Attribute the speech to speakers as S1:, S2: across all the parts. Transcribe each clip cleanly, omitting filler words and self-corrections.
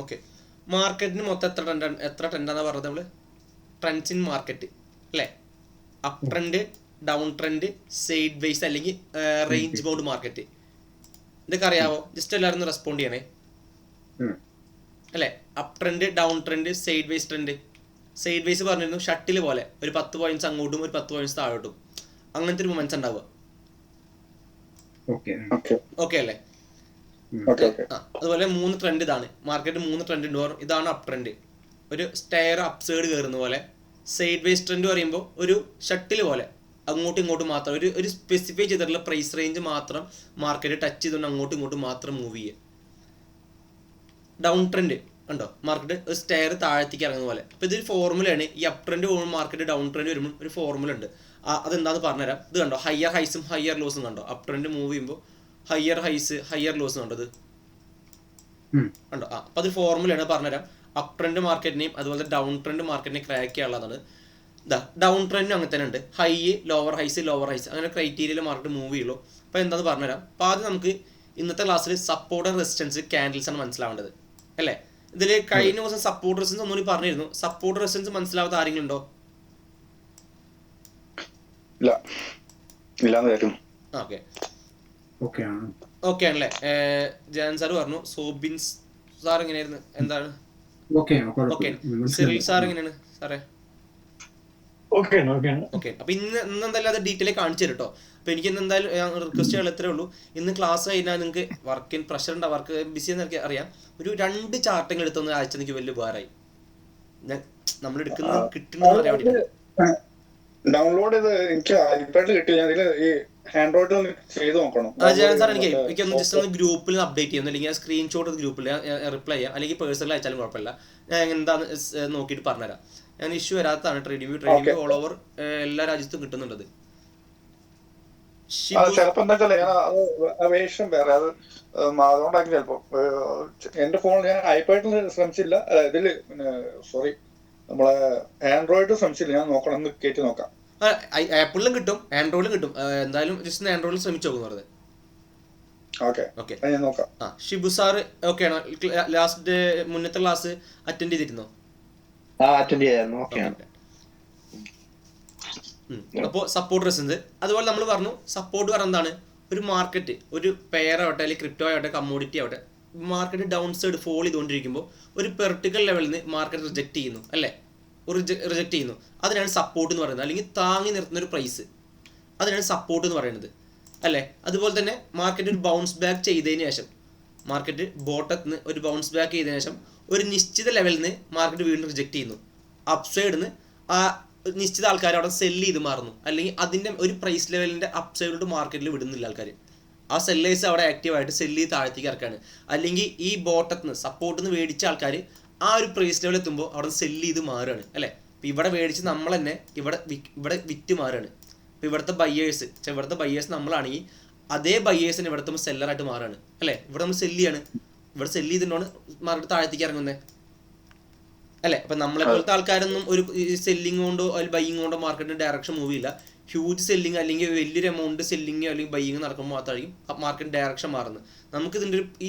S1: Okay, മാർക്കറ്റിന് മൊത്തം എത്ര ട്രെൻഡാണെന്ന് പറഞ്ഞത് നമ്മൾ? ട്രെൻഡ്സ് ഇൻ മാർക്കറ്റ് അല്ലേ? Up trend, down trend, side vase അല്ലെങ്കിൽ റേഞ്ച് ബൗണ്ട് മാർക്കറ്റ്. ഇതൊക്കെ അറിയാവോ? ജസ്റ്റ് എല്ലാവരും ഒന്ന് റെസ്പോണ്ട് ചെയ്യണേ അല്ലേ. Up trend, down trend, side vase trend. Side vase പറഞ്ഞിരുന്നു ഷട്ടിൽ പോലെ ഒരു 10 പോയിന്റ്സ് അങ്ങോട്ടും ഒരു 10 പോയിന്റ്സ് താഴോട്ടും, അങ്ങനത്തെ ഒരു മൊമെന്റ്സ് ഉണ്ടാവുക. ഓക്കെ അല്ലേ? അതുപോലെ 3 ട്രെൻഡ് ഇതാണ് മാർക്കറ്റ്. 3 ട്രെൻഡ് ഉണ്ട്. ഇതാണ് അപ് ട്രെൻഡ്, ഒരു സ്റ്റെയർ അപ് സൈഡ് കയറുന്ന പോലെ. സൈഡ് വേസ് ട്രെൻഡ് പറയുമ്പോൾ ഒരു ഷട്ടിൽ പോലെ അങ്ങോട്ടും ഇങ്ങോട്ടും മാത്രം ഒരു സ്പെസിഫൈ ചെയ്തിട്ടുള്ള പ്രൈസ് റേഞ്ച് മാത്രം മാർക്കറ്റ് ടച്ച് ചെയ്തുകൊണ്ട് അങ്ങോട്ടും ഇങ്ങോട്ടും മാത്രം മൂവ് ചെയ്യുക. ഡൗൺ ട്രെൻഡ് ഉണ്ടോ? മാർക്കറ്റ് ഒരു സ്റ്റെയർ താഴത്തേക്ക് ഇറങ്ങുന്ന പോലെ. അപ്പോൾ ഇതൊരു ഫോർമുലയാണ്. ഈ അപ് ട്രെൻഡ് പോകുമ്പോൾ മാർക്കറ്റ് ഡൗൺ ട്രെൻഡ് വരുമ്പോൾ ഒരു ഫോർമുല ഉണ്ട്. അതെന്താണെന്ന് പറഞ്ഞുതരാം. ഇത് കണ്ടോ, ഹയർ ഹൈസും ഹയർ ലോസും കണ്ടോ? അപ് ട്രെൻഡ് മൂവ് ചെയ്യുമ്പോൾ ഹയർ ഹൈസ് ഹയർ ലോസ് കണ്ടോ? ഇത് കണ്ടോ? അപ്പോൾ അതൊരു ഫോർമുലയാണ്, പറഞ്ഞുതരാം. അപ് ട്രെൻഡ് മാർക്കറ്റിനെയും അതുപോലെ ഡൗൺ ട്രെൻഡ് മാർക്കറ്റിനെ ക്രാക്ക് ചെയ്യാനുള്ളതാണ്. ഇതാ ഡൗൺ ട്രെൻഡും അങ്ങനെ തന്നെ ഉണ്ട്. ഹൈ, ലോവർ ഹൈസ്, ലോവർ ഹൈസ്, അങ്ങനെ ക്രൈറ്റീരിയയിൽ മാർക്കറ്റ് മൂവ് ചെയ്യുള്ളൂ. അപ്പോൾ എന്താണെന്ന് പറഞ്ഞുതരാം. അപ്പോൾ ആദ്യം നമുക്ക് ഇന്നത്തെ ക്ലാസ്സിൽ സപ്പോർട്ട് ആൻഡ് റെസിസ്റ്റൻസ് ക്യാൻഡിൽസ് ആണ് മനസ്സിലാവേണ്ടത് അല്ലേ? ഇതിൽ കഴിഞ്ഞ ദിവസം സപ്പോർട്ട് റെസിസ്റ്റൻസ് ഒന്നുകൂടി പറഞ്ഞിരുന്നു. സപ്പോർട്ട് റെസിസ്റ്റൻസ് മനസ്സിലാവാത്ത ആരെങ്കിലും ഉണ്ടോ? ഓക്കെ ആണല്ലേ? ജാൻ സാർ പറഞ്ഞു. സോബിൻസ് സാർ എങ്ങനെയായിരുന്നു? എന്താണ്? ഓക്കെ. സിറിൽ സാർ എങ്ങനെയാണ് സാറേ? ഓക്കെ. അപ്പൊ ഇന്ന് എന്തായാലും അത് ഡീറ്റെയിൽ കാണിച്ചു തരും കേട്ടോ. അപ്പൊ എനിക്ക് ഇന്ന് എന്തായാലും റിക്വസ്റ്റ് ചെയ്യാൻ ഇത്രേ ഉള്ളൂ. ഇന്ന് ക്ലാസ് കഴിഞ്ഞാൽ നിങ്ങൾക്ക് വർക്കിൻ പ്രഷർ ഉണ്ടാവും, വർക്ക് ബിസി എന്നൊക്കെ അറിയാം. ഒരു 2 ചാർട്ടിങ് എടുത്തൊന്ന് അയച്ച എനിക്ക് വലിയ ഉപകാരമായി. നമ്മൾ എടുക്കുന്നത് കിട്ടുന്നത് അറിയാൻ വേണ്ടിയിട്ട്.
S2: ഡൗൺലോഡ് ചെയ്ത് എനിക്ക് ഐപാഡിൽ കിട്ടില്ല. ഈ ആൻഡ്രോയിഡിൽ ചെയ്ത് നോക്കണം.
S1: സാർ എനിക്കൊന്ന് ജസ്റ്റ് ഒന്ന് ഗ്രൂപ്പിൽ അപ്ഡേറ്റ് ചെയ്യുന്നു, അല്ലെങ്കിൽ സ്ക്രീൻഷോട്ട് സ്ഗ്രൂപ്പിൽ റിപ്ലൈ ചെയ്യാം, അല്ലെങ്കിൽ പേഴ്സണൽ അയച്ചാലും കുഴപ്പമില്ല. ഞാൻ എന്താന്ന് നോക്കിയിട്ട് പറഞ്ഞുതരാം. ഞാൻ ഇഷ്യൂ വരാത്തതാണ്. ട്രേഡിംഗ് വ്യൂ ഓൾ ഓവർ എല്ലാ രാജ്യത്തും കിട്ടുന്നുണ്ടത്.
S2: ചിലപ്പോ എന്താ വേഷം വേറെ, അത് അതുകൊണ്ടാക്കി ചിലപ്പോ എന്റെ ഫോൺ ഞാൻ ഐപാഡിൽ ശ്രമിച്ചില്ല. ഇതില് സോറി നമ്മളെ ആൻഡ്രോയിഡ് ശ്രമിച്ചില്ല. ഞാൻ നോക്കണം, ഒന്ന് കയറ്റി നോക്കാം.
S1: ആപ്പിളിലും കിട്ടും, ആൻഡ്രോയിഡിലും കിട്ടും. എന്തായാലും ജസ്റ്റ് ആൻഡ്രോയിഡിൽ ശ്രമിച്ചു നോക്കുന്നത്. ഷിബു സാർ ഓക്കെ ആണോ? ലാസ്റ്റ് മുന്നത്തെ ക്ലാസ് അറ്റൻഡ് ചെയ്തിരുന്നോ? അപ്പോൾ സപ്പോർട്ട് റെസിസ്റ്റൻസ്, അതുപോലെ നമ്മൾ പറഞ്ഞു സപ്പോർട്ട് പറഞ്ഞ എന്താണ്? ഒരു മാർക്കറ്റ്, ഒരു പെയർ ആവട്ടെ അല്ലെങ്കിൽ ക്രിപ്റ്റോ ആവട്ടെ കമ്മോഡിറ്റി ആവട്ടെ, മാർക്കറ്റ് ഡൗൺ സൈഡ് ഫോൾ ചെയ്തുകൊണ്ടിരിക്കുമ്പോൾ ഒരു പെർട്ടിക്കൽ ലെവലിൽ നിന്ന് മാർക്കറ്റ് റിജക്ട് ചെയ്യുന്നു അല്ലേ? റിജക്ട് ചെയ്യുന്നു. അതിനാണ് സപ്പോർട്ട് എന്ന് പറയുന്നത്, അല്ലെങ്കിൽ താങ്ങി നിർത്തുന്ന ഒരു പ്രൈസ്, അതിനാണ് സപ്പോർട്ട് എന്ന് പറയുന്നത് അല്ലേ? അതുപോലെ തന്നെ മാർക്കറ്റ് ഒരു ബൗൺസ് ബാക്ക് ചെയ്തതിന് ശേഷം, മാർക്കറ്റ് ബോട്ടത്തിൽ നിന്ന് ഒരു ബൗൺസ് ബാക്ക് ചെയ്തതിനു ശേഷം ഒരു നിശ്ചിത ലെവലിൽ നിന്ന് മാർക്കറ്റ് വീണ്ടും റിജക്ട് ചെയ്യുന്നു. അപ്സൈഡിൽ നിന്ന് ആ നിശ്ചിത ആൾക്കാർ അവിടെ സെല്ല് ചെയ്ത് മാറുന്നു, അല്ലെങ്കിൽ അതിൻ്റെ ഒരു പ്രൈസ് ലെവലിൻ്റെ അപ്സൈഡിലോട്ട് മാർക്കറ്റിൽ വിടുന്നില്ല ആൾക്കാർ. ആ സെല്ലേഴ്സ് അവിടെ ആക്റ്റീവായിട്ട് സെല്ല് ചെയ്ത് താഴത്തേക്ക് ഇറക്കാണ്. അല്ലെങ്കിൽ ഈ ബോട്ടത്തിൽ നിന്ന് സപ്പോർട്ടിൽ നിന്ന് മേടിച്ച ആൾക്കാർ ആ ഒരു പ്രൈസ് ലെവൽ എത്തുമ്പോൾ അവിടെ സെല്ല് ചെയ്ത് മാറുകയാണ് അല്ലേ? അപ്പോൾ ഇവിടെ മേടിച്ച് നമ്മൾ തന്നെ ഇവിടെ വിറ്റ് മാറുകയാണ്. അപ്പോൾ ഇവിടുത്തെ ബയ്യേഴ്സ് നമ്മളാണെങ്കിൽ അതേ ബയ്യേഴ്സിന് ഇവിടുത്തെ സെല്ലറായിട്ട് മാറുകയാണ് അല്ലേ? ഇവിടെ നമ്മൾ സെല്ല് ചെയ്യാണ്, ഇവിടെ സെല്ല് ചെയ്തിട്ടാണ് മാർക്കറ്റ് താഴത്തേക്ക് ഇറങ്ങുന്നത് അല്ലേ? അപ്പം നമ്മളെ പോലത്തെ ആൾക്കാരൊന്നും ഒരു സെല്ലിങ് കൊണ്ടോ അല്ലെങ്കിൽ ബൈയിങ് കൊണ്ടോ മാർക്കറ്റിൻ്റെ ഡയറക്ഷൻ മൂവ് ചെയ്യില്ല. ഹ്യൂജ് സെല്ലിങ് അല്ലെങ്കിൽ വലിയൊരു എമൗണ്ട് സെല്ലിങ് അല്ലെങ്കിൽ ബൈയിങ് നടക്കുമ്പോൾ മാത്രമായിരിക്കും മാർക്കറ്റ് ഡയറക്ഷൻ മാറുന്നത്. നമുക്കിതിൻ്റെ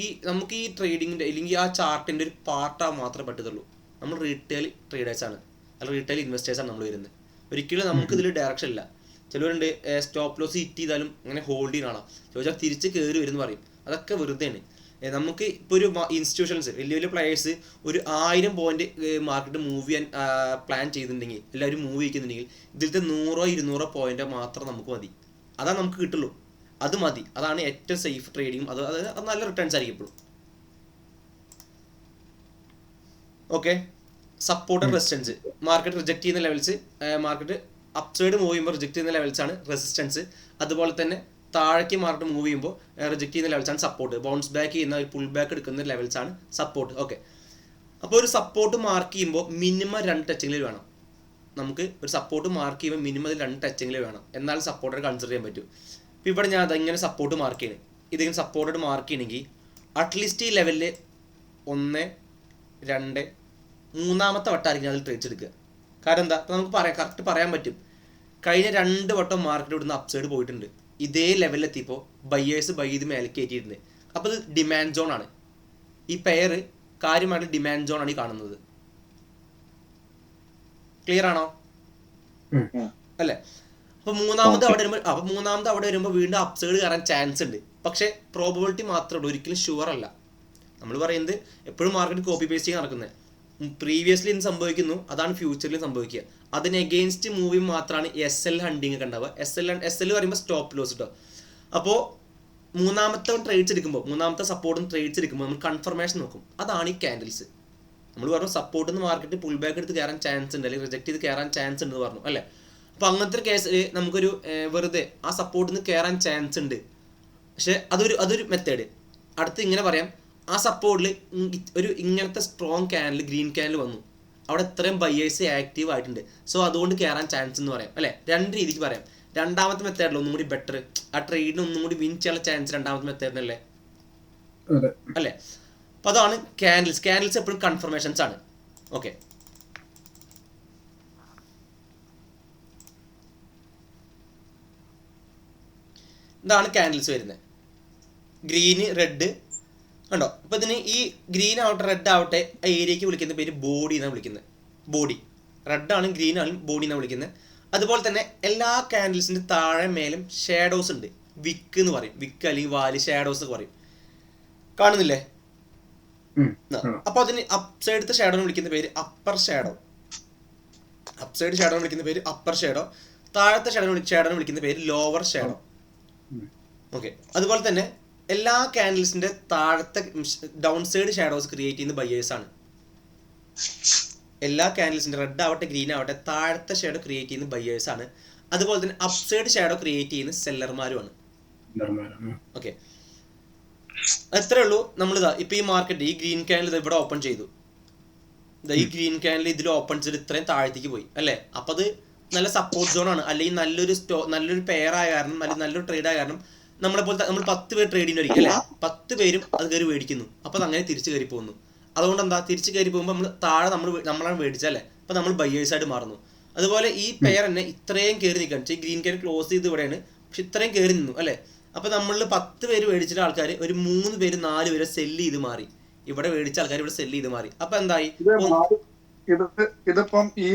S1: നമുക്ക് ഈ ട്രേഡിങ്ങിൻ്റെ അല്ലെങ്കിൽ ആ ചാർട്ടിൻ്റെ ഒരു പാർട്ടാ മാത്രമേ പറ്റത്തുള്ളൂ. നമ്മൾ റീറ്റെയിൽ ട്രേഡേഴ്സാണ്, അല്ലെങ്കിൽ റീറ്റെയിൽ ഇൻവെസ്റ്റേഴ്സാണ് നമ്മൾ വരുന്നത്. ഒരിക്കലും നമുക്കിതിൽ ഡയറക്ഷൻ ഇല്ല. ചിലവരുണ്ട് സ്റ്റോപ്പ് ലോസ് ഹിറ്റ് ചെയ്താലും അങ്ങനെ ഹോൾഡ് ചെയ്യാനാണ് ചോദിച്ചാൽ തിരിച്ച് കയറി വരുമെന്ന് പറയും. അതൊക്കെ വെറുതെയാണ്. നമുക്ക് ഇപ്പോൾ ഒരു ഇൻസ്റ്റിറ്റ്യൂഷൻസ് വലിയ വലിയ പ്ലെയേഴ്സ് ഒരു 1000 പോയിന്റ് മാർക്കറ്റ് മൂവ് ചെയ്യാൻ പ്ലാൻ ചെയ്തിട്ടുണ്ടെങ്കിൽ, എല്ലാവരും മൂവ് ചെയ്യിക്കുന്നുണ്ടെങ്കിൽ ഇതിലത്തെ 100-200 പോയിന്റ് മാത്രം നമുക്ക് മതി. അതാണ് നമുക്ക് കിട്ടുള്ളൂ, അത് മതി. അതാണ് ഏറ്റവും സേഫ് ട്രേഡിങ്ങും. അത് നല്ല റിട്ടേൺസ് ആയിരിക്കും എപ്പോഴും. Okay, support and resistance. Market reject ചെയ്യുന്ന ലെവൽസ്, മാർക്കറ്റ് അപ്സൈഡ് മൂവ് ചെയ്യുമ്പോൾ റിജക്ട് ചെയ്യുന്ന ലെവൽസാണ് റെസിസ്റ്റൻസ്. അതുപോലെ തന്നെ താഴേക്ക് മാർക്കറ്റ് മൂവ് ചെയ്യുമ്പോൾ റിജക്ട് ചെയ്യുന്ന ലെവൽസാണ് സപ്പോർട്ട്. ബൗൺസ് ബാക്ക് ചെയ്യുന്ന ഒരു പുൾ ബാക്ക് എടുക്കുന്ന ലെവൽസാണ് സപ്പോർട്ട്. ഓക്കെ, അപ്പോൾ ഒരു സപ്പോർട്ട് മാർക്ക് ചെയ്യുമ്പോൾ മിനിമം 2 ടച്ചിങ്ങിൽ വേണം. നമുക്ക് ഒരു സപ്പോർട്ട് മാർക്ക് ചെയ്യുമ്പോൾ മിനിമം 2 ടച്ചിങ്ങിൽ വേണം, എന്നാലും സപ്പോർട്ടർ കൺസിഡർ ചെയ്യാൻ പറ്റും. ഇപ്പോൾ ഇവിടെ ഞാൻ അതിങ്ങനെ സപ്പോർട്ട് മാർക്ക് ചെയ്യണം, ഇതിങ്ങനെ സപ്പോർട്ടഡ് മാർക്ക് ചെയ്യണമെങ്കിൽ അറ്റ്ലീസ്റ്റ് ഈ ലെവലിൽ 1, 2, 3ാമത്തെ വട്ടമായിരിക്കും അതിൽ ട്രേഡ്സ് എടുക്കുക. കാരണം എന്താ? അപ്പോൾ നമുക്ക് കറക്റ്റ് പറയാൻ പറ്റും. കഴിഞ്ഞ 2 വട്ടം മാർക്കറ്റ് ഇവിടുന്ന് അപ്സൈഡ് പോയിട്ടുണ്ട്. ഇതേ ലെവലിലെത്തിയപ്പോൾ ബയ്യേഴ്സ് ബൈ ചെയ്ത് മേലേക്ക് കയറ്റിയിട്ടുണ്ട്. അപ്പോൾ ഇത് ഡിമാൻഡ് സോൺ ആണ്. ഈ പെയർ കാര്യമായിട്ട് ഡിമാൻഡ് സോൺ ആണ് ഈ കാണുന്നത്. ക്ലിയർ ആണോ? അല്ലേ? അപ്പോൾ മൂന്നാമത് അവിടെ വരുമ്പോൾ വീണ്ടും അപ്സൈഡ് കയറാൻ ചാൻസ് ഉണ്ട്. പക്ഷേ പ്രോബബിലിറ്റി മാത്രമേ ഉള്ളൂ, ഒരിക്കലും ഷുവർ അല്ല. നമ്മൾ പറയുന്നത് എപ്പോഴും മാർക്കറ്റ് കോപ്പി പേസ്റ്റിങ് നടക്കുന്നത്. പ്രീവിയസ്ലി എന്ത് സംഭവിക്കുന്നു അതാണ് ഫ്യൂച്ചറിൽ സംഭവിക്കുക. അതിന് എഗെയിൻസ്റ്റ് മൂവി മാത്രമാണ് SL ഹണ്ടിങ് ഒക്കെ ഉണ്ടാവുക. SL പറയുമ്പോൾ സ്റ്റോപ്പ് ലോസ് കേട്ടോ. അപ്പോൾ മൂന്നാമത്തെ ട്രേഡ്സ് എടുക്കുമ്പോൾ, മൂന്നാമത്തെ സപ്പോർട്ടും ട്രേഡ്സ് എടുക്കുമ്പോൾ നമ്മൾ കൺഫർമേഷൻ നോക്കും. അതാണ് ഈ ക്യാൻഡിൽസ്. നമ്മൾ പറഞ്ഞു സപ്പോർട്ടിൽ നിന്ന് മാർക്കറ്റ് പുൾ ബാക്ക് എടുത്ത് കയറാൻ ചാൻസ് ഉണ്ട്, അല്ലെങ്കിൽ റിജക്ട് ചെയ്ത് കയറാൻ ചാൻസ് ഉണ്ടെന്ന് പറഞ്ഞു അല്ലേ. അപ്പോൾ അങ്ങനത്തെ കേസിൽ നമുക്കൊരു വെറുതെ ആ സപ്പോർട്ടിൽ നിന്ന് കയറാൻ ചാൻസ് ഉണ്ട്. പക്ഷേ അതൊരു മെത്തേഡ്. അടുത്ത് ഇങ്ങനെ പറയാം, ആ സപ്പോർട്ടിൽ ഇങ്ങനത്തെ സ്ട്രോങ് ക്യാൻഡിൽ, ഗ്രീൻ ക്യാൻഡിൽ വന്നു, അവിടെ ഇത്രയും ബയേഴ്സ് ആക്റ്റീവ് ആയിട്ടുണ്ട്, സോ അതുകൊണ്ട് കയറാൻ ചാൻസ് എന്ന് പറയാം അല്ലേ. രണ്ട് രീതിക്ക് പറയാം. രണ്ടാമത്തെ മെത്തേഡിൽ ഒന്നും കൂടി ബെറ്റർ, ആ ട്രേഡിന് ഒന്നും കൂടി വിൻ ചെയ്യാനുള്ള ചാൻസ് രണ്ടാമത്തെ മെത്തേഡിനല്ലേ അല്ലേ. അപ്പോൾ അതാണ് ക്യാൻഡിൽസ് എപ്പോഴും കൺഫർമേഷൻസ് ആണ്. ഓക്കെ, ഇതാണ് ക്യാൻഡിൽസ് വരുന്നത്. ഗ്രീന്, റെഡ് കണ്ടോ. അപ്പോൾ ഇതിന് ഈ ഗ്രീൻ ആവട്ടെ റെഡ് ആവട്ടെ ആ ഏരിയയ്ക്ക് വിളിക്കുന്ന പേര് ബോഡി എന്നാണ് വിളിക്കുന്നത്. ബോഡി റെഡ് ആണ്, ഗ്രീൻ ആണ്, ബോഡി എന്നാണ് വിളിക്കുന്നത്. അതുപോലെ തന്നെ എല്ലാ ക്യാൻഡിൽസിൻ്റെ താഴെ മേലും ഷാഡോസ് ഉണ്ട്. വിക്ക് എന്ന് പറയും, വിക്ക് അല്ലെങ്കിൽ വാലി ഷാഡോസ് എന്ന് പറയും. കാണുന്നില്ലേ? അപ്പോൾ അതിന് അപ്സൈഡത്തെ ഷാഡോനെ വിളിക്കുന്ന പേര് അപ്പർ ഷാഡോ. അപ്സൈഡ് ഷാഡോനെ വിളിക്കുന്ന പേര് അപ്പർ ഷാഡോ. താഴത്തെ ഷാഡോനെ വിളിക്കുന്ന പേര് ലോവർ ഷാഡോ. ഓക്കെ, അതുപോലെ തന്നെ എല്ലാ ക്യാൻഡിൽസിന്റെ താഴത്തെ ഡൗൺ സൈഡ് ഷാഡോസ് ക്രിയേറ്റ് ചെയ്യുന്ന ബയേഴ്സ് ആണ്. എല്ലാ ക്യാൻഡിൽസിന്റെ റെഡ് ആവട്ടെ ഗ്രീൻ ആവട്ടെ താഴത്തെ ഷാഡോ ക്രിയേറ്റ് ചെയ്യുന്ന ബയേഴ്സ് ആണ്. അതുപോലെ തന്നെ അപ്സൈഡ് ഷാഡോ ക്രിയേറ്റ് ചെയ്യുന്ന സെല്ലർമാരുമാണ്. ഓക്കെ, അത്രേ ഉള്ളൂ. നമ്മളിതാ ഇപ്പൊ ഈ മാർക്കറ്റ് ഈ ഗ്രീൻ ക്യാൻഡിൽ ഇവിടെ ഓപ്പൺ ചെയ്തു. ഈ ഗ്രീൻ ക്യാൻഡിൽ ഇതിൽ ഓപ്പൺ ചെയ്ത് ഇത്രയും താഴത്തേക്ക് പോയി അല്ലേ. അപ്പൊ അത് നല്ല സപ്പോർട്ട് സോൺ ആണ്, അല്ലെങ്കിൽ നല്ലൊരു പെയർ ആയ കാരണം, നല്ലൊരു ട്രേഡ് ആയ കാരണം നമ്മൾ 10 പേര് ട്രേഡ് ചെയ്യുന്ന അല്ലേ, 10 പേരും അത് കയറി മേടിക്കുന്നു. അപ്പോൾ അത് അങ്ങനെ തിരിച്ചു കയറി പോകുന്നു. അതുകൊണ്ട് എന്താ, തിരിച്ചു കയറി പോകുമ്പോൾ നമ്മൾ താഴെ നമ്മളാണ് മേടിച്ചല്ലേ, അപ്പോൾ നമ്മൾ ബയേഴ്സ് ആയിട്ട് മാറുന്നു. അതുപോലെ ഈ പെയർ തന്നെ ഇത്രയും കയറി നിൽക്കാൻ ഈ ഗ്രീൻ ക്യാൻ ക്ലോസ് ചെയ്ത് ഇവിടെയാണ്, പക്ഷെ ഇത്രയും കയറി നിന്നു അല്ലേ. അപ്പോൾ നമ്മളിൽ 10 പേര് മേടിച്ചിട്ട് ആൾക്കാർ ഒരു 3 പേര് 4 പേര് സെല്ല് ചെയ്ത് മാറി. ഇവിടെ മേടിച്ച ആൾക്കാർ ഇവിടെ സെല്ല് ചെയ്ത് മാറി. അപ്പോൾ എന്തായി,
S2: ഇതിപ്പം ഈ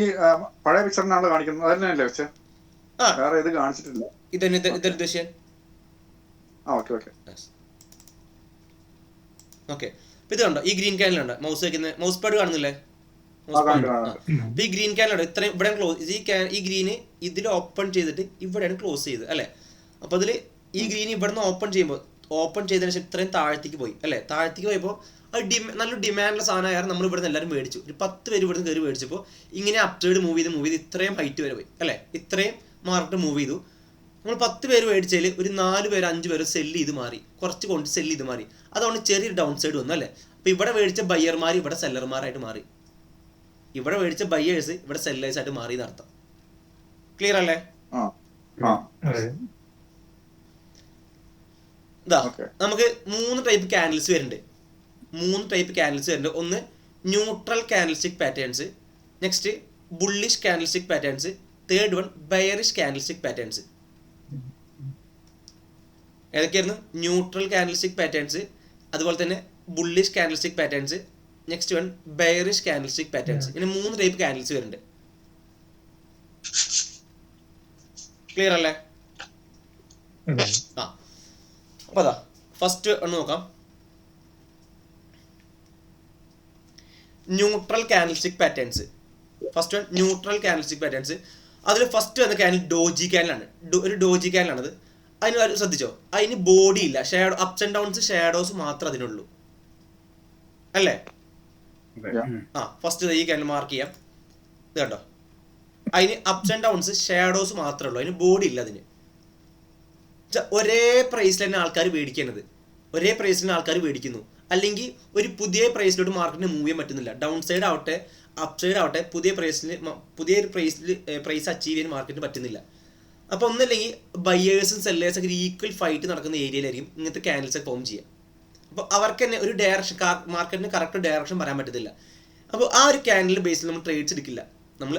S2: പഴയ പിക്ചറിനാണ് കാണിക്കുന്നത് അതന്നെയല്ലേ വെച്ച് വേറെ ഇത് കാണിച്ചിട്ടില്ല.
S1: ഇതൊരു ഉദ്ദേശം. ഓക്കെ, ഇത് കണ്ടോ ഈ ഗ്രീൻ ക്യാനിലുണ്ട് മൗസ് പാഡ് കാണുന്നില്ലേ? ഈ ഗ്രീൻ ക്യാനിലുണ്ട് ഇത്രയും ഇവിടെ ക്ലോസ്, ഈ ഗ്രീന് ഇതിൽ ഓപ്പൺ ചെയ്തിട്ട് ഇവിടെയാണ് ക്ലോസ് ചെയ്ത് അല്ലേ. അപ്പോൾ അതിൽ ഈ ഗ്രീൻ ഇവിടുന്ന് ഓപ്പൺ ചെയ്തതിന് ശേഷം ഇത്രയും താഴത്തേക്ക് പോയി അല്ലേ. താഴത്തേക്ക് പോയപ്പോൾ അത് നല്ലൊരു ഡിമാൻഡുള്ള സാധനമായിരുന്നു. നമ്മൾ ഇവിടുന്ന് എല്ലാവരും മേടിച്ചു, ഒരു 10 പേര് ഇവിടുന്ന് കയറി മേടിച്ചപ്പോൾ ഇങ്ങനെ അപ്സൈഡ് മൂവ് ചെയ്ത് ഇത്രയും ഹൈറ്റ് വരെ പോയി അല്ലേ. ഇത്രയും മാർക്കറ്റ് മൂവ് ചെയ്തു. നമ്മൾ 10 പേര് മേടിച്ചതിൽ ഒരു 4 പേര് 5 പേര് സെല്ല് ചെയ്ത് മാറി, കുറച്ച് കൊണ്ട് സെല്ല് ചെയ്ത് മാറി. അതുകൊണ്ട് ചെറിയൊരു ഡൗൺ സൈഡ് വന്നു അല്ലേ. അപ്പോൾ ഇവിടെ മേടിച്ച ബയ്യർമാർ ഇവിടെ സെല്ലർമാരായിട്ട് മാറി, ഇവിടെ മേടിച്ച ബയ്യേഴ്സ് ഇവിടെ സെല്ലേഴ്സ് ആയിട്ട് മാറി എന്നർത്ഥം. ക്ലിയർ അല്ലേ? ഇതാ നമുക്ക് 3 ടൈപ്പ് ക്യാൻഡിൽസ് വരുന്നുണ്ട്. ഒന്ന് neutral candlestick patterns, next bullish candlestick patterns, third one bearish candlestick patterns. ഏതൊക്കെയായിരുന്നു? ന്യൂട്രൽ ക്യാൻഡിൽസ്റ്റിക് പാറ്റേൺസ്, അതുപോലെ തന്നെ bullish candlestick patterns, next one bearish candlestick patterns. ഇങ്ങനെ 3 ടൈപ്പ് ക്യാൻഡിൽസ് വരുന്നുണ്ട്. ക്ലിയർ അല്ലേ? അപ്പോൾ അതാ ഫസ്റ്റ് ഒന്ന് നോക്കാം. Neutral candlestick patterns. First one neutral candlestick patterns. അതിൽ ഫസ്റ്റ് വന്ന ക്യാൻഡിൽ ഡോജി ക്യാൻഡിലാണ്. ഒരു ഡോജി ക്യാൻഡിലാണത്. അതിന് ശ്രദ്ധിച്ചോ, അതിന് ബോഡി ഇല്ല, shadow ups and downs shadows മാത്രമേ അതിനുള്ളൂ അല്ലേ. ഫസ്റ്റ് ഈ ക്യാൻഡിൽ മാർക്ക് ചെയ്യാം. ഇത് കണ്ടോ, അതിന് അപ്സ് ആൻഡ് ഡൗൺസ് ഷാഡോസ് മാത്രമേ ഉള്ളൂ, അതിന് ബോഡി ഇല്ല. അതിന് ഒരേ പ്രൈസിൽ തന്നെ ആൾക്കാർ മേടിക്കുന്നത്, ഒരേ പ്രൈസിൽ ആൾക്കാർ മേടിക്കുന്നു. അല്ലെങ്കിൽ ഒരു പുതിയ പ്രൈസിലോട്ട് മാർക്കറ്റിന് മൂവ് ചെയ്യാൻ പറ്റുന്നില്ല. ഡൗൺ സൈഡ് ആവട്ടെ അപ്പ് സൈഡ് ആവട്ടെ പുതിയൊരു പ്രൈസ് അച്ചീവ് ചെയ്യാൻ മാർക്കറ്റിന് പറ്റുന്നില്ല. അപ്പോൾ ഒന്നല്ലെങ്കിൽ ബയേഴ്സും സെല്ലേഴ്സും ഒക്കെ ഈക്വൽ ഫൈറ്റ് നടക്കുന്ന ഏരിയയിലായിരിക്കും ഇങ്ങനത്തെ ക്യാൻഡിൽസ് ഒക്കെ ഫോം ചെയ്യുക. അപ്പോൾ അവർക്ക് തന്നെ ഒരു ഡയറക്ഷൻ, മാർക്കറ്റിന് കറക്റ്റ് ഡയറക്ഷൻ പറയാൻ പറ്റത്തില്ല. അപ്പോൾ ആ ഒരു ക്യാൻഡിൽ ബേസിൽ നമ്മൾ ട്രേഡ്സ് എടുക്കില്ല. നമ്മൾ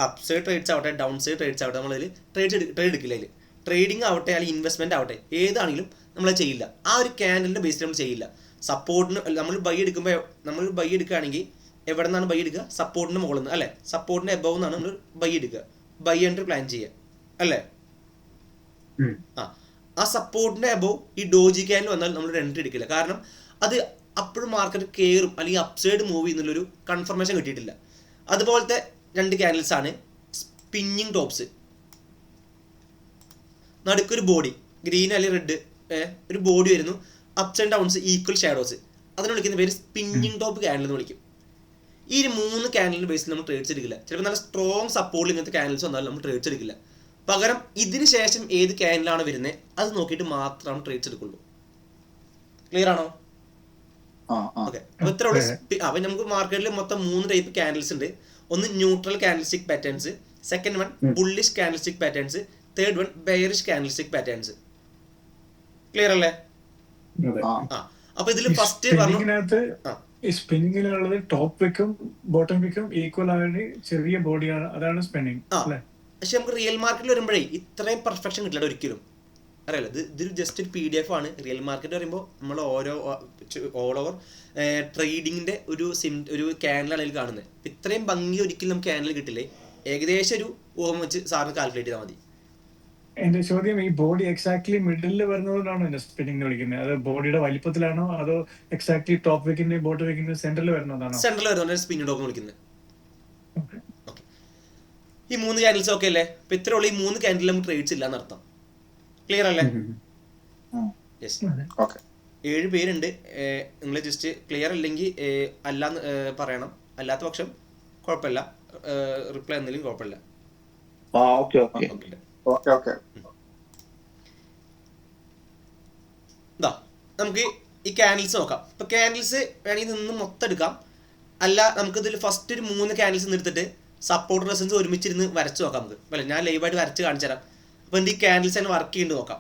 S1: അപ്പ് സൈഡ് ട്രേഡ്സ് ആവട്ടെ ഡൗൺ സൈഡ് ട്രേഡ്സ് ആവട്ടെ നമ്മളതിൽ ട്രേഡ് എടുക്കില്ല. അതിൽ ട്രേഡിംഗ് ആവട്ടെ അല്ലെങ്കിൽ ഇൻവെസ്റ്റ്മെൻറ്റ് ആവട്ടെ ഏതാണെങ്കിലും നമ്മളത് ചെയ്യില്ല. ആ ഒരു ക്യാൻഡിലിൻ്റെ ബേസിൽ നമ്മൾ ചെയ്യില്ല. സപ്പോർട്ടിന് നമ്മൾ ബൈ എടുക്കുകയാണെങ്കിൽ എവിടെ നിന്നാണ് ബൈ എടുക്കുക? സപ്പോർട്ടിന് മുകളിൽ നിന്ന് അല്ലേ? സപ്പോർട്ടിന് എബവ് നിന്നാണ് നമ്മൾ ബൈ എടുക്കുക. ബൈ എൻട്രി പ്ലാൻ ചെയ്യുക അല്ലേ? ആ സപ്പോർട്ടിന്റെ എബവ് ഈ ഡോജി ക്യാൻഡിൽ വന്നാൽ നമ്മൾ എൻട്രി എടുക്കില്ല. കാരണം അത് അപ്പോഴും മാർക്കറ്റ് കയറും അല്ലെങ്കിൽ അപ്സൈഡ് മൂവ് ചെയ്യുന്നുള്ളൊരു കൺഫർമേഷൻ കിട്ടിയിട്ടില്ല. അതുപോലത്തെ 2 ക്യാൻഡിൽസ് ആണ് സ്പിന്നിങ് ടോപ്സ്. നടുക്കൊരു ബോഡി ഗ്രീൻ അല്ലെങ്കിൽ റെഡ് ഒരു ബോഡി വരുന്നു, ups and downs equal shadows. അതിന് വിളിക്കുന്ന പേര് സ്പിന്നിങ് ടോപ്പ് ക്യാൻഡിൽ എന്ന് വിളിക്കും. ഈ 3 ക്യാൻഡിലിന്റെ ബേസിൽ നമ്മൾ ട്രേഡ്സ് എടുക്കില്ല. ചിലപ്പോൾ നല്ല സ്ട്രോങ് സപ്പോർട്ടിൽ ഇങ്ങനത്തെ ക്യാൻഡിൽസ് വന്നാലും നമ്മൾ ട്രേഡ്സ് എടുക്കില്ല. പകരം ഇതിന് ശേഷം ഏത് ക്യാൻഡിലാണ് വരുന്നത് അത് നോക്കിയിട്ട് മാത്രമാണ് ട്രേഡ്സ് എടുക്കുള്ളൂ. ക്ലിയർ ആണോ? ഓക്കെ. അപ്പോൾ ഇത്ര ഉള്ളൂ. അപ്പം നമുക്ക് മാർക്കറ്റിൽ മൊത്തം 3 ടൈപ്പ് ക്യാൻഡിൽസ് ഉണ്ട്. ഒന്ന് neutral candlestick patterns, second one bullish candlestick patterns, third one bearish candlestick patterns. Clear അല്ലേ? അപ്പൊ ഇതിൽ ഫസ്റ്റ്
S3: ഈ സ്പിന്നിങ്ങിലുള്ളത് ടോപ്പ് വിക്കും ബോട്ടം വിക്കും ഈക്വൽ ആയിട്ട് ചെറിയ ബോഡിയാണ്, അതാണ് സ്പിന്നിങ്.
S1: പക്ഷെ നമുക്ക് റിയൽ മാർക്കറ്റിൽ വരുമ്പോഴേ ഇത്രയും പെർഫെക്ഷൻ കിട്ടില്ല ഒരിക്കലും. അറിയാലോ, ഇതൊരു ജസ്റ്റ് ഒരു PDF ആണ്. റിയൽ മാർക്കറ്റ് പറയുമ്പോൾ നമ്മൾ ഓൾ ഓവർ ട്രേഡിങ്ങിന്റെ ഒരു ക്യാൻഡിലാണ് അതിൽ കാണുന്നത്. ഇത്രയും ഭംഗി ഒരിക്കലും നമുക്ക് ക്യാൻഡിൽ കിട്ടില്ലേ. ഏകദേശം ഒരു ഊഹം വെച്ച് സാറിന് കാൽക്കുലേറ്റ് ചെയ്താൽ മതി.
S3: എന്റെ ചോദ്യം, ഈ ബോഡി എക്സാക്ട്ലി മിഡിലിൽ വരുന്നതുകൊണ്ടാണോ സ്പിന്നിങ് എന്ന് വിളിക്കുന്നത്? അത് ബോഡിയുടെ വലിപ്പത്തിലാണോ അതോ എക്സാക്ട്ലി ടോപ്പ് വിക്കിന്റെ ബോട്ടം വിക്കിന്റെ സെന്ററിൽ വരുന്നതാണോ?
S1: സെന്ററിൽ വരുന്നതാണ് സ്പിന്നിങ് ടോപ്പ് വിളിക്കുന്നത്. ഈ 3 ക്യാൻഡിൽസ് ഓക്കെ അല്ലേ? അപ്പൊ ഇത്രയുള്ള ഈ 3 ക്യാൻഡിൽ നമുക്ക് ട്രേഡ്സ് ഇല്ല എന്നർത്ഥം. ക്ലിയർ അല്ലേ? യെസ്. 7 പേരുണ്ട്. നിങ്ങൾ ജസ്റ്റ് ക്ലിയർ അല്ലെങ്കിൽ അല്ലാന്ന് പറയണം. അല്ലാത്ത പക്ഷം കുഴപ്പമില്ല, റിപ്ലൈ എന്തെങ്കിലും കുഴപ്പമില്ല. നമുക്ക് ഈ ക്യാൻഡിൽസ് നോക്കാം. ഇപ്പൊ ക്യാൻഡിൽസ് വേണമെങ്കിൽ നിന്ന് മൊത്തം എടുക്കാം. അല്ല നമുക്ക് ഇതിൽ ഫസ്റ്റ് ഒരു 3 ക്യാൻഡിൽസ് എടുത്തിട്ട് സപ്പോർട്ട് റെസിസ്റ്റൻസ് ഒരുമിച്ചിരുന്ന് വരച്ച് നോക്കാം. നമുക്ക് അല്ല, ഞാൻ ലൈവായിട്ട് വരച്ച് കാണിച്ചു തരാം. അപ്പൊ എന്ത് ഈ ക്യാൻഡിൽസ് തന്നെ വർക്ക് ചെയ്യുന്നുണ്ട് നോക്കാം.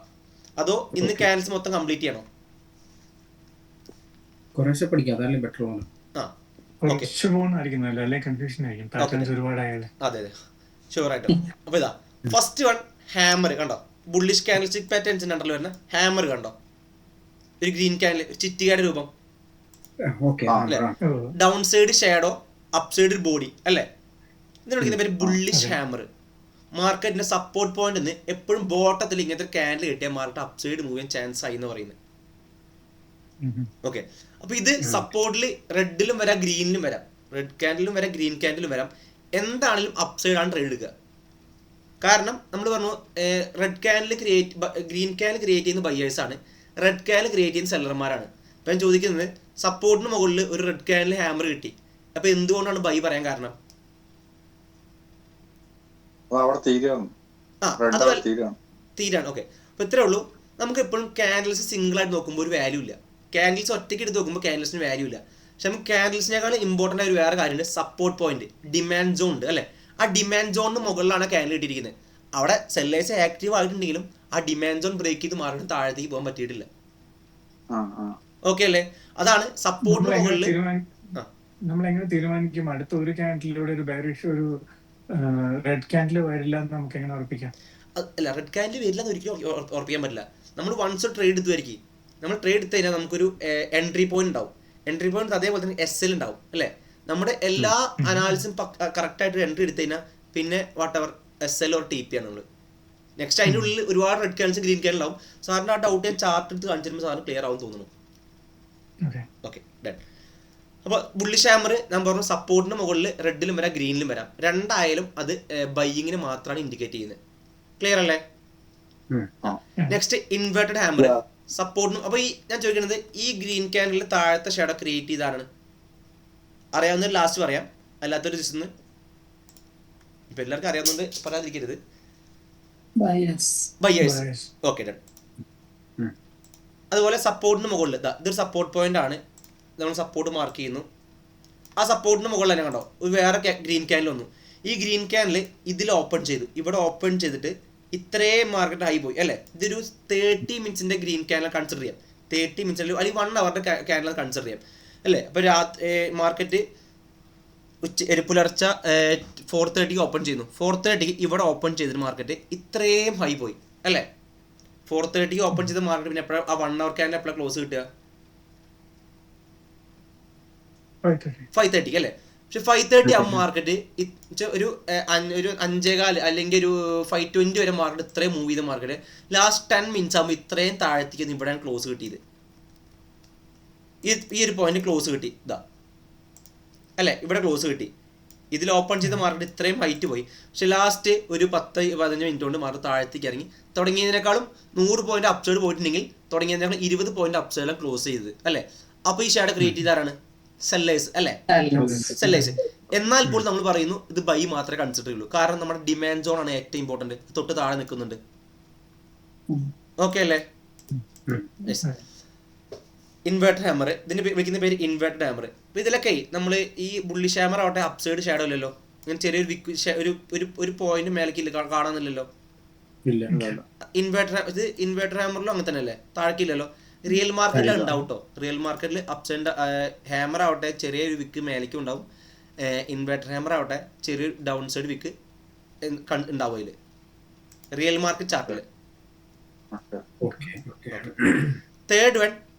S1: അതോ ഇന്ന് ക്യാൻഡിൽസ് മൊത്തം കംപ്ലീറ്റ് ചെയ്യണോ? അതെ ഷുവർ ആയിട്ടും. അപ്പൊ ഇതാ ഫസ്റ്റ് വൺ ഹാമർ കണ്ടോ? ബുള്ളിഷ് ക്യാൻഡിൽസ്റ്റിക് പാറ്റേൺസിന്റെ അണ്ടറിൽ വരുന്ന ഹാമർ കണ്ടോ? ഒരു ഗ്രീൻ ക്യാൻഡിൽ ചിറ്റികയുടെ രൂപം അല്ലേ? Down side shadow, up side body അല്ലേ? ഇതിന് വിളിക്കുന്ന പേര് ബുള്ളിഷ് ഹാമർ. മാർക്കറ്റിന്റെ സപ്പോർട്ട് പോയിന്റ് നിന്ന് എപ്പോഴും ബോട്ടത്തിൽ ഇങ്ങനത്തെ ക്യാൻഡിൽ കിട്ടിയാൽ മാർക്കറ്റ് അപ് സൈഡ് മൂവ് ചെയ്യാൻ ചാൻസ് ആയി എന്ന് പറയുന്നത്. ഓക്കെ. അപ്പൊ ഇത് സപ്പോർട്ടിൽ റെഡിലും വരാം ഗ്രീനിലും വരാം, റെഡ് ക്യാൻഡിലും വരാം ഗ്രീൻ ക്യാൻഡിലും വരാം. എന്താണെങ്കിലും അപ് സൈഡ് ആണ് ട്രേഡ് എടുക്കുക. കാരണം നമ്മൾ പറഞ്ഞു red candle green candle create ചെയ്യുന്ന ബയേഴ്സ് ആണ്, റെഡ് ക്യാൻഡിൽ ക്രിയേറ്റ് ചെയ്യുന്ന സെല്ലർമാരാണ്. അപ്പം ഞാൻ ചോദിക്കുന്നത്, സപ്പോർട്ടിന് മുകളിൽ ഒരു റെഡ് ക്യാൻഡിൽ ഹാമർ കിട്ടി, അപ്പൊ എന്തുകൊണ്ടാണ് ബൈ പറയാൻ കാരണം? തീരാണ്. ഓക്കെ. അപ്പൊ ഇത്രേ ഉള്ളൂ. നമുക്ക് എപ്പോഴും ക്യാൻഡിൽസ് സിംഗിൾ ആയിട്ട് നോക്കുമ്പോൾ ഒരു വാല്യൂ ഇല്ല. ക്യാൻഡിൽസ് ഒറ്റയ്ക്ക് എടുത്ത് നോക്കുമ്പോൾ ക്യാൻഡിൽസിന് വാല്യൂ ഇല്ല. പക്ഷെ നമുക്ക് ക്യാൻഡിൽസിനേക്കാൾ ഇമ്പോർട്ടൻ്റ് ആയ ഒരു വേറെ കാര്യമുണ്ട്, സപ്പോർട്ട് പോയിന്റ്, ഡിമാൻഡ് സോൺ ഉണ്ട് അല്ലേ? ആ ഡിമാൻഡ് സോണിന് മുകളിലാണ് ക്യാൻഡിൽ ഇട്ടിരിക്കുന്നത്. അവിടെ സെല്ലേഴ്സ് ആക്റ്റീവ് ആയിട്ടുണ്ടെങ്കിലും ആ ഡിമാൻഡ് സോൺ ബ്രേക്ക് ചെയ്ത് മാറിയിട്ട് താഴത്തേക്ക് പോകാൻ പറ്റിയിട്ടില്ല. ഓക്കെ അല്ലേ? അതാണ് സപ്പോർട്ടിന് മുകളിൽ.
S3: നമ്മൾ എങ്ങനെ തീരുമാനിക്കും അടുത്ത ഒരു ക്യാൻഡിലൂടെ ഒരു ബെയറിഷ് ഒരു റെഡ് ക്യാൻഡിൽ വരില്ല എന്ന് നമുക്ക് എങ്ങനെ ഉറപ്പിക്കാം?
S1: അല്ല, റെഡ് ക്യാൻഡിൽ വരില്ല എന്ന് ഒരിക്കലും ഉറപ്പിക്കാൻ പറ്റില്ല. നമ്മൾ വൺസ് ട്രേഡ് എടുത്തുമായിരിക്കും. നമ്മൾ ട്രേഡ് എടുത്തു കഴിഞ്ഞാൽ നമുക്കൊരു എൻട്രി പോയിന്റ് ഉണ്ടാവും. എൻട്രി പോയിന്റ് അതേപോലെ തന്നെ SL ഉണ്ടാവും അല്ലേ? നമ്മുടെ എല്ലാ അനാലിസും കറക്റ്റായിട്ട് എൻട്രി എടുത്തു കഴിഞ്ഞാൽ പിന്നെ what ever SL or TP ആണ് നമ്മൾ. നെക്സ്റ്റ് അതിൻ്റെ ഉള്ളിൽ ഒരുപാട് റെഡ് ക്യാൻഡിൽസും ഗ്രീൻ ക്യാൻഡിൽ ഉണ്ടാവും. സാറിന് ആ ഡൗട്ട് ഞാൻ ചാർട്ട് എടുത്ത് കാണിച്ചു തരുമ്പോൾ സാറിന് ക്ലിയർ ആവും തോന്നുന്നു. Okay done. അപ്പോൾ ബുള്ളിഷ് ഹാമർ ഞാൻ പറഞ്ഞു സപ്പോർട്ടിന് മുകളിൽ റെഡിലും വരാം ഗ്രീനിലും വരാം. രണ്ടായാലും അത് ബൈയിങ്ങിന് മാത്രമാണ് ഇൻഡിക്കേറ്റ് ചെയ്യുന്നത്. ക്ലിയർ അല്ലേ? നെക്സ്റ്റ് ഇൻവേർട്ടഡ് ഹാമർ സപ്പോർട്ടിനും. അപ്പോൾ ഈ ഞാൻ ചോദിക്കുന്നത്, ഈ ഗ്രീൻ ക്യാൻഡിൽ താഴത്തെ ഷേഡോ ക്രിയേറ്റ് ചെയ്താണ് അറിയാവുന്ന ലാസ്റ്റ് പറയാം, അല്ലാത്തൊരു ജസ്റ്റ് ഒന്ന് ഇപ്പം എല്ലാവർക്കും അറിയാവുന്നതുകൊണ്ട് പറയാതിരിക്കരുത്. ബയേഴ്സ്. Okay done. അതുപോലെ സപ്പോർട്ടിന് മുകളിൽ ഇതൊരു സപ്പോർട്ട് പോയിന്റ് ആണ്, നമ്മൾ സപ്പോർട്ട് മാർക്ക് ചെയ്യുന്നു. ആ സപ്പോർട്ടിന് മുകളിൽ തന്നെ കണ്ടോ ഒരു വേറെ ഗ്രീൻ ക്യാൻഡിൽ വന്നു. ഈ ഗ്രീൻ ക്യാൻഡിൽ ഇതിൽ ഓപ്പൺ ചെയ്തു, ഇവിടെ ഓപ്പൺ ചെയ്തിട്ട് ഇത്രയും മാർക്കറ്റ് ഹൈ പോയി അല്ലേ? ഇതൊരു 30 മിനിറ്റ്സിന്റെ ഗ്രീൻ ക്യാൻഡിൽ കൺസിഡർ ചെയ്യാം. 30 മിനിറ്റ്സ് അല്ലെങ്കിൽ 1 അവറിന്റെ ക്യാൻഡിൽ കൺസിഡർ ചെയ്യാം അല്ലേ? അപ്പോൾ മാർക്കറ്റ് പുലർച്ച 4:30 ഓപ്പൺ ചെയ്യുന്നു. 4:30 ഇവിടെ ഓപ്പൺ ചെയ്തിട്ട് മാർക്കറ്റ് ഇത്രയും ഹൈ പോയി അല്ലേ? 4:30 ഓപ്പൺ ചെയ്ത മാർക്കറ്റ് പിന്നെ എപ്പോഴാണ് ആ 1 അവർ ക്യാൻഡിൽ എപ്പോഴാണ് ക്ലോസ് കിട്ടുക? 5:30 അല്ലേ? പക്ഷെ 5:30 ആ മാർക്കറ്റ് ഒരു ഒരു 5:15 അല്ലെങ്കിൽ ഒരു 5:20 വരെ മാർക്കറ്റ് ഇത്രയും മൂവ് ചെയ്ത മാർക്കറ്റ് ലാസ്റ്റ് 10 മിനിറ്റ്സ് ആകുമ്പോൾ ഇത്രയും താഴത്തേക്ക് ഇവിടെയാണ് ക്ലോസ് കിട്ടിയത്. ഈ ഒരു പോയിന്റ് ക്ലോസ് കിട്ടി, ഇതാ അല്ലേ, ഇവിടെ ക്ലോസ് കിട്ടി. ഇതിൽ ഓപ്പൺ ചെയ്ത മാർക്കറ്റ് ഇത്രയും ഹൈറ്റ് പോയി. പക്ഷെ ലാസ്റ്റ് ഒരു 10-15 മിനിറ്റ് കൊണ്ട് മാർക്കറ്റ് താഴത്തേക്ക് ഇറങ്ങി. തുടങ്ങിയതിനേക്കാളും 100 പോയിന്റ് അപ്സൈഡ് പോയിട്ടുണ്ടെങ്കിൽ തുടങ്ങിയതിനേക്കാളും 20 പോയിന്റ് അപ്സൈഡിലാണ് ക്ലോസ് ചെയ്തത് അല്ലേ? അപ്പോൾ ഈ ഷാഡോ ക്രിയേറ്റ് ചെയ്താരാണ്? സെല്ലേഴ്സ് അല്ലേ? സെല്ലേഴ്സ്. എന്നാൽ പോലും നമ്മൾ പറയുന്നു ഇത് ബൈ മാത്രമേ കൺസിഡർ ചെയ്യുള്ളൂ. കാരണം നമ്മുടെ ഡിമാൻഡ് സോൺ ആണ് ഏറ്റവും ഇമ്പോർട്ടന്റ്, തൊട്ട് താഴെ നിൽക്കുന്നുണ്ട്. ഓക്കെ അല്ലേ? ഇൻവേർട്ടർ ഹാമർ, ഇതിന് വിളിക്കുന്ന പേര് ഇൻവേർട്ടർ ഹാമർ. അപ്പോൾ ഇതിലൊക്കെ നമ്മൾ ഈ ബുള്ളിഷ് ഹാമർ ആവട്ടെ അപ്സൈഡ് ഷാഡോ ഇല്ലല്ലോ, ഇങ്ങനെ ചെറിയൊരു ഒരു പോയിന്റ് മേലേക്കില്ല, കാണാനില്ലല്ലോ. ഇൻവേർട്ടർ ഹാമറിലും അങ്ങനെ തന്നെ അല്ലേ, താഴേക്കില്ലല്ലോ. റിയൽ മാർക്കറ്റിൽ ഉണ്ടാവും കേട്ടോ. റിയൽ മാർക്കറ്റിൽ അപ്സൈഡ് ഹാമർ ആവട്ടെ ചെറിയൊരു വിക്ക് മേലേക്കും ഉണ്ടാവും, ഇൻവേർട്ടർ ഹാമർ ആവട്ടെ ചെറിയൊരു ഡൗൺ സൈഡ് വിക്ക് ഉണ്ടാവും അതിൽ റിയൽ മാർക്കറ്റ് ചാർട്ടിൽ. Third one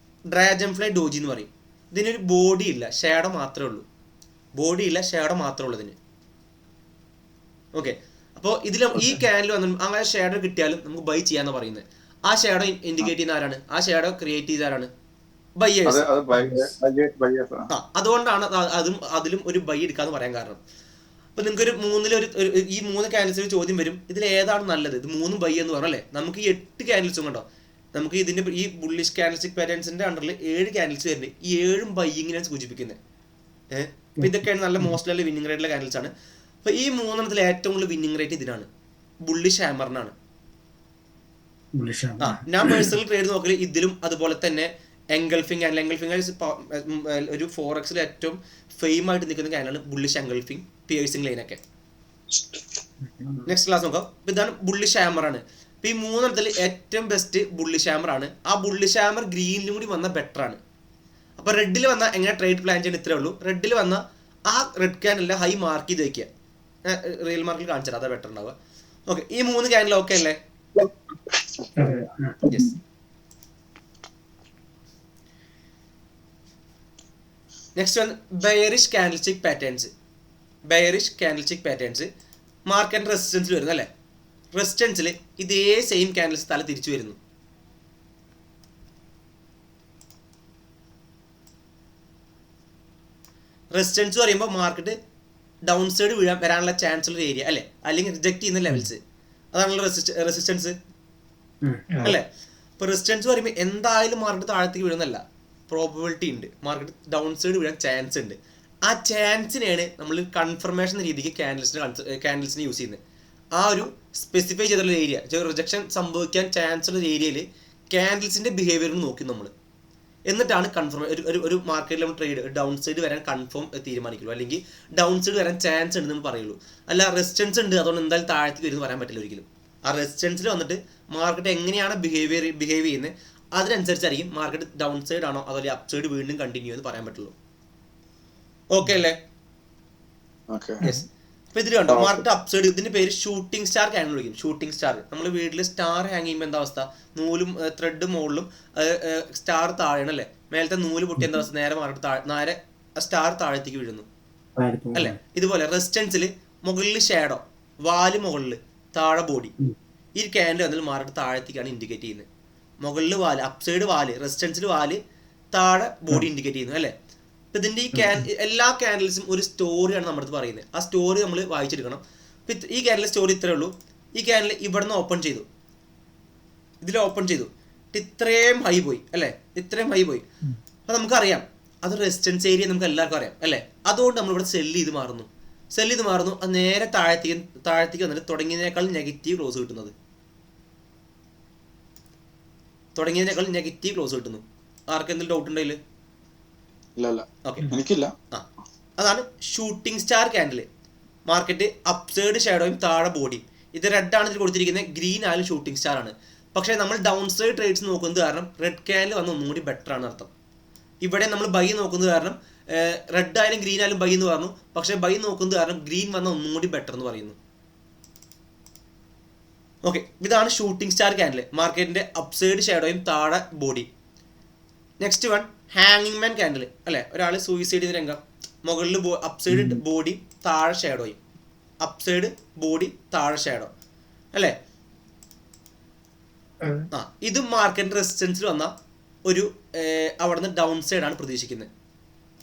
S1: dragon fly doji എന്ന് പറയും. ഇതിനൊരു ബോഡി ഇല്ല, ഷാഡോ മാത്രമേ ഉള്ളൂ. ബോഡി ഇല്ല, ഷാഡോ മാത്രമേ ഉള്ളൂ ഇതിന്. ഓക്കെ, അപ്പോൾ ഇതിൽ ഈ ക്യാനിൽ വന്ന അങ്ങനെ ഷാഡോ കിട്ടിയാലും നമുക്ക് ബൈ ചെയ്യാന്ന് പറയുന്നത്. ആ ഷാഡോ ഇൻഡിക്കേറ്റ് ചെയ്യുന്ന ആരാണ്? ആ ഷാഡോ ക്രിയേറ്റ് ചെയ്ത ആരാണ്? ബയ്യേഴ്സ്. അതുകൊണ്ടാണ് അതിലും ഒരു ബൈ എടുക്കാന്ന് പറയാൻ കാരണം. അപ്പൊ നിങ്ങൾക്ക് ഈ 3 ക്യാൻഡിൽസിൽ ചോദ്യം വരും, ഇതിൽ ഏതാണ് നല്ലത്? ഇത് 3 ബൈ എന്ന് പറഞ്ഞല്ലേ. നമുക്ക് ഈ 8 ക്യാൻഡിൽസും കണ്ടോ, നമുക്ക് ഇതിന്റെ ഈ ബുള്ളിഷ് ക്യാൻഡിൽസ്റ്റിക് പാറ്റേൺസിന്റെ അണ്ടറിൽ 7 ക്യാൻഡിൽസ് വരുന്നുണ്ട്. ഈ 7ഉം ബൈയിങ്ങിനാണ് സൂചിപ്പിക്കുന്നത്. അപ്പൊ ഇതൊക്കെയാണ് നല്ല മോസ്റ്റ്ലി വിന്നിംഗ് റേറ്റുള്ള ക്യാൻഡിൽസ് ആണ്. അപ്പൊ ഈ 3 ഏറ്റവും കൂടുതൽ വിന്നിംഗ് റേറ്റ് ഇതിനാണ്, ബുള്ളിഷ് ഹാമറിനാണ്. ഞാൻ പേഴ്സണൽ ട്രേഡ് നോക്കല് ഇതിലും അതുപോലെ തന്നെ എംഗൾഫിംഗ് ക്യാൻഡിൽ. എംഗൾഫിംഗ് ഒരു ഫോറക്സിൽ ഏറ്റവും ഫെയിം ആയിട്ട് നിൽക്കുന്ന ക്യാൻഡിലാണ് ബുള്ളിഷ് എംഗൾഫിംഗ്, പിയേഴ്സിംഗ് ലൈനൊക്കെ. നെക്സ്റ്റ് ക്ലാസ് നോക്കാം. ഇതാണ് ബുള്ളിഷ് ഹാമറാണ്. ഇപ്പൊ ഈ 3 ഏറ്റവും ബെസ്റ്റ് ബുള്ളിഷ് ഹാമർ ആണ്. ആ ബുള്ളിഷ് ഹാമർ ഗ്രീനിലും കൂടി വന്ന ബെറ്റർ ആണ്. അപ്പൊ റെഡിൽ വന്ന എങ്ങനെ ട്രേഡ് പ്ലാൻ ചെയ്യാൻ ഇത്രേ ഉള്ളൂ. റെഡിൽ വന്ന ആ റെഡ് ക്യാൻഡിലെ ഹൈ മാർക്ക് ചെയ്ത് വെക്കുക, റിയൽ മാർക്കിൽ കാണിച്ചാൽ അതാ ബെറ്റർ ഉണ്ടാവുക. ഓക്കെ, ഈ 3 ക്യാൻഡിൽ ഓക്കെ അല്ലേ? Yes. Next one bearish candlestick patterns. Bearish candlestick patterns market റെസിസ്റ്റൻസിൽ വരുന്നു അല്ലേ. റെസിസ്റ്റൻസിൽ ഇതേ സെയിം ക്യാൻഡിൽസ് തല തിരിച്ചു വരുന്നു. റെസിസ്റ്റൻസ് പറയുമ്പോൾ മാർക്കറ്റ് ഡൗൺ സൈഡ് വരാനുള്ള ചാൻസ് ഉള്ള ഏരിയ അല്ലേ, അല്ലെങ്കിൽ റിജക്ട് ചെയ്യുന്ന ലെവൽസ്, അതാണല്ലോ റെസിസ്റ്റൻസ് അല്ലേ. ഇപ്പൊ റെസിസ്റ്റൻസ് പറയുമ്പോൾ എന്തായാലും മാർക്കറ്റ് താഴത്തേക്ക് വീഴുന്നല്ല, പ്രോബബിലിറ്റി ഉണ്ട്, മാർക്കറ്റ് ഡൗൺ സൈഡ് വീഴാൻ ചാൻസ് ഉണ്ട്. ആ ചാൻസിനെയാണ് നമ്മൾ കൺഫർമേഷൻ രീതിക്ക് ക്യാൻഡിൽസിനെ യൂസ് ചെയ്യുന്നത്. ആ ഒരു സ്പെസിഫൈ ചെയ്തിട്ടുള്ള ഏരിയ, റിജക്ഷൻ സംഭവിക്കാൻ ചാൻസ് ഉള്ള ഏരിയയിൽ ക്യാൻഡിൽസിന്റെ ബിഹേവിയർ നോക്കി നമ്മൾ, എന്നിട്ടാണ് ഒരു മാർക്കറ്റിൽ നമ്മൾ ട്രേഡ് ഡൗൺ സൈഡ് വരാൻ കൺഫേം തീരുമാനിക്കുള്ളൂ, അല്ലെങ്കിൽ ഡൗൺ സൈഡ് വരാൻ ചാൻസ് ഉണ്ട് എന്ന് പറയുള്ളൂ. അല്ല റെസിസ്റ്റൻസ് ഉണ്ട് അതുകൊണ്ട് എന്തായാലും താഴത്തേക്ക് വരുമെന്ന് പറയാൻ പറ്റില്ല ഒരിക്കലും. ആ റെസിസ്റ്റൻസിൽ വന്നിട്ട് മാർക്കറ്റ് എങ്ങനെയാണ് ബിഹേവ് ചെയ്യുന്നത് അതിനനുസരിച്ചായിരിക്കും മാർക്കറ്റ് ഡൗൺ സൈഡ് ആണോ അതുപോലെ അപ് സൈഡ് വീണ്ടും കണ്ടിന്യൂ എന്ന് പറയാൻ പറ്റുള്ളൂ. ഓക്കെ അല്ലേ? യെസ്. അപ്പൊ ഇതിൽ കണ്ടോ മാർക്കറ്റ് അപ് സൈഡ്, ഇതിന്റെ പേര് ഷൂട്ടിംഗ് സ്റ്റാർ ക്യാൻഡിൽ വിളിക്കും. ഷൂട്ടിംഗ് സ്റ്റാർ, നമ്മൾ വീട്ടിൽ സ്റ്റാർ ഹാങ് ചെയ്യുമ്പോൾ എന്താ അവസ്ഥ? നൂലും ത്രെഡ് മുകളിലും സ്റ്റാർ താഴെയാണ് അല്ലേ. മേലത്തെ നൂല് പൊട്ടി എന്താ അവസ്ഥ? നേരെ മാർക്കറ്റ് നേരെ സ്റ്റാർ താഴത്തേക്ക് വീഴുന്നു അല്ലേ. ഇതുപോലെ റെസിസ്റ്റൻസിൽ മുകളിൽ ഷാഡോ, വാല് മുകളിൽ, താഴെ ബോഡി. ഈ ക്യാൻഡിൽ വന്നാൽ മാർക്കറ്റ് താഴത്തേക്കാണ് ഇൻഡിക്കേറ്റ് ചെയ്യുന്നത്. മുകളിൽ വാല്, അപ് സൈഡ് വാല്, റെസിസ്റ്റൻസിൽ വാല്, താഴെ ബോഡി ഇൻഡിക്കേറ്റ് ചെയ്യുന്നു അല്ലേ. ഇപ്പം ഇതിൻ്റെ എല്ലാ ക്യാൻഡിൽസും ഒരു സ്റ്റോറിയാണ് നമ്മുടെ അടുത്ത് പറയുന്നത്. ആ സ്റ്റോറി നമ്മൾ വായിച്ചെടുക്കണം. ഇപ്പം ഈ ക്യാൻഡിലെ സ്റ്റോറി ഇത്രയേ ഉള്ളൂ. ഈ ക്യാൻഡിൽ ഇവിടെ നിന്ന് ഓപ്പൺ ചെയ്തു, ഇതിൽ ഓപ്പൺ ചെയ്തു, ഇത്രയും ഹൈ പോയി അല്ലേ, ഇത്രയും ഹൈ പോയി. അപ്പം നമുക്കറിയാം അത് റെസിസ്റ്റൻസ് ഏരിയ നമുക്ക് എല്ലാവർക്കും അറിയാം അല്ലേ. അതുകൊണ്ട് നമ്മളിവിടെ സെല്ല് ചെയ്ത് മാറുന്നു. അത് നേരെ താഴത്തേക്ക് വന്നിട്ട് തുടങ്ങിയതിനേക്കാൾ നെഗറ്റീവ് ക്ലോസ് കിട്ടുന്നത്. കിട്ടുന്നു. ആർക്ക് എന്തെങ്കിലും ഡൗട്ട് ഉണ്ടെങ്കിൽ? അതാണ് shooting star candle. Market upside ഷാഡോയും താഴെ ബോഡിയും. ഇത് റെഡ് ആണ് ഇതിൽ കൊടുത്തിരിക്കുന്നത്, ഗ്രീൻ ആയാലും ഷൂട്ടിംഗ് സ്റ്റാർ ആണ്. പക്ഷേ നമ്മൾ ഡൗൺ സൈഡ് ട്രേഡ്സ് നോക്കുന്നത് കാരണം റെഡ് ക്യാൻഡിൽ വന്ന് ഒന്നുകൂടി ബെറ്റർ ആണ് അർത്ഥം. ഇവിടെ നമ്മൾ ബൈ നോക്കുന്നത് കാരണം റെഡ് ആയാലും ഗ്രീൻ ആയാലും ബൈ എന്ന് പറഞ്ഞു, പക്ഷേ ബൈ നോക്കുന്നത് കാരണം ഗ്രീൻ വന്ന ഒന്നും കൂടി ബെറ്റർ എന്ന് പറയുന്നു. ഓക്കെ, ഇതാണ് ഷൂട്ടിംഗ് സ്റ്റാർ ക്യാൻഡിൽ, മാർക്കറ്റിന്റെ അപ്സൈഡ് ഷാഡോയും താഴെ ബോഡി. നെക്സ്റ്റ് വൺ ഹാങ്ങിങ് മാൻ ക്യാൻഡിൽ അല്ലേ. ഒരാൾ സൂയിസൈഡ് ചെയ്ത രംഗം മുകളിൽ അപ്സൈഡ് ബോഡി താഴെ ഷാഡോയും, അപ്സൈഡ് ബോഡി താഴെ ഷാഡോ അല്ലേ? ഇത് മാർക്കറ്റ് റെസിസ്റ്റൻസിൽ വന്ന ഒരു അവിടുന്ന് ഡൗൺ സൈഡാണ് പ്രതീക്ഷിക്കുന്നത്.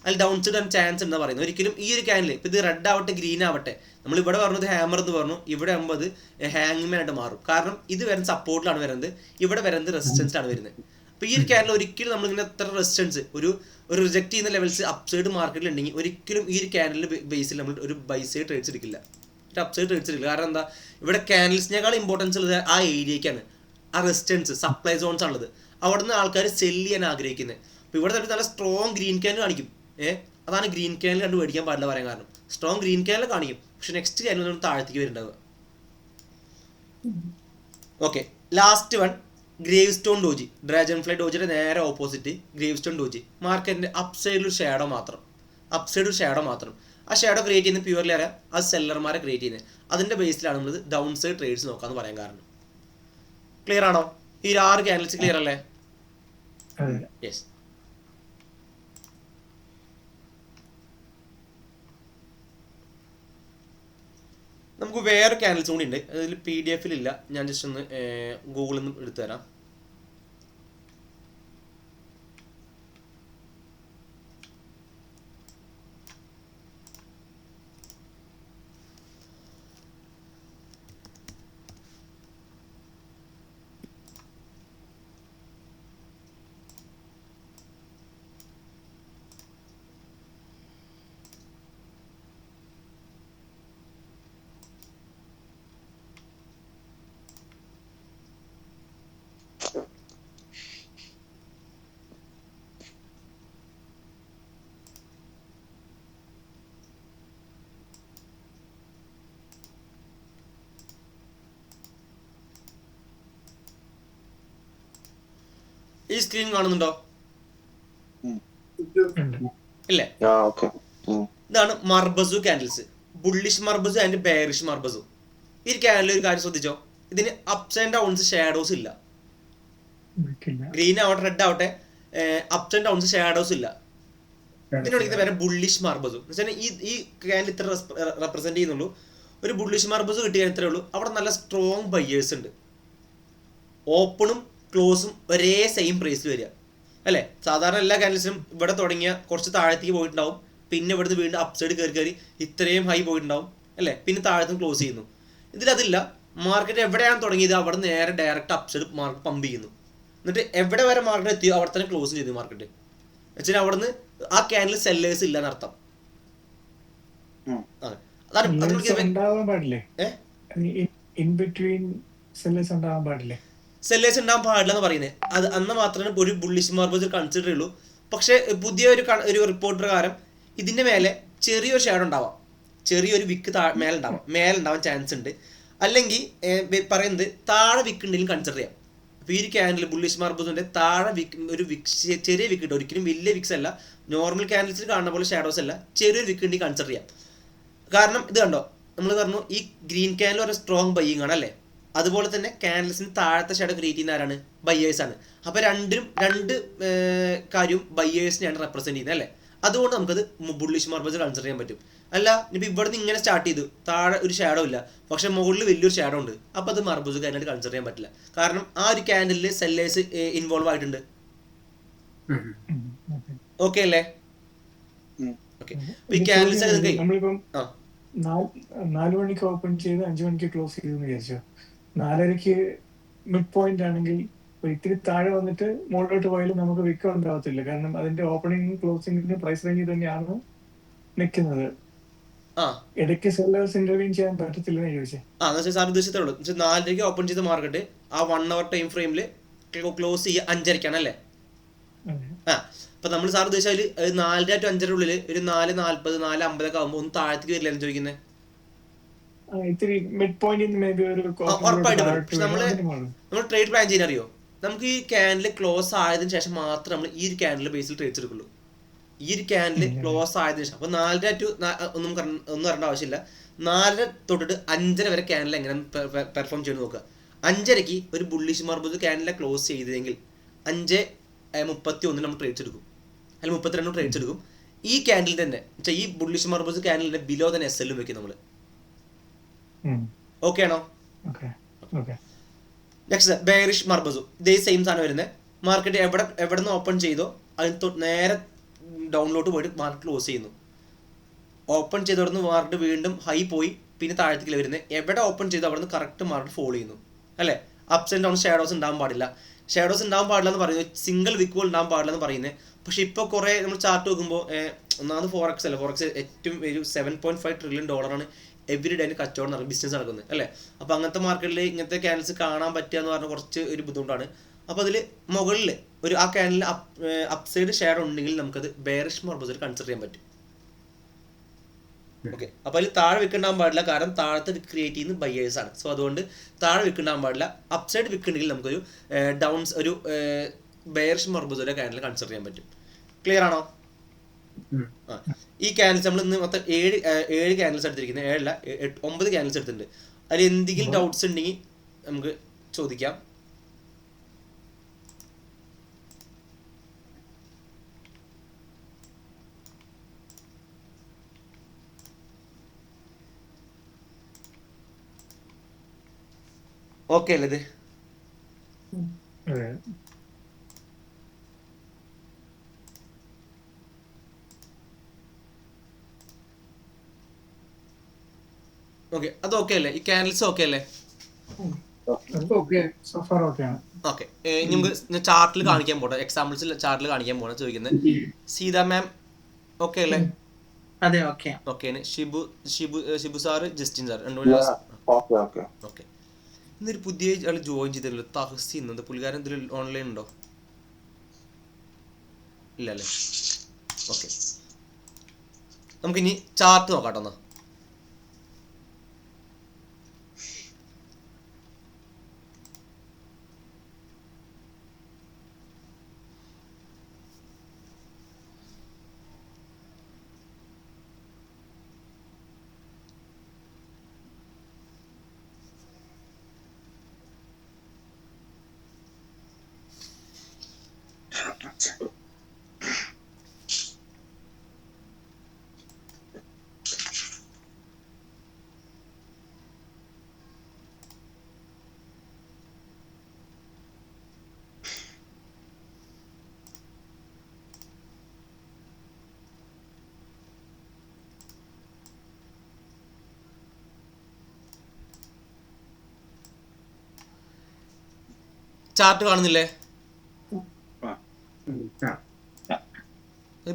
S1: അതിൽ ഡൗൺ സൈഡ് ആണ് ചാൻസ് എന്ന് പറയുന്നത്. ഒരിക്കലും ഈ ഒരു ക്യാനിൽ ഇപ്പം ഇത് റെഡ് ആവട്ടെ ഗ്രീൻ ആവട്ടെ, നമ്മൾ ഇവിടെ പറഞ്ഞത് ഹാമർ എന്ന് പറഞ്ഞു, ഇവിടെ ആകുമ്പോൾ അത് ഹാങ്ങിങ് ആയിട്ട് മാറും. കാരണം ഇത് വരുന്ന സപ്പോർട്ടിലാണ് വരുന്നത്, ഇവിടെ വരുന്നത് റെസിസ്റ്റൻസിലാണ് വരുന്നത്. അപ്പോൾ ഈ ഒരു ക്യാനിൽ ഒരിക്കലും നമ്മളിങ്ങനെ എത്ര റെസിസ്റ്റൻസ് ഒരു റിജക്ട് ചെയ്യുന്ന ലെവൽസ് അപ്സൈഡ് മാർക്കറ്റിൽ ഉണ്ടെങ്കിൽ ഒരിക്കലും ഈ ഒരു ക്യാനലിൻ്റെ ബേസിൽ നമ്മൾ ഒരു ബൈ സൈഡ് ട്രേഡ്സ് എടുക്കില്ല, ഒരു അപ്സൈഡ് ട്രേഡ്സ് എടുക്കില്ല. കാരണം എന്താ, ഇവിടെ ക്യാനൽസിനേക്കാൾ ഇമ്പോർട്ടൻസ് ഉള്ളത് ആ ഏരിയയ്ക്കാണ്, ആ റെസിസ്റ്റൻസ് സപ്ലൈ സോൺസ് ആണുള്ളത്. അവിടെ നിന്ന് ആൾക്കാർ സെല്ല് ചെയ്യാൻ ആഗ്രഹിക്കുന്നത്. അപ്പോൾ ഇവിടെ തന്നെ നല്ല സ്ട്രോങ് ഗ്രീൻ ക്യാൻ കാണിക്കും. അതാണ് ഗ്രീൻ ക്യാനിൽ കണ്ട് മേടിക്കാൻ പാടില്ല പറയാൻ കാരണം. സ്ട്രോങ് ഗ്രീൻ ക്യാനിൽ കാണിക്കും, പക്ഷെ നെക്സ്റ്റ് ക്യാനിൽ താഴത്തേക്ക് വരുന്നുണ്ടാവുക. Okay, last one gravestone doji, dragonfly ഡോജിയുടെ നേരെ ഓപ്പോസിറ്റ് ഗ്രേവ് സ്റ്റോൺ ഡോജി. മാർക്കറ്റിൻ്റെ അപ്സൈഡിൽ ഒരു ഷാഡോ മാത്രം, അപ്സൈഡ് ഒരു ഷാഡോ മാത്രം. ആ ഷാഡോ ക്രിയേറ്റ് ചെയ്യുന്നത് പ്യുവർലി അറിയാം, ആ സെല്ലർമാരെ ക്രിയേറ്റ് ചെയ്യുന്നത്. അതിൻ്റെ ബേസിലാണ് നമ്മൾ ഡൗൺ സൈഡ് ട്രേഡ്സ് നോക്കാമെന്ന് പറയാൻ കാരണം. ക്ലിയർ ആണോ? ഈ 6 ക്യാൻഡിൽസ് ക്ലിയർ അല്ലേ? യെസ്. നമുക്ക് വേറെ ക്യാൻഡിൽസ് കൂടി ഉണ്ട്, അതിൽ PDF ഇല്ല, ഞാൻ ജസ്റ്റ് ഒന്ന് ഗൂഗിളിൽ നിന്ന് എടുത്തു തരാം. ഈ സ്ക്രീൻ കാണുന്നുണ്ടോ? ഇല്ലേ? ഇതാണ് മർബസു ക്യാൻഡിൽസ്, ബുള്ളിഷ് മർബസു ആൻഡ് ബെയറിഷ് മർബസു. ഈ ക്യാൻഡിൽ ഒരു കാര്യം ശ്രദ്ധിച്ചോ, ഇതിന് അപ്സ് ആൻഡ് ഡൗൺസ് ഷാഡോസ് ഇല്ല. ഗ്രീൻ ആവട്ടെ റെഡ് ആവട്ടെ, അപ്സ് ആൻഡ് ഡൗൺസ് ഷാഡോസ് ഇല്ല. ഇതിന് വിളിക്കുന്ന പേര് ബുള്ളിഷ് മർബസു. എന്ന് വെച്ചാൽ ഈ ക്യാൻഡിൽ ഇത്ര റെപ്രസെന്റ് ചെയ്യുന്നുള്ളൂ. ഒരു ബുള്ളിഷ് മർബസു കിട്ടിയാൽ ഇത്രേ ഉള്ളൂ. അവിടെ നല്ല സ്ട്രോങ് ബയ്യേഴ്സ് ഉണ്ട്. ഓപ്പണും ക്ലോസും ഒരേ സെയിം പ്രൈസിൽ വരിക അല്ലേ? സാധാരണ എല്ലാ ക്യാൻഡിൽസിനും ഇവിടെ തുടങ്ങിയ കുറച്ച് താഴത്തേക്ക് പോയിട്ടുണ്ടാവും, പിന്നെ ഇവിടുന്ന് വീണ്ടും അപ്സൈഡ് കയറി ഇത്രയും ഹൈ പോയിട്ടുണ്ടാവും അല്ലേ, പിന്നെ താഴത്തും ക്ലോസ് ചെയ്യുന്നു. ഇതിലതില്ല. മാർക്കറ്റ് എവിടെയാണ് തുടങ്ങിയത് അവിടെ നേരെ ഡയറക്റ്റ് അപ്സൈഡ് മാർക്കറ്റ് പമ്പ് ചെയ്യുന്നു. എന്നിട്ട് എവിടെ വരെ മാർക്കറ്റ് എത്തിയോ അവിടെ തന്നെ ക്ലോസ് ചെയ്തു മാർക്കറ്റ്. വെച്ചാൽ അവിടെ നിന്ന് ആ ക്യാൻഡിൽ സെല്ലേഴ്സ് ഇല്ല എന്നർത്ഥം. സെല്ലേഴ്സ് ഉണ്ടാകാൻ പാടില്ല എന്ന് പറയുന്നത്. അത് അന്ന് മാത്രമേ ഒരു ബുള്ളിഷ് മാർബസ് കൺസിഡർ ചെയ്യുള്ളൂ. പക്ഷേ പുതിയ ഒരു റിപ്പോർട്ട് പ്രകാരം ഇതിൻ്റെ മേലെ ചെറിയൊരു ഷെയർ ഉണ്ടാവാം, ചെറിയൊരു വിക്ക് മേലുണ്ടാവാൻ ചാൻസ് ഉണ്ട്. അല്ലെങ്കിൽ പറയുന്നത് താഴെ വിക്ക് ഉണ്ടെങ്കിലും കൺസിഡർ ചെയ്യാം. അപ്പോൾ ഈ ഒരു ക്യാൻഡിൽ ബുള്ളിഷ് മാർബസിൻ്റെ താഴെ ഒരു ചെറിയ വിക്ക് ഉണ്ട്, ഒരിക്കലും വലിയ വിക്സ് അല്ല, നോർമൽ ക്യാൻഡിൽസിൽ കാണുന്ന പോലെ ഷാഡോസ് അല്ല, ചെറിയൊരു വിക്ക് ഉണ്ടെങ്കിൽ കൺസിഡർ ചെയ്യാം. കാരണം ഇത് കണ്ടോ, നമ്മൾ പറഞ്ഞു ഈ ഗ്രീൻ ക്യാൻഡിൽ ഒരു സ്ട്രോങ് ബൈയിങ് ആണ് അല്ലേ? അതുപോലെ തന്നെ ക്യാൻഡിൽസിന് താഴത്തെ ഷാഡോ ക്രിയേറ്റ് ചെയ്യുന്ന ആരാണ്? ബയ്യേഴ്സ് ആണ്. അപ്പോൾ രണ്ട് കാര്യവും ബയ്യേഴ്സിനെയാണ് റെപ്രസെന്റ് ചെയ്യുന്നത് അല്ലേ? അതുകൊണ്ട് നമുക്കത് ബുള്ളിഷ് മാർബസ് കൺസിഡർ ചെയ്യാൻ പറ്റും. അല്ല ഇനിയിപ്പോൾ ഇവിടെ നിന്ന് ഇങ്ങനെ സ്റ്റാർട്ട് ചെയ്തു, താഴെ ഒരു ഷാഡോ ഇല്ല, പക്ഷെ മുകളിൽ വലിയൊരു ഷാഡോ ഉണ്ട്, അപ്പോൾ അത് മാർബസ് ക്യാൻഡിൽ കൺസിഡർ ചെയ്യാൻ പറ്റില്ല. കാരണം ആ ഒരു ക്യാൻഡിലിൽ സെല്ലേഴ്സ് ഇൻവോൾവ് ആയിട്ടുണ്ട്. ഓക്കെ അല്ലേ? ഓക്കെ. ഈ ക്യാൻഡിൽസ്
S3: 4 മണിക്ക് ഓപ്പൺ ചെയ്ത് 5 മണിക്ക് ക്ലോസ് ചെയ്തു വിചാരിച്ചോ, 4:30 മിഡ് പോയിന്റ് ആണെങ്കിൽ ഇത്തിരി താഴെ വന്നിട്ട് മുകളിലോട്ട് പോയാലും നമുക്ക് വിക്കം ഉണ്ടാവത്തില്ല. കാരണം അതിന്റെ ഓപ്പണിംഗ് ക്ലോസിംഗിന്റെ പ്രൈസ് റേഞ്ച് തന്നെയാണ് നിൽക്കുന്നത്. ഇടയ്ക്ക് സെല്ലേഴ്സ് ഇന്റർവ്യൂ ചെയ്യാൻ പറ്റത്തില്ലെന്ന് ചോദിച്ചേ.
S1: സാർ ഉദ്ദേശിച്ചേ ഉള്ളൂ. 4:30 ഓപ്പൺ ചെയ്ത മാർക്കറ്റ് ആ 1 hour ടൈം ഫ്രെയിമിൽ ക്ലോസ് ചെയ്യുക 5:30 അല്ലേ? അപ്പൊ നമ്മൾ സാർ ഉദ്ദേശിച്ചാൽ 4 to 5 ഉള്ളിൽ ഒരു 4:40 4:50 ഒക്കെ ആകുമ്പോൾ ഒന്ന് താഴത്തേക്ക് വരില്ലെന്ന് ചോദിക്കുന്നത്. ഉറപ്പായിട്ടും വരും. പക്ഷെ നമ്മൾ ട്രേഡ് പ്ലാൻ ചെയ്യാൻ അറിയോ, നമുക്ക് ഈ ക്യാൻഡിൽ ക്ലോസ് ആയതിനു ശേഷം മാത്രം നമ്മൾ ഈ ഒരു ക്യാൻഡിൽ ബേസിൽ ട്രേഡ്സ് എടുക്കുള്ളൂ. ഈ ഒരു ക്യാൻഡിൽ ക്ലോസ് ആയതിനു ശേഷം. അപ്പോൾ 4 to ഒന്നും അറിയേണ്ട ആവശ്യമില്ല. 4 തൊട്ടിട്ട് 5:30 വരെ ക്യാൻഡിൽ എങ്ങനെ പെർഫോം ചെയ്ത് നോക്കുക. 5:30 ഒരു ബുള്ളിഷ് മാർബസ് ക്യാൻഡിലെ ക്ലോസ് ചെയ്തെങ്കിൽ 5:31 നമ്മൾ ട്രേഡ്സ് എടുക്കും, അല്ലെങ്കിൽ 32 ട്രേഡ്സ് എടുക്കും. ഈ ക്യാൻഡിൽ തന്നെ ഈ ബുള്ളിഷ് മർബോസ് ക്യാൻഡിലിന്റെ ബിലോ തന്നെ എസ് എല്ലും വെക്കും നമ്മൾ. ഓക്കെ ആണോ? നെക്സ്റ്റ് ബെയറിഷ് മർബോസു, ഇതേ സെയിം സാധനം വരുന്നത്. മാർക്കറ്റ് എവിടെ നിന്ന് ഓപ്പൺ ചെയ്തോ അതിന് നേരെ ഡൗണിലോട്ട് പോയിട്ട് മാർക്കറ്റ് ക്ലോസ് ചെയ്യുന്നു. ഓപ്പൺ ചെയ്തോടുന്ന് മാർക്കറ്റ് വീണ്ടും ഹൈ പോയി പിന്നെ താഴത്തേക്ക് വരുന്നത്. എവിടെ ഓപ്പൺ ചെയ്തോ അവിടെ നിന്ന് കറക്റ്റ് മാർക്കറ്റ് ഫോളോ ചെയ്യുന്നു അല്ലേ. അപ്സ് ആൻഡ് ഡൗൺ ഷാഡോസ് ഉണ്ടാകാൻ പാടില്ല. ഷാഡോസ് ഉണ്ടാകാൻ പാടില്ല എന്ന് പറയുന്നത്, സിംഗിൾ വിക്കുകൾ ഉണ്ടാകാൻ പാടില്ല എന്ന് പറയുന്നത്. പക്ഷെ ഇപ്പോൾ കുറേ നമ്മൾ ചാർട്ട് നോക്കുമ്പോൾ ഒന്നാമത് ഫോറക്സ് അല്ല, ഫോറക്സ് ഏറ്റവും ഒരു $7.5 trillion എവറി ഡേ കച്ചവടം നടക്കും, ബിസിനസ് നടക്കുന്നത് അല്ലേ. അപ്പോൾ അങ്ങനത്തെ മാർക്കറ്റിൽ ഇങ്ങനത്തെ ക്യാൻഡിൽസ് കാണാൻ പറ്റുക എന്ന് പറഞ്ഞാൽ കുറച്ച് ഒരു ബുദ്ധിമുട്ടാണ്. അപ്പോൾ അതിൽ മുകളിൽ ഒരു ആ ക്യാൻഡിൽ അപ്സൈഡ് ഷെയർ ഉണ്ടെങ്കിൽ നമുക്കത് ബെയറിഷ് മർബോസിൽ കൺസിഡർ ചെയ്യാൻ പറ്റും. ഓക്കെ, അപ്പോൾ അതിൽ താഴെ വിൽക്കുണ്ടാകാൻ പാടില്ല, കാരണം താഴത്തെ വിക്ക് ക്രിയേറ്റ് ചെയ്യുന്നത് ബയേഴ്സ് ആണ്. സോ അതുകൊണ്ട് താഴെ വിൽക്കുണ്ടാകാൻ പാടില്ല. അപ്സൈഡ് വിൽക്കുണ്ടെങ്കിൽ നമുക്കൊരു ഡൗൺസ് ഒരു ബെയറിഷ് മർബോസിലെ ക്യാൻഡിൽ കൺസിഡർ ചെയ്യാൻ പറ്റും. ക്ലിയർ ആണോ? ഈ ക്യാൻഡിൽസ് നമ്മൾ ഇന്ന് മൊത്തം 7 ക്യാൻഡിൽസ് എടുത്തിരിക്കുന്നത്, 9 ക്യാൻഡിൽസ് എടുത്തിട്ടുണ്ട്. അതിൽ എന്തെങ്കിലും ഡൗട്ട്സ് ഉണ്ടെങ്കിൽ നമുക്ക് ചോദിക്കാം. ഓക്കെ അല്ലേ ഇത്? ഓക്കെ, അത് ഓക്കെ അല്ലേ? ഈ ക്യാൻഡിൽസ് ഓക്കെ അല്ലേ? ഓക്കെ, നമുക്ക് ചാർട്ടിൽ കാണിക്കാൻ പോട്ടെ, എക്സാമ്പിൾസിൽ ചാർട്ടിൽ കാണിക്കാൻ പോകണം ചോദിക്കുന്നത്. സീത മാം ഓക്കെ അല്ലേ?
S4: അതെ, okay.
S1: Okay, Shibu sir, Justin sir okay. ഇന്നൊരു പുതിയ ആൾ ജോയിൻ ചെയ്തല്ലോ, തഹസി എന്നത്. പുള്ളിക്കാരൻ എന്തെങ്കിലും ഓൺലൈൻ ഉണ്ടോ? ഇല്ല അല്ലേ? ഓക്കെ, നമുക്കിനി ചാർട്ട് നോക്കാട്ടോ. എന്നാ ചാർട്ട് കാണുന്നില്ലേ?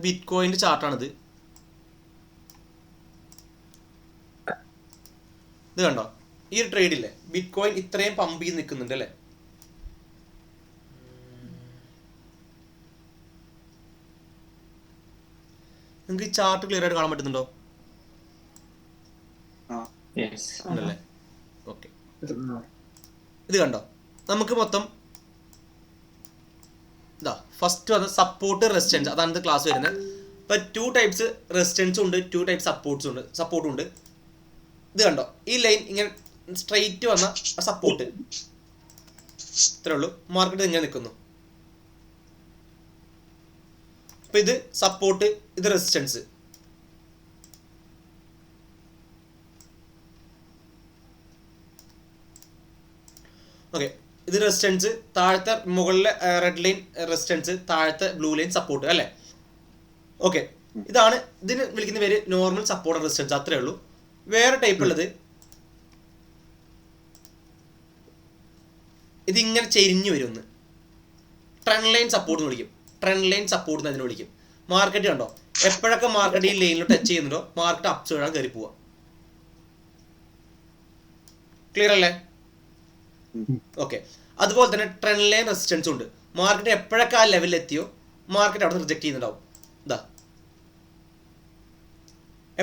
S1: ബിറ്റ് കോയിന്റെ ചാർട്ടാണിത്. ഇത് കണ്ടോ? ഈ ഒരു ട്രേഡ് ഇല്ലേ, ബിറ്റ് കോയിൻ ഇത്രയും പമ്പ് ചെയ്ത് നിൽക്കുന്നുണ്ട് അല്ലേ. നിങ്ങൾക്ക് ഈ ചാർട്ട് ക്ലിയർ ആയിട്ട് കാണാൻ പറ്റുന്നുണ്ടോ? ഉണ്ടല്ലേ? ഓക്കെ, ഇത് കണ്ടോ? നമുക്ക് മൊത്തം ഇതാ ഫസ്റ്റ് വന്ന് സപ്പോർട്ട് റെസിസ്റ്റൻസ്, അതാണ് ക്ലാസ് വരുന്നത്. ഇപ്പം 2 ടൈപ്സ് റെസിസ്റ്റൻസും ഉണ്ട്, 2 ടൈപ്പ് സപ്പോർട്ടും ഉണ്ട്. ഇത് കണ്ടോ? ഈ ലൈൻ ഇങ്ങനെ സ്ട്രെയിറ്റ് വന്ന സപ്പോർട്ട്, ഇത്രേ ഉള്ളൂ. മാർക്കറ്റ് ഇങ്ങനെ നിൽക്കുന്നു. അപ്പം ഇത് സപ്പോർട്ട്, ഇത് റെസിസ്റ്റൻസ്. ഓക്കെ, ഇത് റെസിസ്റ്റൻസ്, താഴത്തെ മുകളിലെ റെഡ് ലൈൻ റെസിസ്റ്റൻസ്, താഴത്തെ ബ്ലൂ ലൈൻ സപ്പോർട്ട് അല്ലേ. ഓക്കെ, ഇതാണ് ഇതിന് വിളിക്കുന്ന പേര് നോർമൽ സപ്പോർട്ട് റെസിസ്റ്റൻസ്, അത്രേ ഉള്ളൂ. വേറെ ടൈപ്പ് ഉള്ളത് ഇതിങ്ങനെ ചെരിഞ്ഞു വരും. ഒന്ന് ട്രെൻഡ് ലൈൻ സപ്പോർട്ട് എന്ന് വിളിക്കും. ട്രെൻഡ് ലൈൻ സപ്പോർട്ട് എന്ന് അതിന് വിളിക്കും. മാർക്കറ്റ് കണ്ടോ, എപ്പോഴൊക്കെ മാർക്കറ്റ് ഈ ലൈനിൽ ടച്ച് ചെയ്യുന്നുണ്ടോ മാർക്കറ്റ് അപ്സ് വേണം കയറി പോവാ. ക്ലിയർ അല്ലേ? ഓക്കെ, അതുപോലെ തന്നെ ട്രെൻഡ് ലൈൻ റെസിസ്റ്റൻസും ഉണ്ട്. മാർക്കറ്റ് എപ്പോഴൊക്കെ ആ ലെവലിൽ എത്തിയോ മാർക്കറ്റ് അവിടെ റിജക്ട് ചെയ്യുന്നുണ്ടാവും. ഇതാ,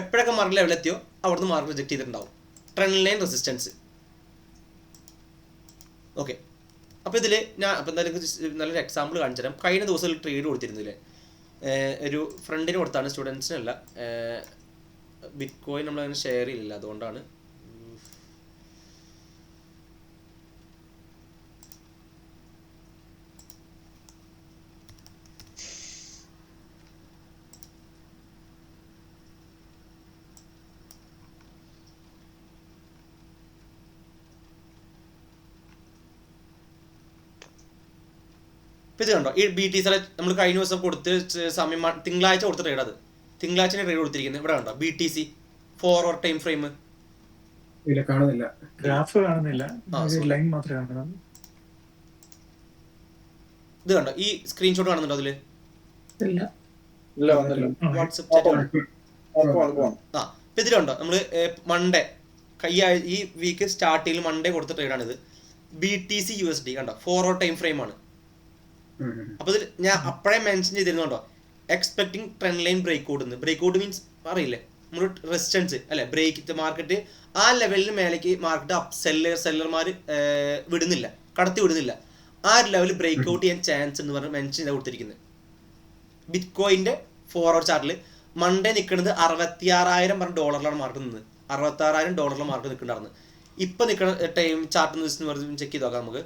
S1: എപ്പോഴൊക്കെ മാർക്കറ്റ് ലെവലിൽ എത്തിയോ അവിടുന്ന് മാർക്കറ്റ് റിജക്ട് ചെയ്തിട്ടുണ്ടാവും. Trend line resistance. ഓക്കെ, അപ്പോൾ ഇതിൽ ഞാൻ അപ്പോൾ എന്തായാലും നല്ലൊരു എക്സാമ്പിൾ കാണിച്ചു തരാം. കഴിഞ്ഞ ദിവസം ഒരു ട്രേഡ് കൊടുത്തിരുന്നില്ലേ, ഒരു ഫ്രണ്ടിന് കൊടുത്താണ്, സ്റ്റുഡൻസിനല്ല. ബിറ്റ് കോയിൻ നമ്മളങ്ങനെ ഷെയർ ചെയ്യില്ല, അതുകൊണ്ടാണ്. ഇപ്പം ഇത് കണ്ടോ, ഈ BTC നമ്മൾ കഴിഞ്ഞ ദിവസം കൊടുത്ത് സമയം തിങ്കളാഴ്ച കൊടുത്ത ട്രേഡ്, അത് തിങ്കളാഴ്ച ട്രേഡ് കൊടുത്തിരിക്കുന്നത്. ഇവിടെ കണ്ടോ BTC ഫോർവേഡ് ടൈം ഫ്രെയിം.
S4: ഇല്ല, കാണുന്നില്ല.
S3: ഗ്രാഫ് കാണുന്നില്ല, ലൈൻ മാത്രമേ കാണുന്നത്.
S1: ഇത് കണ്ടോ, ഈ സ്ക്രീൻഷോട്ട് കാണുന്നുണ്ടോ അതില്?
S3: ഇല്ല,
S2: ഇല്ല, വന്നില്ല.
S1: WhatsApp chat.
S2: ആ,
S1: ഇപ്പം ഇതിലുണ്ടോ നമ്മൾ മൺഡേ ഈ വീക്ക് സ്റ്റാർട്ട് ചെയ്യൽ മൺഡേ കൊടുത്ത ട്രേഡാണിത്. BTC USD കണ്ടോ, ഫോർവേഡ് ടൈം ഫ്രെയിം ആണ്. അപ്പോൾ ഇതിൽ ഞാൻ അപ്പോഴേ മെൻഷൻ ചെയ്തിരുന്നുണ്ടോ, expecting trend line break out. Break out means അറിയില്ലേ, നമ്മൾ റെസിസ്റ്റൻസ് അല്ലെ, ബ്രേക്ക് മാർക്കറ്റ് ആ ലെവലിന് മേലേക്ക് മാർക്കറ്റ് സെല്ലർമാർ വിടുന്നില്ല, കടത്തി വിടുന്നില്ല. ആ ഒരു ലെവലിൽ ബ്രേക്ക് ഔട്ട് ചെയ്യാൻ ചാൻസ് എന്ന് പറഞ്ഞ് മെൻഷൻ ചെയ്ത് കൊടുത്തിരിക്കുന്നത്. ബിറ്റ്കോയിൻ്റെ ഫോർവേഡ് ചാർട്ടിൽ മൺഡേ നിൽക്കുന്നത് 66,000 പറഞ്ഞ ഡോളറിലാണ് മാർക്കറ്റ് നിന്നത്. $66,000 മാർക്കറ്റ് നിൽക്കുന്നുണ്ടായിരുന്നു. ഇപ്പം നിൽക്കുന്ന ടൈം ചാർട്ട് പറഞ്ഞ് ചെക്ക് ചെയ്ത് നോക്കാം നമുക്ക്.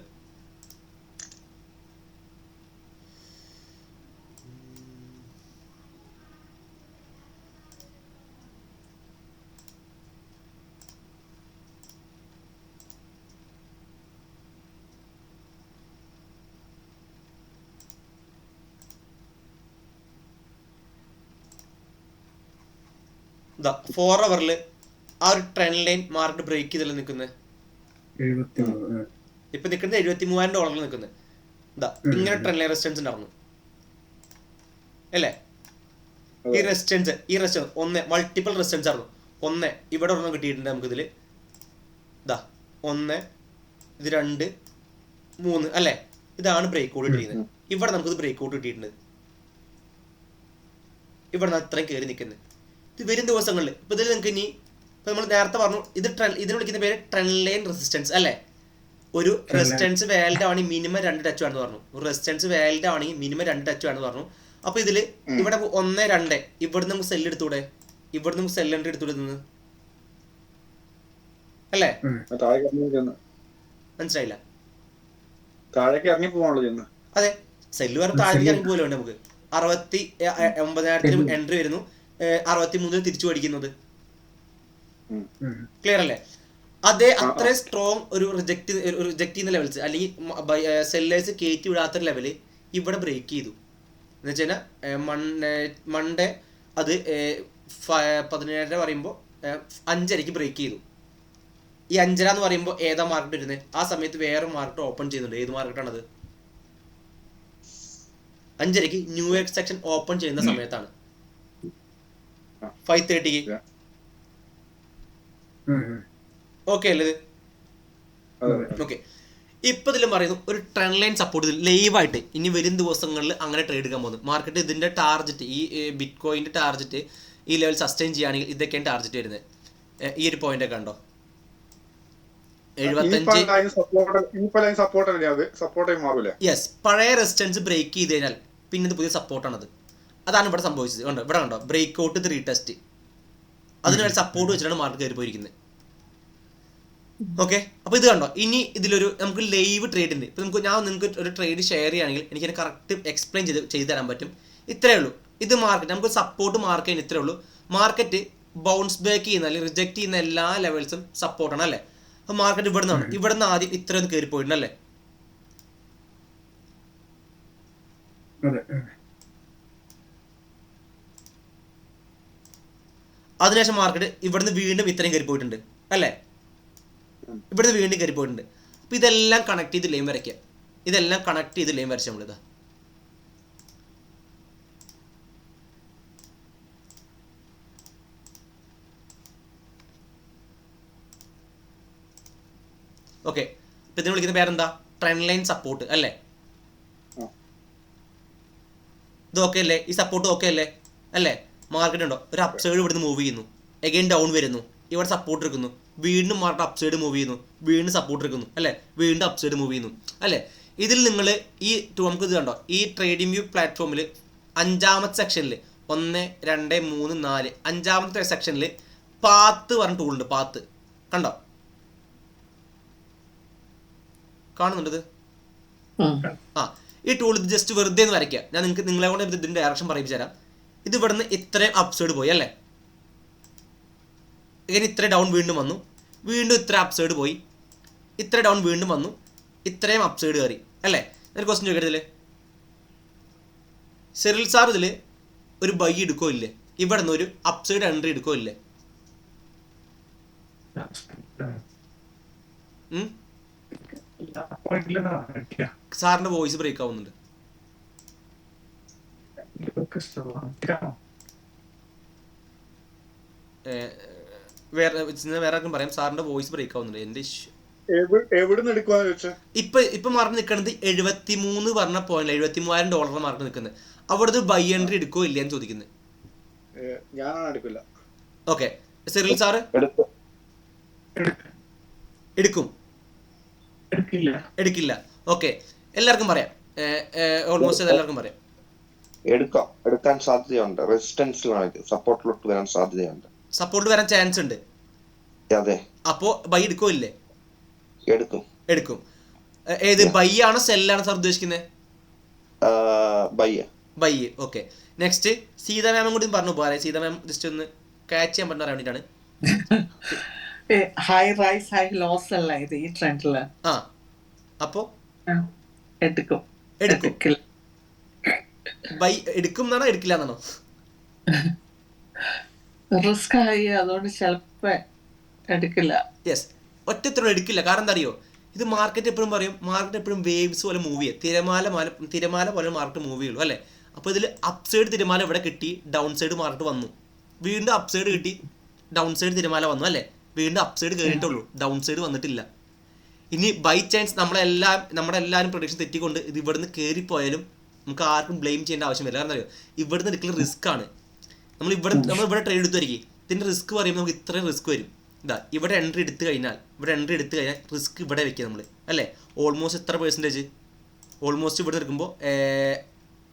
S1: ഇതാ 4 ഹവറിൽ ആ ഒരു ട്രെൻഡ് ലൈൻ മാർക്കറ്റ് ബ്രേക്ക് ചെയ്തല്ലേ നിൽക്കുന്നത്. ഇപ്പൊ നിൽക്കുന്നത് $73,000 നിൽക്കുന്നത്. ഇതാ ഇങ്ങനെ ട്രെൻഡ് ലൈൻ റെസിസ്റ്റൻസ് ഉണ്ടായിരുന്നു അല്ലേ. ഈ റെസിസ്റ്റൻസ് ഒന്ന് മൾട്ടിപ്പിൾ റെസിസ്റ്റൻസ് ആയിരുന്നു. ഒന്ന് ഇവിടെ ഒരെണ്ണം കിട്ടിയിട്ടുണ്ട് നമുക്ക് ഇതിൽ. ഇതാ 1, ഇത് 2, 3 അല്ലേ. ഇതാണ് ബ്രേക്ക് ഔട്ട് കിട്ടിയിരുന്നത്. ഇവിടെ നമുക്കിത് ബ്രേക്ക് ഔട്ട് കിട്ടിയിട്ടുണ്ട്. ഇവിടെ നിന്ന് അത്രയും കയറി നിൽക്കുന്നത്. ഇത് വരും ദിവസങ്ങളിൽ ഇപ്പം ഇതിൽ നിങ്ങൾക്ക് ഇനി ഇപ്പം നമ്മൾ നേരത്തെ പറഞ്ഞു, ഇതിന് വിളിക്കുന്ന പേര് ട്രെൻഡ് ലൈൻ റെസിസ്റ്റൻസ് അല്ലേ. ഒരു റെസിസ്റ്റൻസ് വാലിഡ് ആണെങ്കിൽ മിനിമം 2 ടച്ച് വേണമെന്ന് പറഞ്ഞു. ഒരു റെസിസ്റ്റൻസ് വാലിഡ് ആണെങ്കിൽ മിനിമം 2 ടച്ച് വേണമെന്ന് പറഞ്ഞു. അപ്പോൾ ഇതിൽ ഇവിടെ 1, 2 ഇവിടെ നമുക്ക് സെല്ല് എടുത്തൂടെ, ഇവിടെ നമുക്ക് സെല്ല് എടുത്തൂടെ നിന്ന് അല്ലേ. മനസ്സിലായില്ല?
S2: താഴേക്ക് ഇറങ്ങി പോകാനുള്ളത്.
S1: അതെ, സെല്ല് പറഞ്ഞ താഴേക്ക് ഇറങ്ങി പോലും ഉണ്ട്. നമുക്ക് 69,000 എൻട്രി വരുന്നു, 63 തിരിച്ചു പഠിക്കുന്നത്. ക്ലിയർ അല്ലേ? അതേ അത്രയും സ്ട്രോങ് ഒരു റിജക്ട് ചെയ്യുന്ന ലെവൽസ് അല്ലെങ്കിൽ സെല്ലേഴ്സ് കയറ്റി വിടാത്ത ലെവല് ഇവിടെ ബ്രേക്ക് ചെയ്തു എന്ന് വെച്ച് കഴിഞ്ഞാൽ മൺഡേ അത് 17 പറയുമ്പോൾ 5:30 ബ്രേക്ക് ചെയ്തു. ഈ 5:30 എന്ന് പറയുമ്പോൾ ഏതാ മാർക്കറ്റ് വരുന്നത്? ആ സമയത്ത് വേറെ മാർക്കറ്റ് ഓപ്പൺ ചെയ്യുന്നുണ്ട്. ഏത് മാർക്കറ്റാണത്? 5:30 ന്യൂയോർക്ക് സെക്ഷൻ ഓപ്പൺ ചെയ്യുന്ന സമയത്താണ്. 5:30 ഓക്കെ അല്ലേ ഇത്? ഓക്കെ. ഇപ്പൊ ഇതിലും പറയുന്നു ഒരു ട്രെൻഡ് ലൈൻ സപ്പോർട്ട് ലൈവായിട്ട് ഇനി വരും ദിവസങ്ങളിൽ അങ്ങനെ ട്രേഡ് എടുക്കാൻ പോകുന്നു. മാർക്കറ്റ് ഇതിന്റെ ടാർജറ്റ്, ഈ ബിറ്റ്കോയിന്റെ ടാർജറ്റ് ഈ ലെവൽ സസ്റ്റെയിൻ ചെയ്യുകയാണെങ്കിൽ ഇതൊക്കെയാണ് ടാർജറ്റ് വരുന്നത്. ഈ ഒരു പോയിന്റ് ഒക്കെ കണ്ടോ,
S2: 75.
S1: യെസ്, പഴയ റെസിസ്റ്റൻസ് ബ്രേക്ക് ചെയ്ത് കഴിഞ്ഞാൽ പിന്നെ ഇത് പുതിയ സപ്പോർട്ടാണത്. അതാണ് ഇവിടെ സംഭവിച്ചത്. കണ്ടോ, ഇവിടെ കണ്ടോ ബ്രേക്ക് ഔട്ട്, ഇത് റീടെസ്റ്റ്, അതിന് വേണ്ടി സപ്പോർട്ട് വെച്ചിട്ടാണ് മാർക്കറ്റ് കയറി പോയിരിക്കുന്നത്. ഓക്കെ. അപ്പോൾ ഇത് കണ്ടോ, ഇനി ഇതിലൊരു നമുക്ക് ലൈവ് ട്രേഡ് ഉണ്ട്. ഇപ്പോൾ നിങ്ങൾക്ക് ഒരു ട്രേഡ് ഷെയർ ചെയ്യുകയാണെങ്കിൽ എനിക്കതിനെ കറക്റ്റ് എക്സ്പ്ലെയിൻ ചെയ്ത് തരാൻ പറ്റും. ഇത്രയേ ഉള്ളൂ. ഇത് മാർക്കറ്റ് നമുക്ക് സപ്പോർട്ട് മാർക്ക് ചെയ്യുന്ന ഇത്രയേ ഉള്ളൂ. മാർക്കറ്റ് ബൗൺസ് ബാക്ക് ചെയ്യുന്ന അല്ലെങ്കിൽ റിജക്ട് ചെയ്യുന്ന എല്ലാ ലെവൽസും സപ്പോർട്ടാണ് അല്ലേ. അപ്പോൾ മാർക്കറ്റ് ഇവിടെ നിന്ന് ആദ്യം ഇത്രയൊന്ന് കയറി പോയിട്ടുണ്ടല്ലേ. അതിനുശേഷം മാർക്കറ്റ് ഇവിടുന്ന് വീണ്ടും ഇത്രയും കയറി പോയിട്ടുണ്ട് അല്ലേ. ഇവിടുന്ന് വീണ്ടും കയറി പോയിട്ടുണ്ട്. അപ്പോൾ ഇതെല്ലാം കണക്ട് ചെയ്ത് ലൈൻ വരയ്ക്കുക. ഇതെല്ലാം കണക്ട് ചെയ്ത് ലൈൻ വരച്ച നമ്മളിതാ. ഓക്കെ. ഇപ്പം ഇതിന് വിളിക്കുന്ന പേരെന്താ? ട്രെൻഡ് ലൈൻ സപ്പോർട്ട് അല്ലേ. ഇത് ഓക്കെ അല്ലേ? ഈ സപ്പോർട്ട് ഓക്കെ അല്ലേ? അല്ലേ. മാർക്കറ്റ് ഉണ്ടോ ഒരു അപ്സൈഡ് ഇവിടുന്ന് മൂവ് ചെയ്യുന്നു, എഗെയിൻ ഡൗൺ വരുന്നു, ഇവിടെ സപ്പോർട്ട് എടുക്കുന്നു, വീണ്ടും മാർക്കറ്റ് അപ്സൈഡ് മൂവ് ചെയ്യുന്നു, വീണ്ടും സപ്പോർട്ട് എടുക്കുന്നു അല്ലേ, വീണ്ടും അപ്സൈഡ് മൂവ് ചെയ്യുന്നു അല്ലേ. ഇതിൽ നിങ്ങൾ ഈ നമുക്ക് ഇത് കണ്ടോ, ഈ ട്രേഡിംഗ് വ്യൂ പ്ലാറ്റ്ഫോമിൽ 5ാമത്തെ സെക്ഷനിൽ 1, 2, 3, 4 5ാമത്തെ സെക്ഷനിൽ പാത്ത് പറഞ്ഞ ടൂളുണ്ട്. പാത്ത് കണ്ടോ, കാണുന്നുണ്ട്? ആ, ഈ ടൂൾ ഇത് ജസ്റ്റ് വെറുതെ ഒന്ന് വരയ്ക്കുക. ഞാൻ നിങ്ങളെ കൊണ്ട് ഇതിൻ്റെ ഡയറക്ഷൻ പറയിപ്പിച്ചു തരാം. ഇത് ഇവിടുന്ന് ഇത്രയും അപ്സൈഡ് പോയി അല്ലേ, ഇങ്ങനെ ഇത്ര ഡൗൺ വീണ്ടും വന്നു, വീണ്ടും ഇത്ര അപ്സൈഡ് പോയി, ഇത്ര ഡൗൺ വീണ്ടും വന്നു, ഇത്രയും അപ്സൈഡ് കയറി അല്ലേ. ഞാൻ ക്വസ്റ്റ്യൻ ചോദിക്കരുതില്ലേ, സെറിൽ സാർ ഇതിൽ ഒരു ബൈ എടുക്കോ ഇല്ലേ? ഇവിടെ നിന്ന് ഒരു അപ്സൈഡ് എൻട്രി എടുക്കോ ഇല്ലേ? സാറിന്റെ വോയിസ് ബ്രേക്ക് ആവുന്നുണ്ട്. വേറെ ആർക്കും പറയാം, സാറിന്റെ വോയിസ് ബ്രേക്ക് ആവുന്നുണ്ട്. എന്റെ
S2: എവിടുന്ന് എടുക്കുവാന്ന് ചോദിച്ചാൽ
S1: ഇപ്പൊ മാർക്ക് നിൽക്കുന്നത് 73 പറഞ്ഞ പോയിന്റ്, $73,000 മാർക്ക് നിൽക്കുന്നത്. അവിടുത്തെ ബൈ എൻട്രി എടുക്കോ ഇല്ലയെന്ന് ചോദിക്കുന്നത്.
S2: ഞാനാണ് എടുക്കില്ല.
S1: ഓക്കെ, സെറിൽ സാറ് എടുക്കും? എടുക്കില്ല. ഓക്കെ, എല്ലാവർക്കും പറയാം, ഓൾമോസ്റ്റ് എല്ലാവർക്കും പറയാം
S5: എടുക്കാൻ സാധ്യതയുണ്ട്. റെസിസ്റ്റൻസിലാണ് ഇത്, സപ്പോർട്ടിലോട്ട് വരാൻ സാധ്യതയുണ്ട്.
S1: സപ്പോർട്ട് വരാൻ ചാൻസ് ഉണ്ട്.
S5: അതെ.
S1: അപ്പോ ബൈ എടുക്കോ ഇല്ലേ?
S5: എടുക്കും.
S1: ഏത് ബൈ ആണോ സെല്ലാണോ സാർ ഉദ്ദേശിക്കുന്നത്? ബൈ. ഓക്കെ, നെക്സ്റ്റ് സീത മാമും കൂടി പറഞ്ഞു പോരാ? സീത മാം ജസ്റ്റ് ഒന്ന് ക്യാച്ച് ചെയ്യാൻ പറ്റുന്ന വേണ്ടിട്ടാണ്.
S6: ഹൈ റൈസ് ഹൈ ലോസ് അല്ല ഇത് ഈ ട്രെൻഡില്.
S1: ആ, അപ്പോ
S6: എടുക്കും.
S1: ബൈ എടുക്കും എന്നാണോ എടുക്കില്ല എന്നാണോ?
S6: റിസ്ക് ആയി, അതുകൊണ്ട് ചിലപ്പോ എടുക്കില്ല.
S1: യെസ്, ഒറ്റത്തോടെ എടുക്കില്ല. കാരണം എന്താ അറിയോ, ഇത് മാർക്കറ്റ് എപ്പോഴും പറയും, മാർക്കറ്റ് എപ്പോഴും വേവ്സ് പോലെ മൂവ് ചെയ്യുക, തിരമാല പോലെ മാർക്കറ്റ് മൂവ് ചെയ്യുള്ളൂ അല്ലേ? അപ്പോൾ ഇതിൽ അപ്സൈഡ് തിരമാല ഇവിടെ കിട്ടി, ഡൗൺ സൈഡ് മാർക്കറ്റ് വന്നു, വീണ്ടും അപ്സൈഡ് കിട്ടി, ഡൗൺ സൈഡ് തിരമാല വന്നു അല്ലേ? വീണ്ടും അപ്സൈഡ് കയറിയിട്ടുള്ളൂ, ഡൗൺ സൈഡ് വന്നിട്ടില്ല. ഇനി ബൈ ചാൻസ് നമ്മുടെ എല്ലാവരും പ്രൊഡിക്ഷൻ തെറ്റിക്കൊണ്ട് ഇത് ഇവിടുന്ന് കയറിപ്പോയാലും നമുക്ക് ആർക്കും ബ്ലെയിം ചെയ്യേണ്ട ആവശ്യമില്ല. കാരണം അറിയോ, ഇവിടുന്ന് എടുക്കുന്ന റിസ്ക് ആണ്. നമ്മളിവിടെ ട്രേഡ് എടുത്തുവരികയും ഇതിൻ്റെ റിസ്ക് പറയുമ്പോൾ നമുക്ക് ഇത്രയും റിസ്ക് വരും. ഇവിടെ എൻട്രി എടുത്തു കഴിഞ്ഞാൽ റിസ്ക് ഇവിടെ വെക്കുക നമ്മൾ അല്ലേ? ഓൾമോസ്റ്റ് എത്ര പെർസെൻറ്റേജ്? ഓൾമോസ്റ്റ് ഇവിടെ എടുക്കുമ്പോൾ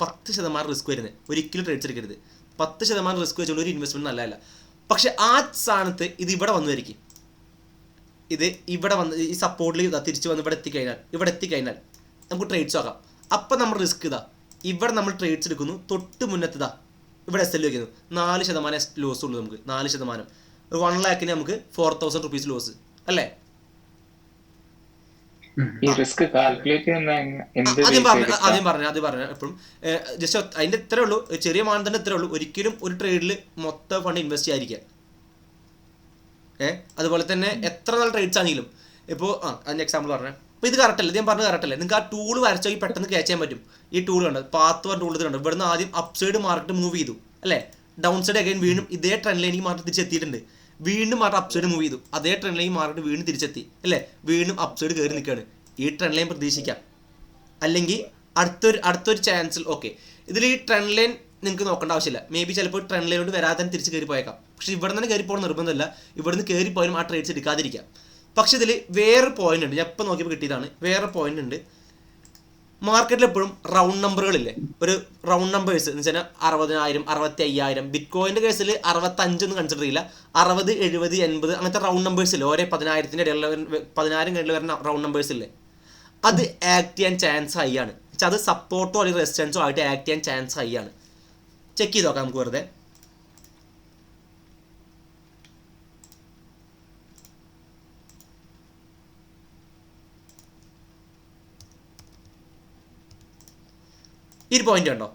S1: 10% റിസ്ക് വരുന്നത്. ഒരിക്കലും ട്രേഡ്സ് എടുക്കരുത്. 10% റിസ്ക് വെച്ചുകൊണ്ട് ഒരു ഇൻവെസ്റ്റ്മെൻറ്റ് നല്ലതല്ല. പക്ഷെ ആ സ്ഥാനത്ത് ഇത് ഇവിടെ വന്നുമായിരിക്കും. ഇത് ഇവിടെ വന്ന് ഈ സപ്പോർട്ടിൽ തിരിച്ച് വന്ന് ഇവിടെ എത്തിക്കഴിഞ്ഞാൽ നമുക്ക് ട്രേഡ്സ് ആക്കാം. അപ്പം നമ്മൾ റിസ്ക് ഇവിടെ നമ്മൾ ട്രേഡ്സ് എടുക്കുന്നു. തൊട്ട് മുന്നത്തതാ ഇവിടെ SL വയ്ക്കുന്നു. 4% ലോസ് ഉള്ളൂ നമുക്ക്. 4%. 1 lakhന് നമുക്ക് 4,000 rupees ലോസ് അല്ലേ? ആദ്യം പറഞ്ഞ എപ്പോഴും ജസ്റ്റ് അതിൻ്റെ ഇത്രേ ഉള്ളൂ, ചെറിയ മാനദണ്ഡം ഇത്രേ ഉള്ളൂ. ഒരിക്കലും ഒരു ട്രേഡിൽ മൊത്തം ഫണ്ട് ഇൻവെസ്റ്റ് ചെയ്യാതിരിക്കുക. അതുപോലെ തന്നെ എത്ര നല്ല ട്രേഡ്സ് ആണെങ്കിലും ഇപ്പോൾ അതിൻ്റെ എക്സാമ്പിൾ പറഞ്ഞത് അപ്പോൾ ഇത് കറക്റ്റല്ല, ഇത് ഞാൻ പറഞ്ഞത് കറക്റ്റല്ലേ? നിങ്ങൾക്ക് ആ ടൂൾ വരച്ചോക്കി പെട്ടെന്ന് ക്യാച്ച് ചെയ്യാൻ പറ്റും. ഈ ടൂൾ കണ്ട് പാത്ത് ടൂൾ ഇതുണ്ട്. ഇവിടുന്ന് ആദ്യം അപ്സൈഡ് മാർക്കറ്റ് മൂവ് ചെയ്തു അല്ലേ? ഡൗൺ സൈഡ് അഗൈൻ വീണ്ടും ഇതേ ട്രെൻഡ് ലൈനിൽ മാർക്കറ്റ് തിരിച്ചെത്തിയിട്ടുണ്ട്. വീണ്ടും മാർക്കറ്റ് അപ്സൈഡ് മൂവ് ചെയ്തു, അതേ ട്രെൻഡ് ലൈൻ മാർക്കറ്റ് വീണ്ടും തിരിച്ചെത്തി അല്ലേ? വീണ്ടും അപ്സൈഡ് കയറി നിൽക്കുകയാണ്. ഈ ട്രെൻഡ് ലൈൻ പ്രതീക്ഷിക്കാം. അല്ലെങ്കിൽ അടുത്തൊരു ചാൻസിൽ ഓക്കെ ഇതിൽ ഈ ട്രെൻഡ് ലൈൻ നിങ്ങൾക്ക് നോക്കേണ്ട ആവശ്യമില്ല. മേ ബി ചിലപ്പോൾ ട്രെൻഡ് ലൈനോട് വരാതെ തന്നെ തിരിച്ച് കയറി പോയേക്കാം. പക്ഷേ ഇവിടെ നിന്ന് കയറി പോകണം നിർബന്ധമില്ല. ഇവിടുന്ന് കയറി പോയാലും ആ ട്രേഡ്സ് എടുക്കാതിരിക്കാം. പക്ഷേ ഇതിൽ വേറെ പോയിന്റ് ഉണ്ട്, ഞാൻ എപ്പോൾ നോക്കിയപ്പോൾ കിട്ടിയതാണ്. വേറെ പോയിന്റ് ഉണ്ട്. മാർക്കറ്റിൽ എപ്പോഴും റൗണ്ട് നമ്പറുകളില്ലേ? ഒരു റൗണ്ട് നമ്പേഴ്സ് എന്ന് വെച്ചാൽ 60,000, 65,000. ബിറ്റ് കോയിൻ്റെ കേസിൽ 65 ഒന്നും കൺസിഡർ ചെയ്യില്ല. 60, 70, 80 അങ്ങനത്തെ റൗണ്ട് നമ്പേഴ്സ് ഇല്ലേ? ഓരോ 10,000 ഇടയിലുള്ള 10,000 കഴിഞ്ഞ് വരുന്ന റൗണ്ട് നമ്പേഴ്സ് ഇല്ലേ? അത് ആക്ട് ചെയ്യാൻ ചാൻസ് ഹൈ ആണ്. അത് സപ്പോർട്ടോ അല്ലെങ്കിൽ റെസിസ്റ്റൻസോ ആയിട്ട് ആക്ട് ചെയ്യാൻ ചാൻസ് ഹൈ ആണ്. ചെക്ക് ചെയ്ത് നോക്കാം നമുക്ക് വെറുതെ. ഈ ഒരു പോയിന്റ് കണ്ടോ?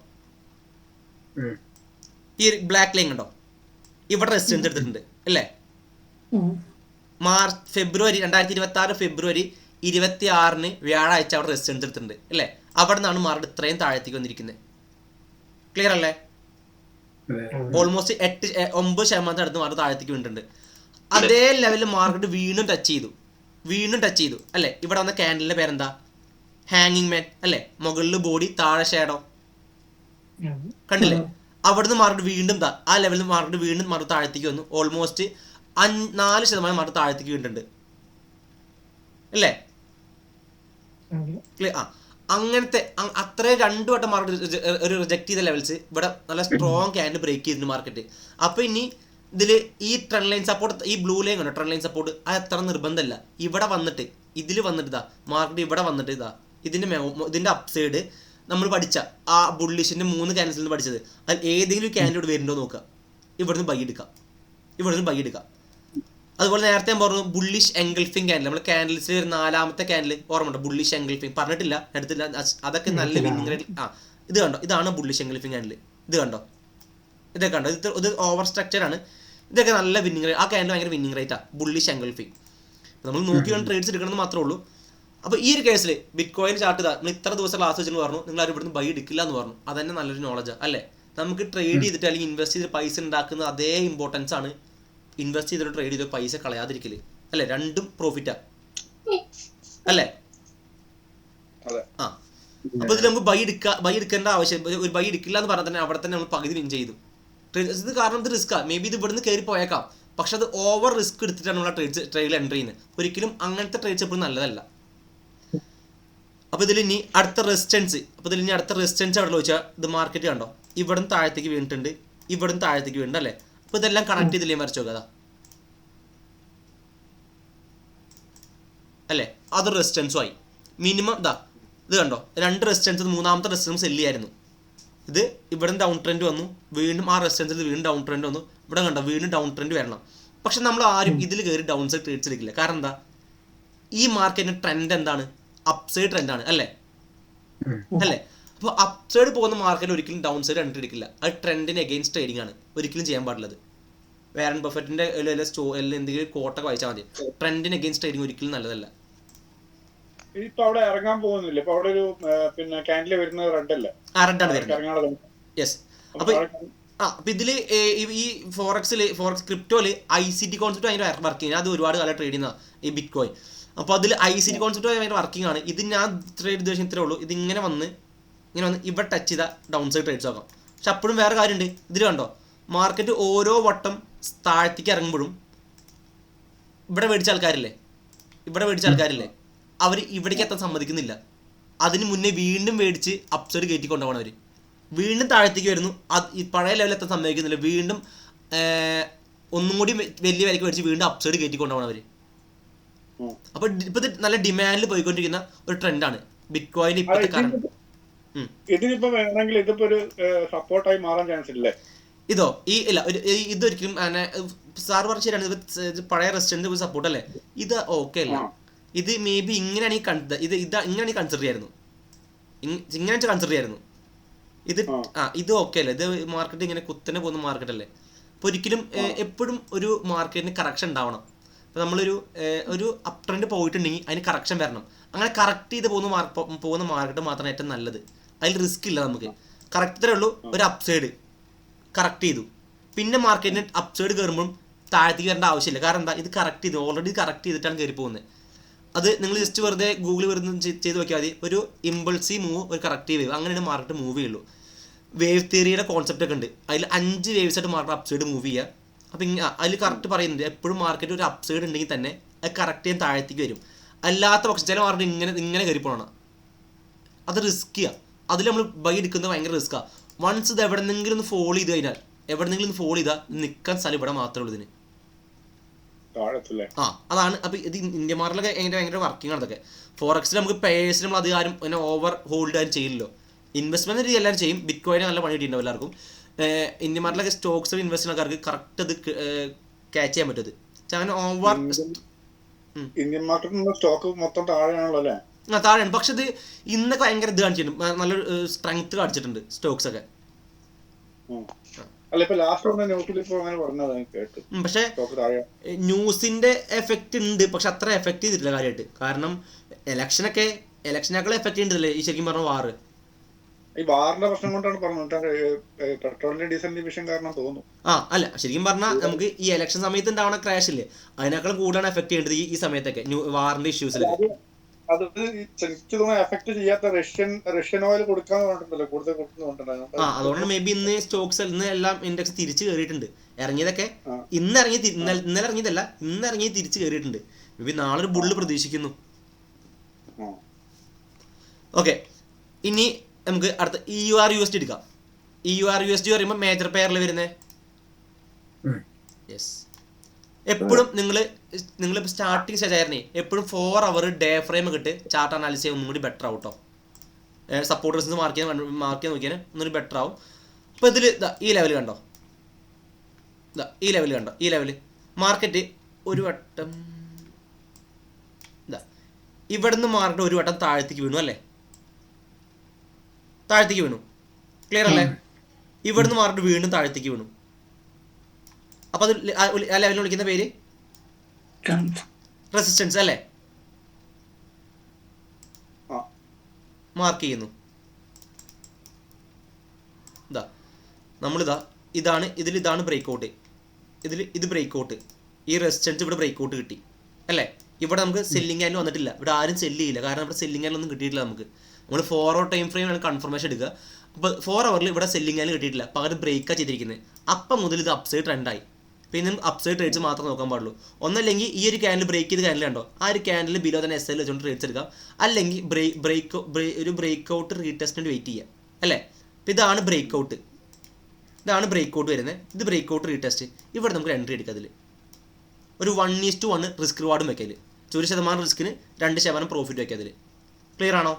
S1: ഈ ഒരു ബ്ലാക്ക് ലൈൻ കണ്ടോ? ഇവിടെ റെസിസ്റ്റൻസ് എടുത്തിട്ടുണ്ട് അല്ലേ? ഫെബ്രുവരി 2026 ഫെബ്രുവരി 26 വ്യാഴാഴ്ച അവിടെ റെസിസ്റ്റൻസ് എടുത്തിട്ടുണ്ട് അല്ലേ? അവിടെ നിന്നാണ് മാർക്കറ്റ് ഇത്രയും താഴത്തേക്ക് വന്നിരിക്കുന്നത്. ക്ലിയർ അല്ലേ? ഓൾമോസ്റ്റ് 9% അടുത്ത് മാർക്കറ്റ് താഴത്തേക്ക് വന്നിട്ടുണ്ട്. അതേ ലെവലിൽ മാർക്കറ്റ് വീണ്ടും ടച്ച് ചെയ്തു അല്ലേ? ഇവിടെ വന്ന ക്യാൻഡലിന്റെ പേരെന്താ? ഹാങ്ങിങ് മാൻ അല്ലേ? മുകളിൽ ബോഡി, താഴെ ഷാഡോ, കണ്ടില്ലേ? അവിടുന്ന് മാർക്കറ്റ് വീണ്ടും ആ ലെവലിൽ മാർക്കറ്റ് വീണ്ടും മാർക്കറ്റ് താഴത്തേക്ക് വന്നു. ഓൾമോസ്റ്റ് 4% മാർക്കറ്റ് താഴത്തേക്ക് വീണ്ടുണ്ട് അല്ലേ? അങ്ങനത്തെ അത്രയും 2 വട്ടം മാർക്കറ്റ് ഒരു റിജക്ട് ചെയ്ത ലെവൽസ് ഇവിടെ നല്ല സ്ട്രോങ് ക്യാൻഡിൽ ബ്രേക്ക് ചെയ്തിട്ടുണ്ട് മാർക്കറ്റ്. അപ്പോൾ ഇനി ഇതിൽ ഈ ട്രെൻഡ് ലൈൻ സപ്പോർട്ട്, ഈ ബ്ലൂ ലൈൻ കണ്ടോ? ട്രെൻഡ് ലൈൻ സപ്പോർട്ട് അത് അത്ര നിർബന്ധമല്ല. ഇവിടെ വന്നിട്ട് ഇതിൽ വന്നിട്ട് മാർക്കറ്റ് ഇവിടെ വന്നിട്ട് ഇതിൻ്റെ അപ്സൈഡ് നമ്മൾ പഠിച്ച ആ ബുള്ളിഷിൻ്റെ 3 ക്യാൻഡിൽസിൽ നിന്ന് പഠിച്ചത് അതിൽ ഏതെങ്കിലും ഒരു ക്യാൻഡിൽ ഇവിടെ വരുന്നുണ്ടോ നോക്കുക. ഇവിടുന്ന് ബൈ എടുക്കാം. അതുപോലെ നേരത്തെ ഞാൻ പറഞ്ഞു ബുള്ളിഷ് എൻഗൾഫിംഗ് ക്യാൻഡിൽ, നമ്മൾ ക്യാൻഡിൽസിൽ ഒരു 4ാമത്തെ ക്യാൻഡിൽ ഓർമ്മയുണ്ട്? ബുള്ളിഷ് എൻഗൾഫിംഗ് പറഞ്ഞിട്ടില്ല, എടുത്തില്ല. അതൊക്കെ നല്ല വിന്നിങ് റേറ്റ് ഇത് കണ്ടോ, ഇതാണ് ബുള്ളിഷ് എൻഗൾഫിംഗ് ക്യാൻഡിൽ. ഇത് കണ്ടോ, ഇതൊക്കെ കണ്ടോ, ഇത് ഓവർ സ്ട്രക്ചറാണ്. ഇതൊക്കെ നല്ല വിന്നിങ് റേറ്റ്, ആ ക്യാൻഡിൽ ഭയങ്കര വിന്നിങ് റേറ്റാണ് ബുള്ളിഷ് എൻഗൾഫിംഗ്. നമ്മൾ നോക്കിയാണ് ട്രേഡ്സ് എടുക്കണമെന്ന് മാത്രമേ ഉള്ളൂ. അപ്പോൾ ഈ ഒരു കേസിൽ ബിറ്റ് കോയിൻ ചാർട്ട് ചെയ്താൽ നിങ്ങൾ ഇത്ര ദിവസം ക്ലാസ് വെച്ചെന്ന് പറഞ്ഞു, നിങ്ങൾ ആരും ഇവിടുന്ന് ബൈ എടുക്കില്ല എന്ന് പറഞ്ഞു. അതന്നെ നല്ലൊരു നോളജാണ് അല്ലേ. നമുക്ക് ട്രേഡ് ചെയ്തിട്ട് അല്ലെങ്കിൽ ഇൻവെസ്റ്റ് ചെയ്ത് പൈസ ഉണ്ടാക്കുന്ന അതേ ഇമ്പോർട്ടൻസ് ആണ് ഇൻവെസ്റ്റ് ചെയ്തിട്ട് ട്രേഡ് ചെയ്ത് പൈസ കളയാതിരിക്കല് അല്ലേ. രണ്ടും പ്രോഫിറ്റാ അല്ലേ. ആ അപ്പോൾ ഇതിൽ നമുക്ക് ബൈ എടുക്കേണ്ട ആവശ്യം, ഒരു ബൈ എടുക്കില്ല എന്ന് പറഞ്ഞാൽ തന്നെ അവിടെ തന്നെ നമ്മൾ പകുതി വിൻ ചെയ്തു. ഇത് കാരണം ഇത് റിസ്ക്കാണ്. മേ ബി ഇത് ഇവിടുന്ന് കയറി പോയേക്കാം, പക്ഷെ അത് ഓവർ റിസ്ക് എടുത്തിട്ടാണ് നമ്മൾ ട്രേഡിൽ എൻ്റർ ചെയ്യുന്നത്. ഒരിക്കലും അങ്ങനത്തെ ട്രേഡ്സ് എപ്പോഴും നല്ലതല്ല. അപ്പോൾ ഇതിൽ ഇനി അടുത്ത റെസിസ്റ്റൻസ് അവിടെ ചോദിച്ചാൽ ഇത് മാർക്കറ്റ് കണ്ടോ, ഇവിടുന്ന് താഴത്തേക്ക് വീണിട്ടുണ്ട്, ഇവിടുന്ന് താഴത്തേക്ക് വീണിട്ടുണ്ട് അല്ലേ. അപ്പോൾ ഇതെല്ലാം കണക്ട് ചെയ്തില്ലേ വരച്ചു നോക്കുക അല്ലേ. അതൊരു റെസിസ്റ്റൻസും ആയി. മിനിമം ഇത് കണ്ടോ, 2 റെസിസ്റ്റൻസ്, മൂന്നാമത്തെ റെസിസ്റ്റൻസ് സെല്ല് ചെയ്യായിരുന്നു. ഇത് ഇവിടെ ഡൗൺ ട്രെൻഡ് വന്നു, വീണ്ടും ആ റെസിസ്റ്റൻസിൽ വീണ്ടും ഡൗൺ ട്രെൻഡ് വന്നു, ഇവിടെ കണ്ടോ വീണ്ടും ഡൗൺ ട്രെൻഡ് വരണം. പക്ഷെ നമ്മൾ ആരും ഇതിൽ കയറി ഡൗൺ സൈഡ് ട്രേഡ്സ് എടുക്കില്ല. കാരണം എന്താ, ഈ മാർക്കറ്റിന്റെ ട്രെൻഡ് എന്താണ്, അപ്സൈഡ് ട്രെൻഡാണ് അല്ലേ. അപ്പോൾ അപ്സൈഡ് പോകുന്ന മാർക്കറ്റ് ഒരിക്കലും ഡൗൺ സൈഡ് എൻട്രി എടുക്കില്ല. അത് ട്രെൻഡിന് എഗെയിൻസ്റ്റ് ട്രേഡിംഗ് ആണ്, ഒരിക്കലും ചെയ്യാൻ പാടില്ലത്. വാരൻ ബഫറ്റിന്റെ എന്തെങ്കിലും കോട്ടൊക്കെ വായിച്ചാൽ മതി. ട്രെൻഡിന് എഗെയിൻസ്റ്റ് ട്രേഡിംഗ് ഒരിക്കലും നല്ലതല്ല.
S2: ഇപ്പൊ അവിടെ ഇറങ്ങാൻ പോകുന്നില്ല. ഇപ്പൊ അവിടെ ഒരു പിന്നെ ക്യാൻഡിൽ വരുന്നത് റെഡ് അല്ലേ,
S1: റെഡാണ് വരുന്നത്. യെസ്. അപ്പൊ ഇതില് ഈ ഫോറക്സ് ക്രിപ്റ്റോയില് ICT കോൺസെപ്റ്റ് ഭയങ്കര വർക്കിംഗ്. അത് ഒരുപാട് കാലം ട്രേഡ് ചെയ്യുന്ന ഈ ബിറ്റ് കോയിൻ. അപ്പോൾ അതിൽ ICT കോൺസെപ്റ്റ് ഭയങ്കര വർക്കിംഗ് ആണ്. ഇത് ഞാൻ ട്രേഡ് ഉദ്ദേശിച്ച ഇത്രേ ഉള്ളൂ. ഇത് ഇങ്ങനെ വന്ന് ഇവിടെ ടച്ച് ചെയ്താൽ ഡൗൺ സൈഡ് ട്രേഡ്സ് ആക്കാം. പക്ഷെ അപ്പോഴും വേറെ കാര്യമുണ്ട്. ഇതിൽ കണ്ടോ, മാർക്കറ്റ് ഓരോ വട്ടം താഴത്തേക്ക് ഇറങ്ങുമ്പോഴും ഇവിടെ മേടിച്ച ആൾക്കാരില്ലേ അവർ ഇവിടേക്ക് എത്താൻ സമ്മതിക്കുന്നില്ല. അതിന് മുന്നേ വീണ്ടും മേടിച്ച് അപ്സൈഡ് കയറ്റി കൊണ്ടുപോകണം. അവർ വീണ്ടും താഴത്തേക്ക് വരുന്നു, ഈ പഴയ ലെവലിൽ എത്താൻ സമ്മതിക്കുന്നില്ല. വീണ്ടും ഒന്നും കൂടി വലിയ വിലയ്ക്ക് മേടിച്ച് വീണ്ടും അപ്സൈഡ് കയറ്റി കൊണ്ടുപോകണം അവർ. അപ്പോൾ ഇപ്പോൾ ഇത് നല്ല ഡിമാൻഡിൽ പോയിക്കൊണ്ടിരിക്കുന്ന ഒരു ട്രെൻഡാണ് ബിറ്റ് കോയിൻ ഇപ്പോഴത്തെ കാരണം.
S2: ഇതിനിപ്പോ വേണമെങ്കിൽ ഇതിപ്പോ ഒരു സപ്പോർട്ടായി മാറാൻ ചാൻസ് ഇല്ലേ?
S1: ഇതൊരിക്കലും സാർ പറഞ്ഞ ശരിയാണ്. ഇത് പഴയ റെസിസ്റ്റന്റ് സപ്പോർട്ട് അല്ലേ. ഇത് ഓക്കെ അല്ല. ഇത് മേ ബി ഇങ്ങനെയാണ് ഇങ്ങനെയാണ് കൺസിഡർ ചെയ്യായിരുന്നു. ഇത് ഓക്കെ അല്ലേ. ഇത് മാർക്കറ്റ് ഇങ്ങനെ കുത്തനെ പോകുന്ന മാർക്കറ്റ് അല്ലേ. അപ്പോൾ ഒരിക്കലും എപ്പോഴും ഒരു മാർക്കറ്റിന് കറക്ഷൻ ഉണ്ടാവണം. ഇപ്പോൾ ഒരു അപ് ട്രെൻഡ് പോയിട്ടുണ്ടെങ്കിൽ അതിന് കറക്ഷൻ വരണം. അങ്ങനെ കറക്റ്റ് ചെയ്ത് പോകുന്ന മാർക്കറ്റ് മാത്രമാണ് ഏറ്റവും നല്ലത്. അതിൽ റിസ്ക് ഇല്ല നമുക്ക്. കറക്റ്റേ ഉള്ളൂ. ഒരു അപ്സൈഡ് കറക്റ്റ് ചെയ്തു, പിന്നെ മാർക്കറ്റിന് അപ്സൈഡ് കയറുമ്പോഴും താഴത്തേക്ക് വരേണ്ട ആവശ്യമില്ല. കാരണം എന്താ, ഇത് കറക്റ്റ് ചെയ്തു, ഓൾറെഡി കറക്റ്റ് ചെയ്തിട്ടാണ് കയറി പോകുന്നത്. അത് നിങ്ങൾ ജസ്റ്റ് വെറുതെ ഗൂഗിൾ വെറുതെ ചെയ്ത് നോക്കിയാൽ മതി. ഒരു ഇമ്പൾസീവ് മൂവ്, ഒരു കറക്റ്റീവ് വേവ്, അങ്ങനെയാണ് മാർക്കറ്റ് മൂവ് ചെയ്യുള്ളൂ. വേവ് തിയറിയുടെ കോൺസെപ്റ്റ് ഒക്കെ ഉണ്ട്. അതിൽ 5 വേവ്സ് ആയിട്ട് മാർക്കറ്റ് അപ്സൈഡ് മൂവ് ചെയ്യുക. അപ്പോൾ അതിൽ കറക്റ്റ് പറയുന്നുണ്ട്, എപ്പോഴും മാർക്കറ്റ് ഒരു അപ്സൈഡ് ഉണ്ടെങ്കിൽ തന്നെ അത് കറക്റ്റ് ചെയ്യാൻ താഴത്തേക്ക് വരും. അല്ലാത്ത പക്ഷം ചില മാർക്കറ്റ് ഇങ്ങനെ കയറി പോകണം. അത് റിസ്ക്കിയാണ്. അതിൽ നമ്മൾ ബൈ എടുക്കുന്നത് ഭയങ്കര റിസ്ക്കാണ്. വൺസ് ഇത് എവിടെന്നെങ്കിലും ഒന്ന് ഫോളോ ചെയ്ത് കഴിഞ്ഞാൽ, നിൽക്കാൻ സ്ഥലം ഇവിടെ മാത്രമേ ഉള്ളൂ ഇതിന്. അതാണ്. അപ്പോൾ ഇത് ഇന്ത്യ മാർക്കറ്റിലൊക്കെ ഭയങ്കര വർക്കിംഗ് ആണ് ഇതൊക്കെ. ഫോറക്സിൽ നമുക്ക് പേഴ്സിൽ നമ്മൾ അധികം ഓവർ ഹോൾഡ് ആരും ചെയ്യില്ലല്ലോ. ഇൻവെസ്റ്റ്മെന്റ് രീതി എല്ലാവരും ചെയ്യും. ബിറ്റ് കോയിന് നല്ല പണി കിട്ടിയിട്ടുണ്ടാവും എല്ലാവർക്കും. ഇന്ത്യ മാർക്കറ്റിലൊക്കെ സ്റ്റോക്സിൽ ഇൻവെസ്റ്റ് ചെയ്യുന്ന ആൾക്കാർക്ക് കറക്റ്റ് അത് ക്യാച്ച് ചെയ്യാൻ പറ്റും. അങ്ങനെ ഓവർ
S2: ഇന്ത്യൻ മാർക്കറ്റിൽ സ്റ്റോക്ക് മൊത്തം താഴെയാണല്ലോ അല്ലേ?
S1: താഴെയാണ്. പക്ഷെ ഇത് ഇന്നൊക്കെ ഭയങ്കര ഇത് കാണിച്ചിട്ടുണ്ട്, നല്ലൊരു സ്ട്രെങ്ത് കാണിച്ചിട്ടുണ്ട് സ്റ്റോക്സ് ഒക്കെ. പക്ഷെ ന്യൂസിന്റെ എഫക്റ്റ് ഉണ്ട്, പക്ഷെ അത്ര എഫക്ട് ചെയ്തിട്ടില്ല കാര്യമായിട്ട്. കാരണം ഇലക്ഷനേക്കാൾ എഫക്ട് ചെയ്തിട്ടില്ലേ ഈ ശരിക്കും പറഞ്ഞ വാറ്.
S2: ഈ വാറിന്റെ പ്രശ്നം കൊണ്ടാണ് പറഞ്ഞത്, പെട്രോളിന്റെ ഡീസലിന്റെ വിഷയം കാരണം തോന്നുന്നു.
S1: അല്ല ശരിക്കും പറഞ്ഞാൽ നമുക്ക് ഈ ഇലക്ഷൻ സമയത്ത് ഉണ്ടാവുന്ന ക്രാഷ് ഇല്ലേ, അതിനേക്കാളും കൂടുതലാണ് എഫക്ട് ചെയ്യേണ്ടത് ഈ സമയത്തൊക്കെ വാറിന്റെ ഇഷ്യൂസിലൊക്കെ.
S2: അത് എനിക്ക് തോന്നുന്നു എഫക്ട് ചെയ്യാത്ത റഷ്യൻ ഓയിൽ കൊടുക്കാന്ന് പറഞ്ഞിട്ടുണ്ടല്ലോ, കൂടുതൽ കൊടുക്കുന്നുണ്ടായിരുന്നു.
S1: അതുകൊണ്ടാണ് മേ ബി ഇന്ന് സ്റ്റോക്സ് ഇന്ന് എല്ലാം ഇൻഡെക്സ് തിരിച്ചു കയറിയിട്ടുണ്ട്. ഇറങ്ങിയതൊക്കെ ഇന്നലെ ഇറങ്ങിയതല്ല, ഇന്ന് ഇറങ്ങി തിരിച്ചു കയറിയിട്ടുണ്ട്. മേ ബി നാളെ ഒരു ബുള്ള് പ്രതീക്ഷിക്കുന്നു. ഓക്കെ, ഇനി നമുക്ക് അടുത്ത EURUSD എടുക്കാം. EURUSD പറയുമ്പോൾ മേജർ പെയറിൽ വരുന്നത്. യെസ്, എപ്പോഴും നിങ്ങൾ സ്റ്റാർട്ടിങ് സ്റ്റേജ് ആയിരുന്നേ എപ്പോഴും 4 hour ഡേ ഫ്രെയിം ഒക്കെ ഇട്ട് ചാർട്ട് അനാലിസിസ് ചെയ്യാൻ ഒന്നും കൂടി ബെറ്റർ ആവും കേട്ടോ. സപ്പോർട്ട് റെസിസ്റ്റൻസ് മാർക്ക് ചെയ്യാൻ നോക്കിയാൽ ഒന്നുകൂടി ബെറ്റർ ആവും. അപ്പോൾ ഇതിൽ ഈ ലെവൽ കണ്ടോ, ഈ ലെവൽ മാർക്കറ്റ് ഒരു വട്ടം ഇവിടെ നിന്ന് മാർക്കറ്റ് ഒരു വട്ടം താഴത്തേക്ക് വീണു അല്ലേ, താഴത്തേക്ക് വീണു. ക്ലിയർ അല്ലേ? ഇവിടുന്ന് മാറിയിട്ട് വീണ്ടും താഴത്തേക്ക് വീണു. അപ്പോൾ അത് ആ ലെവലിൽ വിളിക്കുന്ന പേര് റെസിസ്റ്റൻസ് അല്ലേ? മാർക്ക് ചെയ്യുന്നു. ഇതാ നമ്മളിതാ ഇതാണ് ബ്രേക്ക് ഔട്ട്. ഇത് ബ്രേക്ക് ഔട്ട്. ഈ റെസിസ്റ്റൻസ് ഇവിടെ ബ്രേക്ക് ഔട്ട് കിട്ടി അല്ലേ? ഇവിടെ നമുക്ക് സെല്ലിംഗ് ആയാലും വന്നിട്ടില്ല. ഇവിടെ ആരും സെല്ല് ചെയ്യില്ല, കാരണം ഇവിടെ സെല്ലിംഗ് ആയാലും ഒന്നും കിട്ടിയിട്ടില്ല. നമ്മൾ 4 hour ടൈം ഫ്രെയിം ആണ് കൺഫർമേഷൻ എടുക്കുക. അപ്പോൾ 4 hour ഇവിടെ സെല്ലിംഗ് ആയാലും കിട്ടിയിട്ടില്ല, പകരം ബ്രേക്കാണ് ചെയ്തിരിക്കുന്നത്. അപ്പം മുതൽ ഇത് അപ്സൈഡ് ട്രെൻഡായി. പിന്നെ അപ്സൈഡ് ട്രേഡ്സ് മാത്രം നോക്കാൻ പാടുള്ളൂ. ഒന്നല്ലെങ്കിൽ ഈ ഒരു ക്യാൻഡിൽ ബ്രേക്ക് ചെയ്ത് ക്യാൻഡിൽ കണ്ടോ, ആ ഒരു ക്യാൻഡിൽ ബിലോ തന്നെ SL വെച്ചുകൊണ്ട് ട്രേഡ്സ് എടുക്കാം. അല്ലെങ്കിൽ ഒരു ബ്രേക്ക് ഔട്ട് റീടെസ്റ്റിന് വെയിറ്റ് ചെയ്യുക അല്ലേ? അപ്പോൾ ഇതാണ് ബ്രേക്ക് ഔട്ട് വരുന്നത്. ഇത് ബ്രേക്ക് ഔട്ട് റീടെസ്റ്റ്. ഇവിടെ നമുക്ക് എൻട്രി എടുക്കാം. അതിൽ ഒരു 1:1 റിസ്ക് റിവാർഡും വെക്കല്. 1% റിസ്കിന് 2% പ്രോഫിറ്റ് വെക്കുക. അതിൽ ക്ലിയർ ആണോ?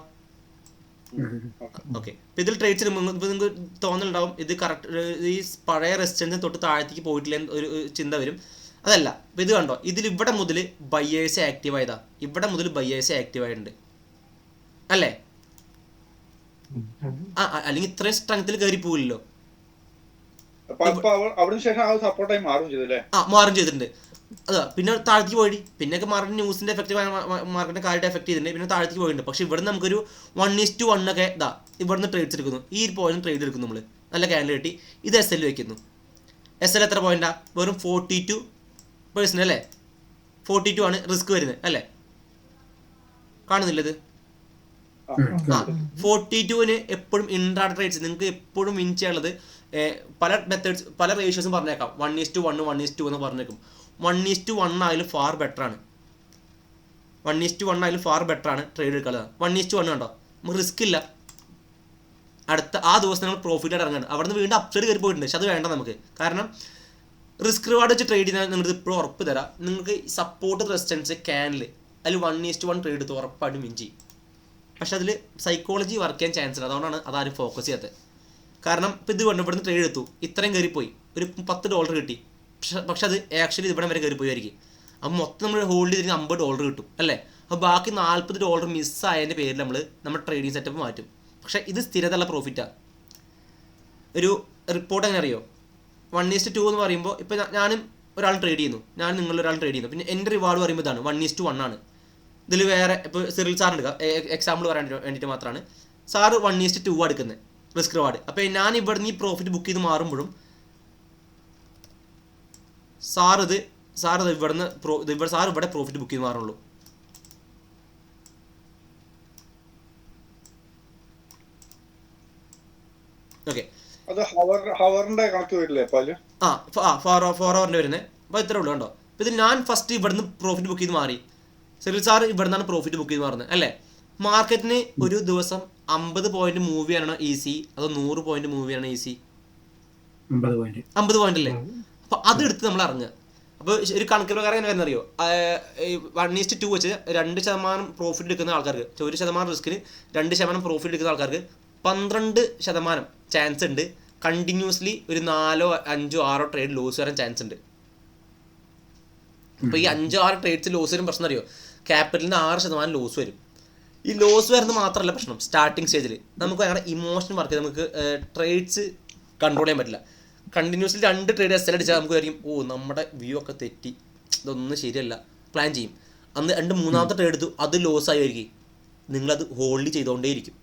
S1: ഓക്കെ. അപ്പോൾ ഇതിൽ ട്രേഡ്സ് ഇപ്പോൾ നിങ്ങൾക്ക് തോന്നലുണ്ടാവും ഇത് കറക്റ്റ് ഈ പഴയ റെസിസ്റ്റൻസിന് തൊട്ട് താഴത്തേക്ക് പോയിട്ടില്ല ഒരു ചിന്ത വരും. അതല്ല. അപ്പോൾ ഇത് കണ്ടോ, ഇവിടെ മുതൽ ബയേഴ്സ് ആക്റ്റീവ് ആയതാ. ഇവിടെ മുതൽ ബയേഴ്സ് ആക്റ്റീവ് ആയിട്ടുണ്ട് അല്ലേ? അല്ലെങ്കിൽ ഇത്രയും സ്ട്രെങ്ത്തിൽ കയറി പോകില്ലല്ലോ. മാറും ചെയ്തിട്ടുണ്ട്. അതാ പിന്നെ താഴത്തേക്ക് പോയി. പിന്നെയൊക്കെ മാർക്കറ്റ് ന്യൂസിന്റെ എഫക്റ്റ് മാർക്കറ്റിന്റെ കാര്യമായിട്ട് എഫക്ട് ചെയ്തിട്ടുണ്ട്. പിന്നെ താഴത്തേക്ക് പോയിട്ടുണ്ട്. പക്ഷെ ഇവിടെ നമുക്കൊരു 1:1 ഒക്കെ ഇതാ ഇവിടുന്ന് ട്രേഡ്സ് എടുക്കുന്നു. ഈ പോയിന്റ് ട്രേഡ് എടുക്കുന്നു നമ്മൾ. നല്ല ക്യാൻഡിൽ കിട്ടി. ഇത് SL വെക്കുന്നു. SL എത്ര പോയിന്റാ? വെറും 42% അല്ലേ? 42 ആണ് റിസ്ക് വരുന്നത് അല്ലേ? കാണുന്നില്ല ഇത്? 42-ന് എപ്പോഴും ഇൻട്രാ ട്രേഡ്സ് നിങ്ങൾക്ക് എപ്പോഴും വിൻ ചെയ്യാനുള്ളത് പല മെത്തേഡ്സ് പല റേഷ്യോസും പറഞ്ഞേക്കാം. 1:1 1:2 എന്ന് പറഞ്ഞേക്കും. 1:1 ആയാലും ഫാർ ബെറ്റർ ആണ്. 1:1 ആയാലും ഫാർ ബെറ്റർ ആണ് ട്രേഡ് എടുക്കാനുള്ളത്. 1:1 കണ്ടോ, നമുക്ക് റിസ്ക് ഇല്ല. അടുത്ത ആ ദിവസം നിങ്ങൾ പ്രോഫിറ്റ് ആയിട്ട് ഇറങ്ങുന്നുണ്ട്. അവിടെ നിന്ന് വീണ്ടും അപ്സൈഡ് കയറി പോയിട്ടുണ്ട്. പക്ഷെ അത് വേണ്ട നമുക്ക്. കാരണം റിസ്ക് റിവാർഡ് വെച്ച് ട്രേഡ് ചെയ്താൽ നിങ്ങൾക്ക് ഇപ്പോഴും ഉറപ്പ് തരാം. നിങ്ങൾക്ക് സപ്പോർട്ട് റെസിസ്റ്റൻസ് ക്യാനിൽ അതിൽ 1:1 ട്രേഡ് എടുത്ത് ഉറപ്പായിട്ടും വിൻ ചെയ്യും. പക്ഷെ അതിൽ സൈക്കോളജി വർക്ക് ചെയ്യാൻ ചാൻസ് ഉണ്ട്. അതുകൊണ്ടാണ് അതാരും ഫോക്കസ് ചെയ്യാത്തത്. കാരണം ഇപ്പോൾ ഇത് കൊണ്ട് ഇവിടുന്ന് ട്രേഡ് എടുത്തു, ഇത്രയും കയറിപ്പോയി, ഒരു $10 കിട്ടി. പക്ഷെ അത് ആക്ച്വലി ഇവിടെ വരെ കയറിപ്പോയിരിക്കും. അപ്പോൾ മൊത്തം നമ്മൾ ഹോൾഡ് ചെയ്തിട്ട് $50 കിട്ടും അല്ലേ? അപ്പോൾ ബാക്കി $40 മിസ്സായതിൻ്റെ പേരിൽ നമ്മുടെ ട്രേഡിംഗ് സെറ്റപ്പ് മാറ്റും. പക്ഷേ ഇത് സ്ഥിരതയുള്ള പ്രോഫിറ്റാണ്. ഒരു റിപ്പോർട്ട് എങ്ങനെ അറിയോ? 1:2 എന്ന് പറയുമ്പോൾ ഇപ്പോൾ ഞാനും ഒരാൾ ട്രേഡ് ചെയ്യുന്നു, ഞാൻ നിങ്ങളൊരാൾ ട്രേഡ് ചെയ്യുന്നു. പിന്നെ എൻ്റെ റിവാർഡ് പറയുമ്പോൾ ഇതാണ് 1:1 ആണ്. ഇതിൽ വേറെ ഇപ്പോൾ സിറിൽ സാർ എടുക്കുക, എക്സാമ്പിൾ പറയാൻ വേണ്ടിയിട്ട് മാത്രമാണ്. സാറ് 1:2 എടുക്കുന്നത് റിസ്ക് റിവാർഡ്. അപ്പോൾ ഞാൻ ഇവിടുന്ന് ഈ പ്രോഫിറ്റ് ബുക്ക് ചെയ്ത് മാറുമ്പോഴും സാർ ഇവിടെ പ്രോഫിറ്റ് ബുക്ക് ചെയ്ത് മാറുള്ളൂ. ഓക്കെ,
S2: അത് ഹവറിന്റെ കണക്ക് വരില്ലേ?
S1: 4 ഹവറിന്റെ വരുന്നത്. അപ്പോൾ ഇത്രേ ഉള്ളൂ കണ്ടോ. അപ്പോൾ ഇതിൽ ഞാൻ ഫസ്റ്റ് ഇവിടുന്ന് പ്രോഫിറ്റ് ബുക്ക് ചെയ്ത് മാറി, സിറിൽ സാർ ഇവിടെ നിന്നാണ് പ്രോഫിറ്റ് ബുക്ക് ചെയ്ത് മാറുന്നത് അല്ലേ? മാർക്കറ്റിന് ഒരു ദിവസം 50 പോയിന്റ് മൂവ് ചെയ്യാനാണോ ഈസി, അതോ 100 പോയിന്റ് മൂവ് ചെയ്യാനാണോ ഈസി? 50 പോയിന്റ് അല്ലേ? അപ്പോൾ അതെടുത്ത് നമ്മൾ ഇറങ്ങുക. അപ്പോൾ ഒരു കണക്ക് പ്രകാരം എങ്ങനെ വരുന്നറിയോ? 1:2 വെച്ച് 2% പ്രോഫിറ്റ് എടുക്കുന്ന ആൾക്കാർക്ക്, 1% റിസ്കിന് 2% പ്രോഫിറ്റ് എടുക്കുന്ന ആൾക്കാർക്ക് 12% ചാൻസ് ഉണ്ട് കണ്ടിന്യൂസ്ലി ഒരു 4, 5, 6 ട്രേഡ് ലോസ് വരാൻ ചാൻസ് ഉണ്ട്. അപ്പോൾ ഈ 5, 6 ട്രേഡ്സ് ലോസ് വരും. പ്രശ്നം അറിയോ? ക്യാപിറ്റലിന് 6% ലോസ് വരും. ഈ ലോസ് വരുന്നത് മാത്രമല്ല പ്രശ്നം, സ്റ്റാർട്ടിങ് സ്റ്റേജിൽ നമുക്ക് അങ്ങനെ ഇമോഷൻ വർക്ക് ചെയ്ത് നമുക്ക് ട്രേഡ്സ് കൺട്രോൾ ചെയ്യാൻ പറ്റില്ല. കണ്ടിന്യൂസ്ലി 2 ട്രേഡ് SL അടിച്ചാൽ നമുക്ക് വരും നമ്മുടെ വ്യൂ ഒക്കെ തെറ്റി, ഇതൊന്നും ശരിയല്ല, പ്ലാൻ ചെയ്യും. അന്ന് മൂന്നാമത്തെ ട്രേഡ് എടുത്തു, അത് ലോസ് ആയിരിക്കും. നിങ്ങളത് ഹോൾഡ് ചെയ്തുകൊണ്ടേയിരിക്കും.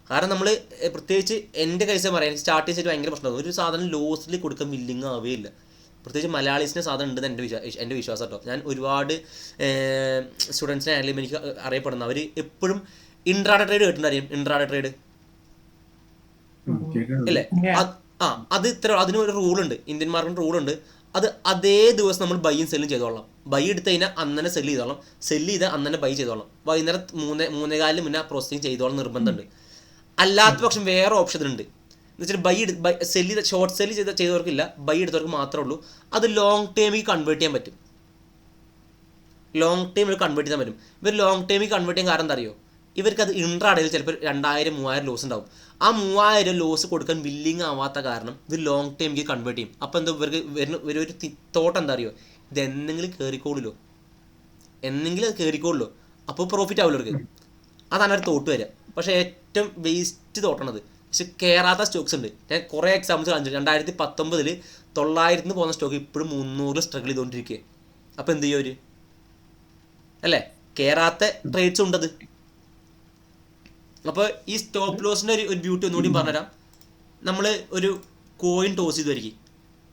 S1: കാരണം നമ്മൾ പ്രത്യേകിച്ച് എൻ്റെ കേസ് പറയാൻ സ്റ്റാർട്ടിങ് സ്റ്റേജ് ഭയങ്കര പ്രശ്നമാണ്. ഒരു സാധനം ലോസിൽ കൊടുക്കാൻ വില്ലിങ് ആവുകയില്ല. പ്രത്യേകിച്ച് മലയാളീസിൻ്റെ സാധനം ഉണ്ടെന്ന് എൻ്റെ വിശ്വാസം കേട്ടോ. ഞാൻ ഒരുപാട് സ്റ്റുഡൻസിനെ ആയാലും എനിക്ക് അറിയപ്പെടുന്ന അവർ എപ്പോഴും ഇൻട്രാഡേ ട്രേഡ് കേട്ടിട്ടുണ്ടായിരിക്കും. ഇൻട്രാഡേ ട്രേഡ് ഇല്ലേ? അത് അതിന് ഒരു റൂളുണ്ട്, ഇന്ത്യൻ മാർക്കറ്റ് റൂളുണ്ട്. അത് അതേ ദിവസം നമ്മൾ ബൈയും സെല്ലും ചെയ്തോളാം. ബൈ എടുത്ത് കഴിഞ്ഞാൽ അന്നനെ സെല്ല് ചെയ്തോളാം, സെല്ല് ചെയ്താൽ അന്നനെ ബൈ ചെയ്തോളാം. വൈകുന്നേരം 3:15 മുന്നേ പ്രോസസ്സിങ് ചെയ്തോളം നിർബന്ധമുണ്ട്. അല്ലാത്ത പക്ഷം വേറെ ഓപ്ഷൻ ഉണ്ട്. എന്ന് വെച്ചാൽ സെല്ല് ചെയ്ത ഷോർട്ട് സെല്ല് ചെയ്തവർക്കില്ല, ബൈ എടുത്തവർക്ക് മാത്രമേ ഉള്ളൂ. അത് ലോങ് ടൈമിൽ കൺവേർട്ട് ചെയ്യാൻ പറ്റും. ലോങ് ടൈമിൽ കൺവേർട്ട് ചെയ്യാൻ പറ്റും. ഇവർ ലോങ് ടൈമിൽ കൺവേർട്ട് ചെയ്യാൻ കാരണം എന്താ അറിയോ? ഇവർക്ക് അത് ഇൻട്രാഡേയിൽ ചിലപ്പോൾ 2000-3000 ലോസ് ഉണ്ടാവും. ആ 3000 ലോസ് കൊടുക്കാൻ വില്ലിങ് ആവാത്ത കാരണം ഇത് ലോങ് ടൈമിലേക്ക് കൺവേർട്ട് ചെയ്യും. അപ്പോൾ എന്താ ഇവർക്ക് ഒരു തോട്ടം എന്താ അറിയോ? ഇത് എന്തെങ്കിലും കയറിക്കോളൂല്ലോ, എന്തെങ്കിലും അത് കയറിക്കോളൂല്ലോ, അപ്പോൾ പ്രോഫിറ്റ് ആവില്ല അവർക്ക്. അതാണ് ഒരു തോട്ട് വരിക. പക്ഷേ ഏറ്റവും വേസ്റ്റ് തോട്ടണത്. പക്ഷെ കയറാത്ത സ്റ്റോക്സ് ഉണ്ട്. ഞാൻ കുറേ എക്സാമ്പിൾസ് കാണിച്ചു. 2019 900 പോകുന്ന സ്റ്റോക്ക് ഇപ്പോഴും 300 സ്ട്രഗിൾ ചെയ്തുകൊണ്ടിരിക്കുക. അപ്പോൾ എന്ത് ചെയ്യും അവർ? അല്ലേ, കയറാത്ത ട്രേഡ്സ് ഉണ്ടത്. അപ്പോൾ ഈ സ്റ്റോപ്പ് ലോസിൻ്റെ ഒരു ബ്യൂട്ടി ഒന്നുകൂടി പറഞ്ഞുതരാം. നമ്മൾ ഒരു കോയിൻ ടോസ് ചെയ്തുമായിരിക്കും.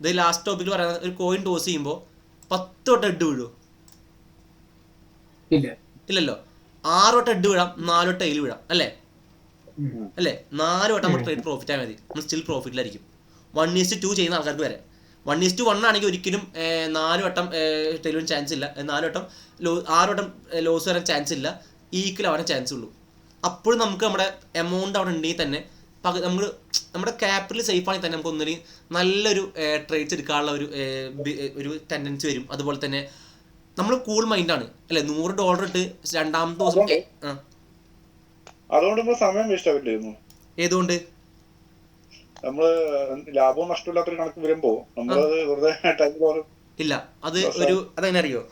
S1: ഇത് ലാസ്റ്റ് ടോപ്പിൽ പറയുന്നത്, ഒരു കോയിൻ ടോസ് ചെയ്യുമ്പോൾ 10 വട്ടം ഹെഡ് വീഴുമോ? ഇല്ലല്ലോ. 6 വട്ടം ഹെഡ് വീഴാം, 4 വട്ടം എയിൽ വീഴാം. അല്ലേ 4 വട്ടം നമ്മൾ ട്രേഡ് പ്രോഫിറ്റ് ആയാൽ മതി, നമ്മൾ സ്റ്റിൽ പ്രോഫിറ്റിലായിരിക്കും. 1:2 ചെയ്യുന്ന ആൾക്കാർക്ക് വരെ 1:1 ആണെങ്കിൽ ഒരിക്കലും 4 വട്ടം ടെലിവൻ ചാൻസ് ഇല്ല, 4 വട്ടം 6 വട്ടം ലോസ് വരാൻ ചാൻസ് ഇല്ല, ഈക്വൽ ആവാൻ ചാൻസ് ഉള്ളൂ. അപ്പോഴും നമുക്ക് നമ്മുടെ എമൗണ്ട് അവിടെ ഉണ്ടെങ്കിൽ തന്നെ നമ്മൾ നമ്മുടെ ക്യാപിറ്റൽ സേഫ് ആണെങ്കിൽ തന്നെ നമുക്ക് ഒന്നിനും നല്ലൊരു ട്രേഡ്സ് എടുക്കാനുള്ള ഒരു ടെൻഡൻസി വരും. അതുപോലെ തന്നെ നമ്മൾ കൂൾ മൈൻഡാണ് അല്ലേ. $100 ഇട്ട് രണ്ടാമത്തെ ദിവസം
S2: അതുകൊണ്ട് നമ്മൾ സമയം വേസ്റ്റ് ആവില്ലായിരുന്നു.
S1: ഏതുകൊണ്ട്?
S2: നമ്മള് ലാഭവും നഷ്ടമില്ലാത്തൊരു കണക്ക് വരുമ്പോ നമ്മളത് വെറുതെ
S1: ഇല്ല. അതെങ്ങനെ അറിയോ?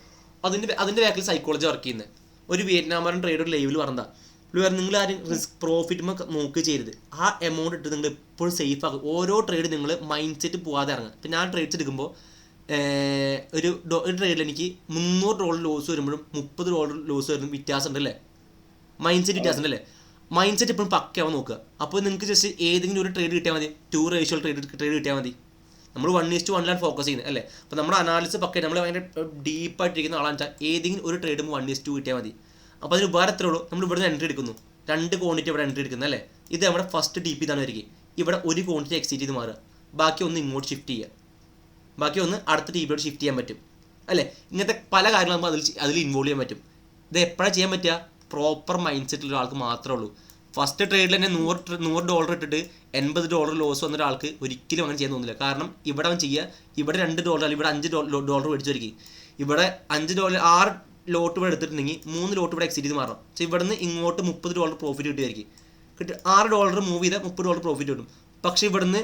S1: അതിന്റെ ബാക്കിൽ സൈക്കോളജി വർക്ക് ചെയ്യുന്നത്. ഒരു വിയറ്റ്നാമൻ ട്രേഡ് ഒരു ലൈവിൽ പറഞ്ഞതാ, നിങ്ങൾ ആരും റിസ്ക് പ്രോഫിറ്റ് നോക്കി ചെയ്യരുത്. ആ എമൗണ്ട് ഇട്ട് നിങ്ങൾ എപ്പോഴും സേഫ് ആക്കും. ഓരോ ട്രേഡ് നിങ്ങൾ മൈൻഡ് സെറ്റ് പോകാതെ ഇറങ്ങുക. ഇപ്പം ഞാൻ ട്രേഡ്സ് എടുക്കുമ്പോൾ ഒരു ട്രേഡിൽ എനിക്ക് $300 ലോസ് വരുമ്പോഴും $30 ലോസ് വരുമ്പോഴും വ്യത്യാസം ഉണ്ടല്ലേ, മൈൻഡ് സെറ്റ് വ്യത്യാസം ഉണ്ടല്ലേ. മൈൻഡ് സെറ്റ് എപ്പോഴും പക്കയാവാൻ നോക്കുക. അപ്പോൾ നിങ്ങൾക്ക് ജസ്റ്റ് ഏതെങ്കിലും ഒരു ട്രേഡ് കിട്ടിയാൽ മതി, 2 റേഷ്യോ ട്രേഡ് കിട്ടിയാൽ മതി. നമ്മൾ 1:1 ഫോക്കസ് ചെയ്യുന്നത് അല്ലേ. അപ്പോൾ നമ്മുടെ അനാലിസിസ് പക്കയായിട്ട് നമ്മൾ ഭയങ്കര ഡീപ്പായിട്ടിരിക്കുന്ന ആളാണെന്ന് വെച്ചാൽ ഏതെങ്കിലും ഒരു ട്രേഡ് 1:2 കിട്ടിയാൽ മതി. അപ്പോൾ അതിന് ഉപകാരത്രേ ഉള്ളൂ. നമ്മൾ ഇവിടെ നിന്ന് എൻട്രി എടുക്കുന്നു, 2 ക്വാണ്ടിറ്റി ഇവിടെ എൻട്രി എടുക്കുന്നത് അല്ലേ. ഇത് നമ്മുടെ ഫസ്റ്റ് DP ഇതാണ് വരിക. ഇവിടെ ഒരു ക്വാണ്ടിറ്റി എക്സീറ്റ് ചെയ്ത് മാറുക, ബാക്കി ഒന്ന് ഇങ്ങോട്ട് ഷിഫ്റ്റ് ചെയ്യുക, ബാക്കി ഒന്ന് അടുത്ത DPയോട് ഷിഫ്റ്റ് ചെയ്യാൻ പറ്റും അല്ലേ. ഇങ്ങനത്തെ പല കാര്യങ്ങളും നമുക്ക് അതിൽ ഇൻവോൾവ് ചെയ്യാൻ പറ്റും. ഇത് എപ്പോഴാണ് ചെയ്യാൻ പറ്റുക? പ്രോപ്പർ മൈൻഡ് സെറ്റുള്ള ഒരാൾക്ക് മാത്രമേ ഉള്ളൂ. ഫസ്റ്റ് ട്രേഡിൽ തന്നെ $100 ഇട്ടിട്ട് $80 ലോസ് വന്ന ഒരാൾക്ക് ഒരിക്കലും അങ്ങനെ ചെയ്യാൻ തോന്നില്ല. കാരണം ഇവിടെ അവൻ ചെയ്യുക, ഇവിടെ $2 അല്ലെങ്കിൽ ഇവിടെ $5 മേടിച്ചു വരിക, ഇവിടെ $5 6 ലോട്ട് ഇവിടെ എടുത്തിട്ടുണ്ടെങ്കിൽ 3 ലോട്ട് ഇവിടെ എക്സീറ്റ് ചെയ്ത് മാറണം. പക്ഷേ ഇവിടെ നിന്ന് ഇങ്ങോട്ട് $30 പ്രോഫിറ്റ് കിട്ടിയായിരിക്കും. $6 മൂവ് ചെയ്താൽ $30 പ്രോഫിറ്റ് കിട്ടും. പക്ഷേ ഇവിടുന്ന്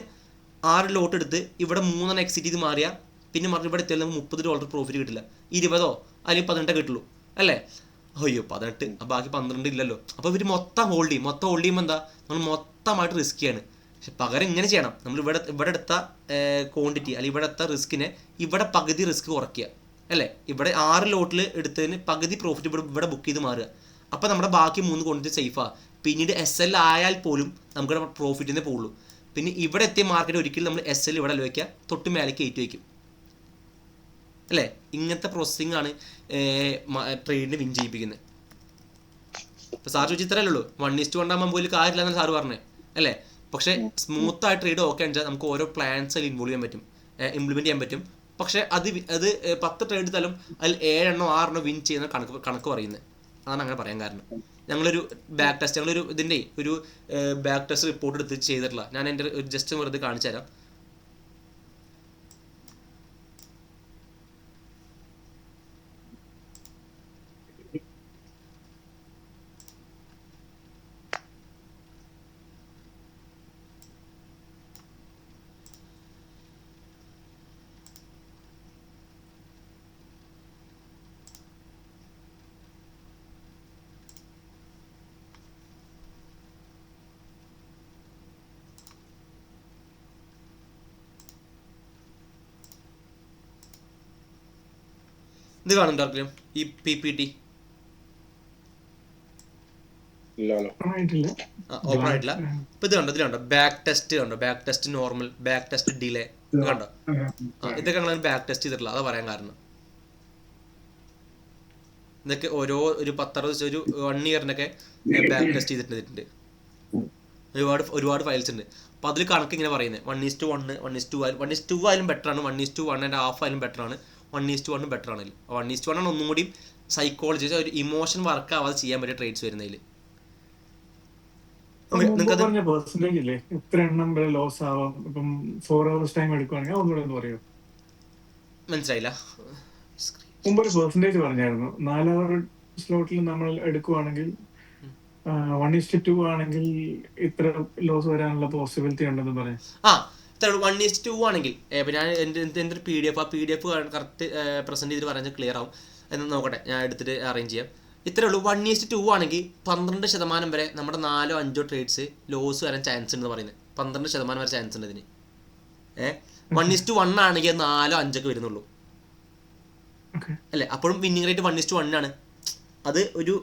S1: 6 ലോട്ട് എടുത്ത് ഇവിടെ 3 എക്സീറ്റ് ചെയ്ത് മാറിയാൽ പിന്നെ ഇവിടെ എത്തിയാൽ നമുക്ക് $30 പ്രോഫിറ്റ് കിട്ടില്ല. 20 അല്ലെങ്കിൽ 18 കിട്ടുള്ളൂ അല്ലേ. അയ്യോ 18, ബാക്കി 12 ഇല്ലല്ലോ. അപ്പോൾ ഇവർ മൊത്തം ഹോൾഡ് ചെയ്യുമ്പോൾ എന്താ, നമ്മൾ മൊത്തമായിട്ട് റിസ്ക് ചെയ്യാണ്. പക്ഷെ പകരം ഇങ്ങനെ ചെയ്യണം, നമ്മൾ ഇവിടെ എടുത്ത ക്വാണ്ടിറ്റി അല്ലെങ്കിൽ ഇവിടെ എടുത്ത റിസ്കിനെ ഇവിടെ പകുതി റിസ്ക് കുറയ്ക്കുക അല്ലേ. ഇവിടെ 6 ലോട്ടിൽ എടുത്തതിന് പകുതി പ്രോഫിറ്റ് ഇവിടെ ബുക്ക് ചെയ്ത് മാറുക. അപ്പോൾ നമ്മുടെ ബാക്കി 3 ക്വാണ്ടിറ്റി സേഫാണ്. പിന്നീട് SL ആയാൽ പോലും നമുക്ക് പ്രോഫിറ്റിനെ പോകുള്ളൂ. പിന്നെ ഇവിടെ എത്തിയ മാർക്കറ്റ് ഒരിക്കലും നമ്മൾ SL ഇവിടെ വയ്ക്കുക, തൊട്ട് മേലേക്ക് കയറ്റി വയ്ക്കും അല്ലേ. ഇങ്ങനത്തെ പ്രോസസ്സിംഗ് ആണ് ട്രേഡിനെ വിൻ ചെയ്യിപ്പിക്കുന്നത്. ഇപ്പോൾ സാർ ചോദിച്ചു ഇത്രയല്ലേ ഉള്ളൂ, 1:1 ആകുമ്പോൾ പോലും കാര്യമില്ല എന്നാണ് സാറ് പറഞ്ഞത് അല്ലേ. പക്ഷേ സ്മൂത്തായി ട്രേഡ് ഓക്കെ വെച്ചാൽ നമുക്ക് ഓരോ പ്ലാൻസ് അതിൽ ഇൻവോൾവ് ചെയ്യാൻ പറ്റും, ഇംപ്ലിമെൻറ്റ് ചെയ്യാൻ പറ്റും. പക്ഷേ അത് 10 ട്രേഡ് എടുത്താലും അതിൽ 7 6 വിൻ ചെയ്യുന്ന കണക്ക് പറയുന്നത്. അതാണ് അങ്ങനെ പറയാൻ കാരണം. ഞങ്ങളൊരു ബാക്ക് ടെസ്റ്റ്, ഇതിൻ്റെ ഒരു ബാക്ക് ടെസ്റ്റ് റിപ്പോർട്ട് എടുത്ത് ചെയ്തിട്ടില്ല. ഞാൻ എൻ്റെ ജസ്റ്റ് വെറുതെ കാണിച്ചു തരാം. ഇത് കാണുന്നുണ്ടോ ആർക്കെങ്കിലും ഈ PPT? ഓപ്പൺ ആയിട്ടില്ല. ഇപ്പൊ ഇത് കണ്ടോ, ബാക്ക് ടെസ്റ്റ് കണ്ടോ, back test normal, back test delay കണ്ടോ. ഇതൊക്കെ ഞങ്ങൾ ബാക്ക് ടെസ്റ്റ് ചെയ്തിട്ടില്ല, അതാ പറയാൻ കാരണം. ഇതൊക്കെ ഒരു 10-60 ഒരു 1 ഇയറിനൊക്കെ ബാക്ക് ടെസ്റ്റ് ചെയ്തിട്ടുണ്ട്. ഒരുപാട് ഫയൽസ് ഉണ്ട്. അപ്പോൾ അതിൽ കണക്ക് ഇങ്ങനെ പറയുന്നത് 1:1 1:2 ആയാലും ബെറ്ററാണ്, 1:1.5 ആയാലും ബെറ്ററാണ്, 1:1 ബെറ്റർ ആണല്ലോ. 1:1 ആണ് ഒന്നും കൂടി സൈക്കോളജി, ഒരു ഇമോഷൻ വർക്ക് ആവാതെ ചെയ്യാൻ പറ്റിയ ട്രേഡ്സ് വരുന്നതിൽ. മനസ്സിലായില്ല.
S3: മുമ്പ് ഒരു പെർസെന്റേജ് പറഞ്ഞായിരുന്നു, 4 അവർ സ്ലോട്ടിൽ നമ്മൾ എടുക്കുവാണെങ്കിൽ 1:2 ആണെങ്കിൽ ഇത്ര ലോസ് വരാനുള്ള പോസിബിലിറ്റി ഉണ്ടെന്ന് പറയാം.
S1: 1:2 ആണെങ്കിൽ ഞാൻ എൻ്റെ ഒരു PDF കറക്റ്റ് പ്രസന്റ് ചെയ്തിട്ട് പറഞ്ഞാൽ ക്ലിയർ ആവും എന്ന് നോക്കട്ടെ. ഞാൻ എടുത്തിട്ട് അറേഞ്ച് ചെയ്യാം. ഇത്രേ ഉള്ളൂ. 1:2 ആണെങ്കിൽ 12% വരെ നമ്മുടെ 4-5 ട്രേഡ്സ് ലോസ് വരാൻ ചാൻസ് ഉണ്ടെന്ന് പറയുന്നത്. 12% വരെ ചാൻസ് ഉണ്ട് ഇതിന്. 1:1 ആണെങ്കിൽ 4-5 വരുന്നുള്ളൂ അല്ലേ. അപ്പോഴും വിന്നിങ് റേറ്റ് 1:1 ആണ്. അത് ഒരു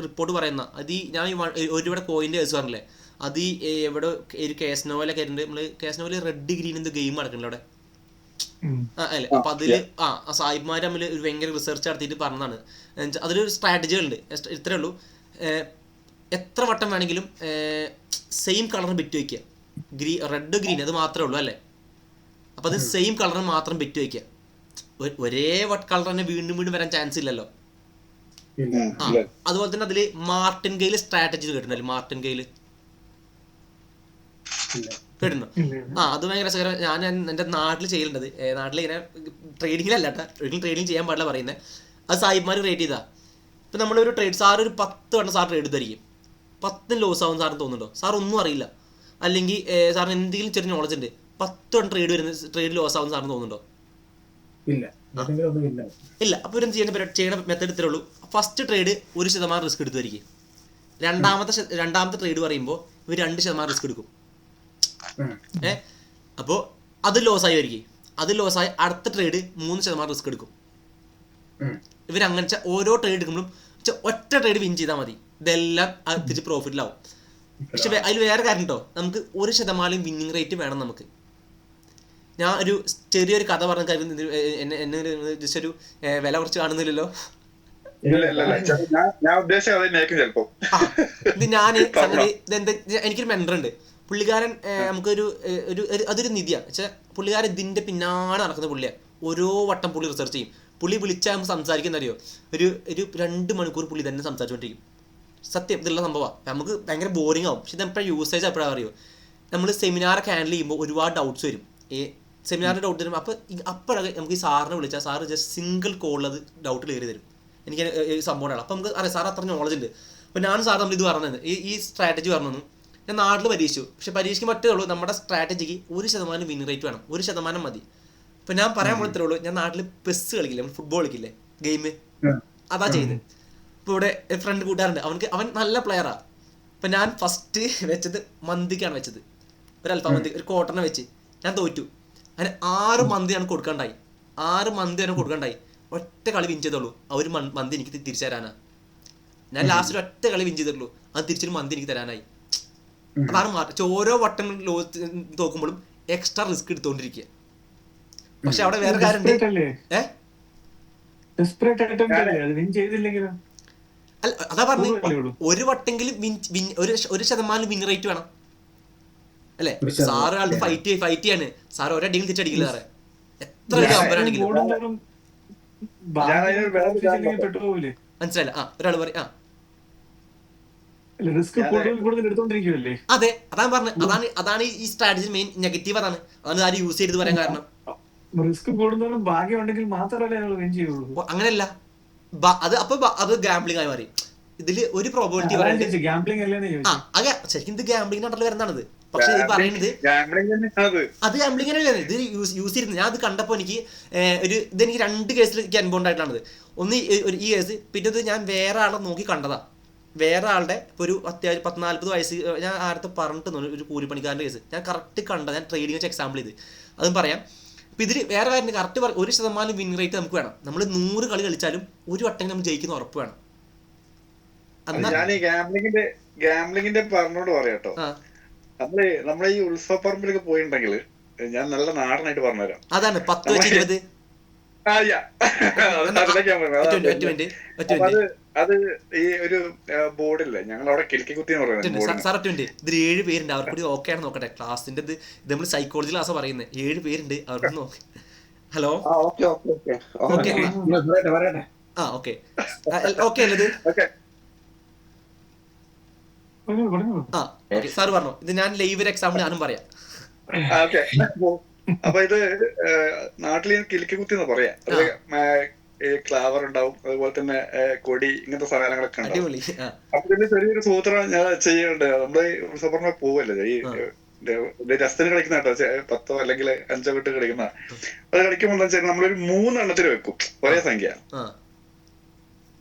S1: റിപ്പോർട്ട് പറയുന്ന അത് ഞാൻ ഒരുപാട് കോയിൻ്റെ കേസ് പറഞ്ഞില്ലേ, അത് എവിടെ ഒരു കേസ്നോവലൊക്കെ ആയിട്ടുണ്ട്. നമ്മൾ കേസ്നോവല് റെഡ് ഗ്രീൻ എന്തോ ഗെയിം നടക്കണല്ലോ അവിടെ അല്ലേ. അപ്പൊ അതില് സാഹിബ്മാർ തമ്മിൽ ഒരു ഭയങ്കര റിസർച്ച് നടത്തിയിട്ട് പറഞ്ഞതാണ്. അതിലൊരു സ്ട്രാറ്റജികളുണ്ട്. ഇത്രേ ഉള്ളൂ, എത്ര വട്ടം വേണമെങ്കിലും സെയിം കളർ ബെറ്റ് വയ്ക്കുക. റെഡ് ഗ്രീൻ അത് മാത്രമേ ഉള്ളൂ അല്ലേ. അപ്പൊ അത് സെയിം കളറിന് മാത്രം ബെറ്റ് വയ്ക്കുക. ഒരേ കളർ തന്നെ വീണ്ടും വീണ്ടും വരാൻ ചാൻസ് ഇല്ലല്ലോ. അതുപോലെ തന്നെ അതില് മാർട്ടിൻ ഗെയിൽ സ്ട്രാറ്റജി കേട്ടിട്ടുണ്ടല്ലോ. മാർട്ടിൻ ഗെയിൽ കേട്ടിട്ടുണ്ടോ? അത് ഭയങ്കര രസകരം. ഞാൻ എൻ്റെ നാട്ടിൽ ചെയ്യേണ്ടത്, നാട്ടിൽ ഇങ്ങനെ ട്രേഡിങ്ങിലല്ല കേട്ടോ, ഒരിക്കലും ട്രേഡിങ് ചെയ്യാൻ പാടില്ല പറയുന്നത്. അത് സാഹിബ്മാർ റേറ്റ് ചെയ്താ. ഇപ്പം നമ്മളൊരു ട്രേഡ് സാർ ഒരു 10 വട്ടം സാർ ട്രേഡ് എടുത്തായിരിക്കും. 10 ലോസ് ആവും സാറിന് തോന്നുന്നുണ്ടോ? സാർ ഒന്നും അറിയില്ല, അല്ലെങ്കിൽ സാറിന് എന്തെങ്കിലും ചെറിയ നോളജ് ഉണ്ട്. 10 വട്ടം ട്രേഡ് ലോസ് ആവും സാറിന് തോന്നുന്നുണ്ടോ? ഇല്ല. അപ്പോൾ ഇവരും ചെയ്യേണ്ട മെത്തേഡ് ഇത്രേ ഉള്ളൂ. ഫസ്റ്റ് ട്രേഡ് 1% റിസ്ക് എടുത്തുമായിരിക്കും. രണ്ടാമത്തെ ട്രേഡ് പറയുമ്പോൾ ഇവർ 2% റിസ്ക് എടുക്കും. അപ്പോൾ അത് ലോസായി വരികയും അത് ലോസായി അടുത്ത ട്രേഡ് 3% റിസ്ക് എടുക്കും. ഇവരങ്ങനെ ഓരോ ട്രേഡ് എടുക്കുമ്പോഴും ഒറ്റ ട്രേഡ് വിൻ ചെയ്താൽ മതി, ഇതെല്ലാം തിരിച്ച് പ്രോഫിറ്റിലാവും. പക്ഷെ അതിൽ വേറെ കാര്യം കേട്ടോ, നമുക്ക് 1% വിന്നിങ് റേറ്റ് വേണം നമുക്ക്. ഞാൻ ഒരു ചെറിയൊരു കഥ പറഞ്ഞ കാര്യം എന്നെ ജസ്റ്റ് ഒരു വില കുറച്ച് കാണുന്നില്ലല്ലോ. ഇത് ഞാൻ സംഗതി എനിക്കൊരു മെൻറ്റർ ഉണ്ട്. പുള്ളിക്കാരൻ നമുക്കൊരു അതൊരു നിധിയാണ് വെച്ചാൽ പുള്ളിക്കാരൻ ഇതിൻ്റെ പിന്നാലെ നടക്കുന്ന പുള്ളിയാണ്. ഓരോ വട്ടം പുള്ളി റിസർച്ച് ചെയ്യും. പുള്ളി വിളിച്ചാൽ നമുക്ക് സംസാരിക്കുന്ന അറിയോ, ഒരു 2 മണിക്കൂർ പുള്ളി തന്നെ സംസാരിച്ചുകൊണ്ടിരിക്കും. സത്യം ഇതുള്ള സംഭവമാണ്. നമുക്ക് ഭയങ്കര ബോറിംഗ് ആവും. പക്ഷെ ഇതെപ്പോഴും യൂസേജ് എപ്പോഴാണ് അറിയോ, നമ്മൾ സെമിനാറൊക്കെ ഹാൻഡിൽ ചെയ്യുമ്പോൾ ഒരുപാട് ഡൗട്ട്സ് വരും. സെമിനാറിൻ്റെ ഡൗട്ട് തരും. അപ്പോഴൊക്കെ നമുക്ക് ഈ സാറിനെ വിളിച്ചാൽ സാറ് ജസ്റ്റ് സിംഗിൾ കോളിൽ അത് ഡൗട്ട് ക്ലിയർ തരും. എനിക്ക് സംഭവമാണ്. അപ്പോൾ നമുക്ക് അറിയാം സാർ അത്ര നോളജ് ഉണ്ട്. അപ്പോൾ ഞാനും സാർ നമ്മൾ ഇത് പറഞ്ഞത് ഈ സ്ട്രാറ്റജി പറഞ്ഞു. ഞാൻ നാട്ടിൽ പരീക്ഷിച്ചു. പക്ഷെ പരീക്ഷിക്കാൻ പറ്റേ ഉള്ളൂ, നമ്മുടെ സ്ട്രാറ്റജിക്ക് 1% വിൻ റേറ്റ് വേണം. 1% മതി. ഇപ്പം ഞാൻ പറയാൻ പോലത്തേ ഉള്ളൂ, ഞാൻ നാട്ടിൽ പെസ് കളിക്കില്ലേ, നമ്മൾ ഫുട്ബോൾ കളിക്കില്ലേ ഗെയിം, അതാ ചെയ്ത്. ഇപ്പോൾ ഇവിടെ ഫ്രണ്ട് കൂട്ടുകാരുണ്ട്, അവൻ നല്ല പ്ലെയറാണ്. അപ്പം ഞാൻ ഫസ്റ്റ് വെച്ചത് മന്തിക്കാണ് വെച്ചത്. ഒരു അൽഫാം മന്തി, ഒരു കോട്ടനെ വെച്ച് ഞാൻ തോറ്റു. അതിന് 6 മന്തിയാണ് കൊടുക്കണ്ടായി. 6 മന്തിയാണ് കൊടുക്കണ്ടായി. ഒറ്റ കളി വിൻ ചെയ്തുള്ളൂ. ഒരു മന്തി എനിക്ക് തിരിച്ചു തരാനാ. ഞാൻ ലാസ്റ്റ് ഒറ്റ കളി വിൻ ചെയ്തിട്ടുള്ളൂ, അത് തിരിച്ചൊരു മന്തി എനിക്ക് തരാനായി. അതാണ് മാറ്റം. ഓരോ വട്ടം തോക്കുമ്പോഴും എക്സ്ട്രാ റിസ്ക് എടുത്തോണ്ടിരിക്കുക. പക്ഷെ അവിടെ വേറെ കാര്യം അതാ പറഞ്ഞു, ഒരു വട്ടെങ്കിലും 1% വിൻ റേറ്റ് വേണം അല്ലെ. സാറ് ആൾക്ക് ഫൈറ്റ് ചെയ്യാണ്. സാർ ഒരടിയിൽ തിരിച്ചടിക്കില്ല സാറേ, എത്ര കമ്പനാണെങ്കിലും. മനസ്സിലായില്ല? ഒരാൾ പറയും അതെ, അതാണ് പറഞ്ഞത്. അതാണ് ഈ സ്ട്രാറ്റജി മെയിൻ നെഗറ്റീവ്. അതാണ് ആരും യൂസ് ചെയ്ത് പറയാൻ കാരണം.
S3: റിസ്ക് കൂടുന്നതും ഭാഗ്യം ഉണ്ടെങ്കിൽ മാത്രമല്ലേ
S1: അങ്ങനെയല്ല. അത് ഗാംബ്ലിംഗ് ആയി മാറി. ഇതില് ഒരു പ്രോബിലിറ്റി അതെ, ശരിക്കും ഇത് ഗാംബ്ലിംഗ് നാട്ടിൽ വരുന്നതാണിത്. പക്ഷെ ഇത് പറയുന്നത് അത് ഗാംബ്ലിംഗ് തന്നെയാണ്. ഇത് യൂസ് ചെയ്തിരുന്നത് ഞാൻ അത് കണ്ടപ്പോൾ ഇതെനിക്ക് 2 കേസിൽ എനിക്ക് അനുഭവം ഉണ്ടായിട്ടാണിത്. ഒന്ന് ഈ കേസ്, പിന്നെ ഞാൻ വേറെ ആളെ നോക്കി കണ്ടതാ. വേറെ ആളുടെ ഇപ്പോൾ ഒരു അത്യാവശ്യം 40-40 വയസ്സ്, ഞാൻ ആരത്തെ പറഞ്ഞിട്ട് ഒരു കൂലിപ്പണിക്കാരൻ്റെ കേസ് ഞാൻ കറക്റ്റ് കണ്ട. ഞാൻ ട്രേഡിംഗ് വെച്ച് എക്സാമ്പിൾ ചെയ്ത് അതും പറയാം. അപ്പോൾ ഇതിൽ വേറെ കാര്യം കറക്റ്റ് 1% വിൻ റേറ്റ് നമുക്ക് വേണം. നമ്മൾ 100 കളി കളിച്ചാലും ഒരു വട്ടം നമ്മൾ ജയിക്കുന്ന ഉറപ്പ് വേണം.
S2: ഞാൻ ഈ ഗാംബ്ലിങ്ങിന്റെ പറഞ്ഞോട് പറയാട്ടോ. നമ്മളെ ഈ ഉത്സവപ്പറമ്പിലൊക്കെ പോയിട്ടുണ്ടെങ്കിൽ ഞാൻ നല്ല നാടനായിട്ട് പറഞ്ഞുതരാം.
S1: അതാണ് 10 വെച്ച് 20.
S2: അത് ഈ ഒരു ബോർഡില്ലേ, ഞങ്ങൾ അവിടെ കിൽക്കി കുത്തി എന്ന് പറയുന്നത്.
S1: 7 പേരുണ്ട്. അവർക്ക് കൂടി ഓക്കെ ആണ് നോക്കട്ടെ. ക്ലാസിന്റെ ഇത് നമ്മൾ സൈക്കോളജി ക്ലാസ് പറയുന്നത്. 7 പേരുണ്ട്, അവർക്ക് നോക്കി. ഹലോ, ഓക്കെ അല്ലത് സാർ പറഞ്ഞു. ഇത് ഞാൻ ലൈവ് എക്സാമ്പിൾ ഞാനും പറയാം.
S2: അപ്പൊ ഇത് നാട്ടിൽ കിൽക്കി കുത്തി എന്ന് പറയാം. ക്ലാവർ ഉണ്ടാവും, അതുപോലെ തന്നെ കൊടി, ഇങ്ങനത്തെ സാധനങ്ങളൊക്കെ ഉണ്ടാവും. അപ്പൊ ഇതിന്റെ ചെറിയൊരു സൂത്രം ഞാൻ ചെയ്യുന്നുണ്ട്. നമ്മള് ഉത്സവപ്പറമ്പ് പോവല്ലേ ഈ രസത്തിന് കളിക്കുന്ന കേട്ടോ, 10 അല്ലെങ്കിൽ 5 വിട്ട് കളിക്കുന്ന. അത് കളിക്കുമ്പോൾ എന്താ വെച്ചാൽ നമ്മളൊരു 3 എണ്ണത്തിന് വെക്കും ഒരേ സംഖ്യ.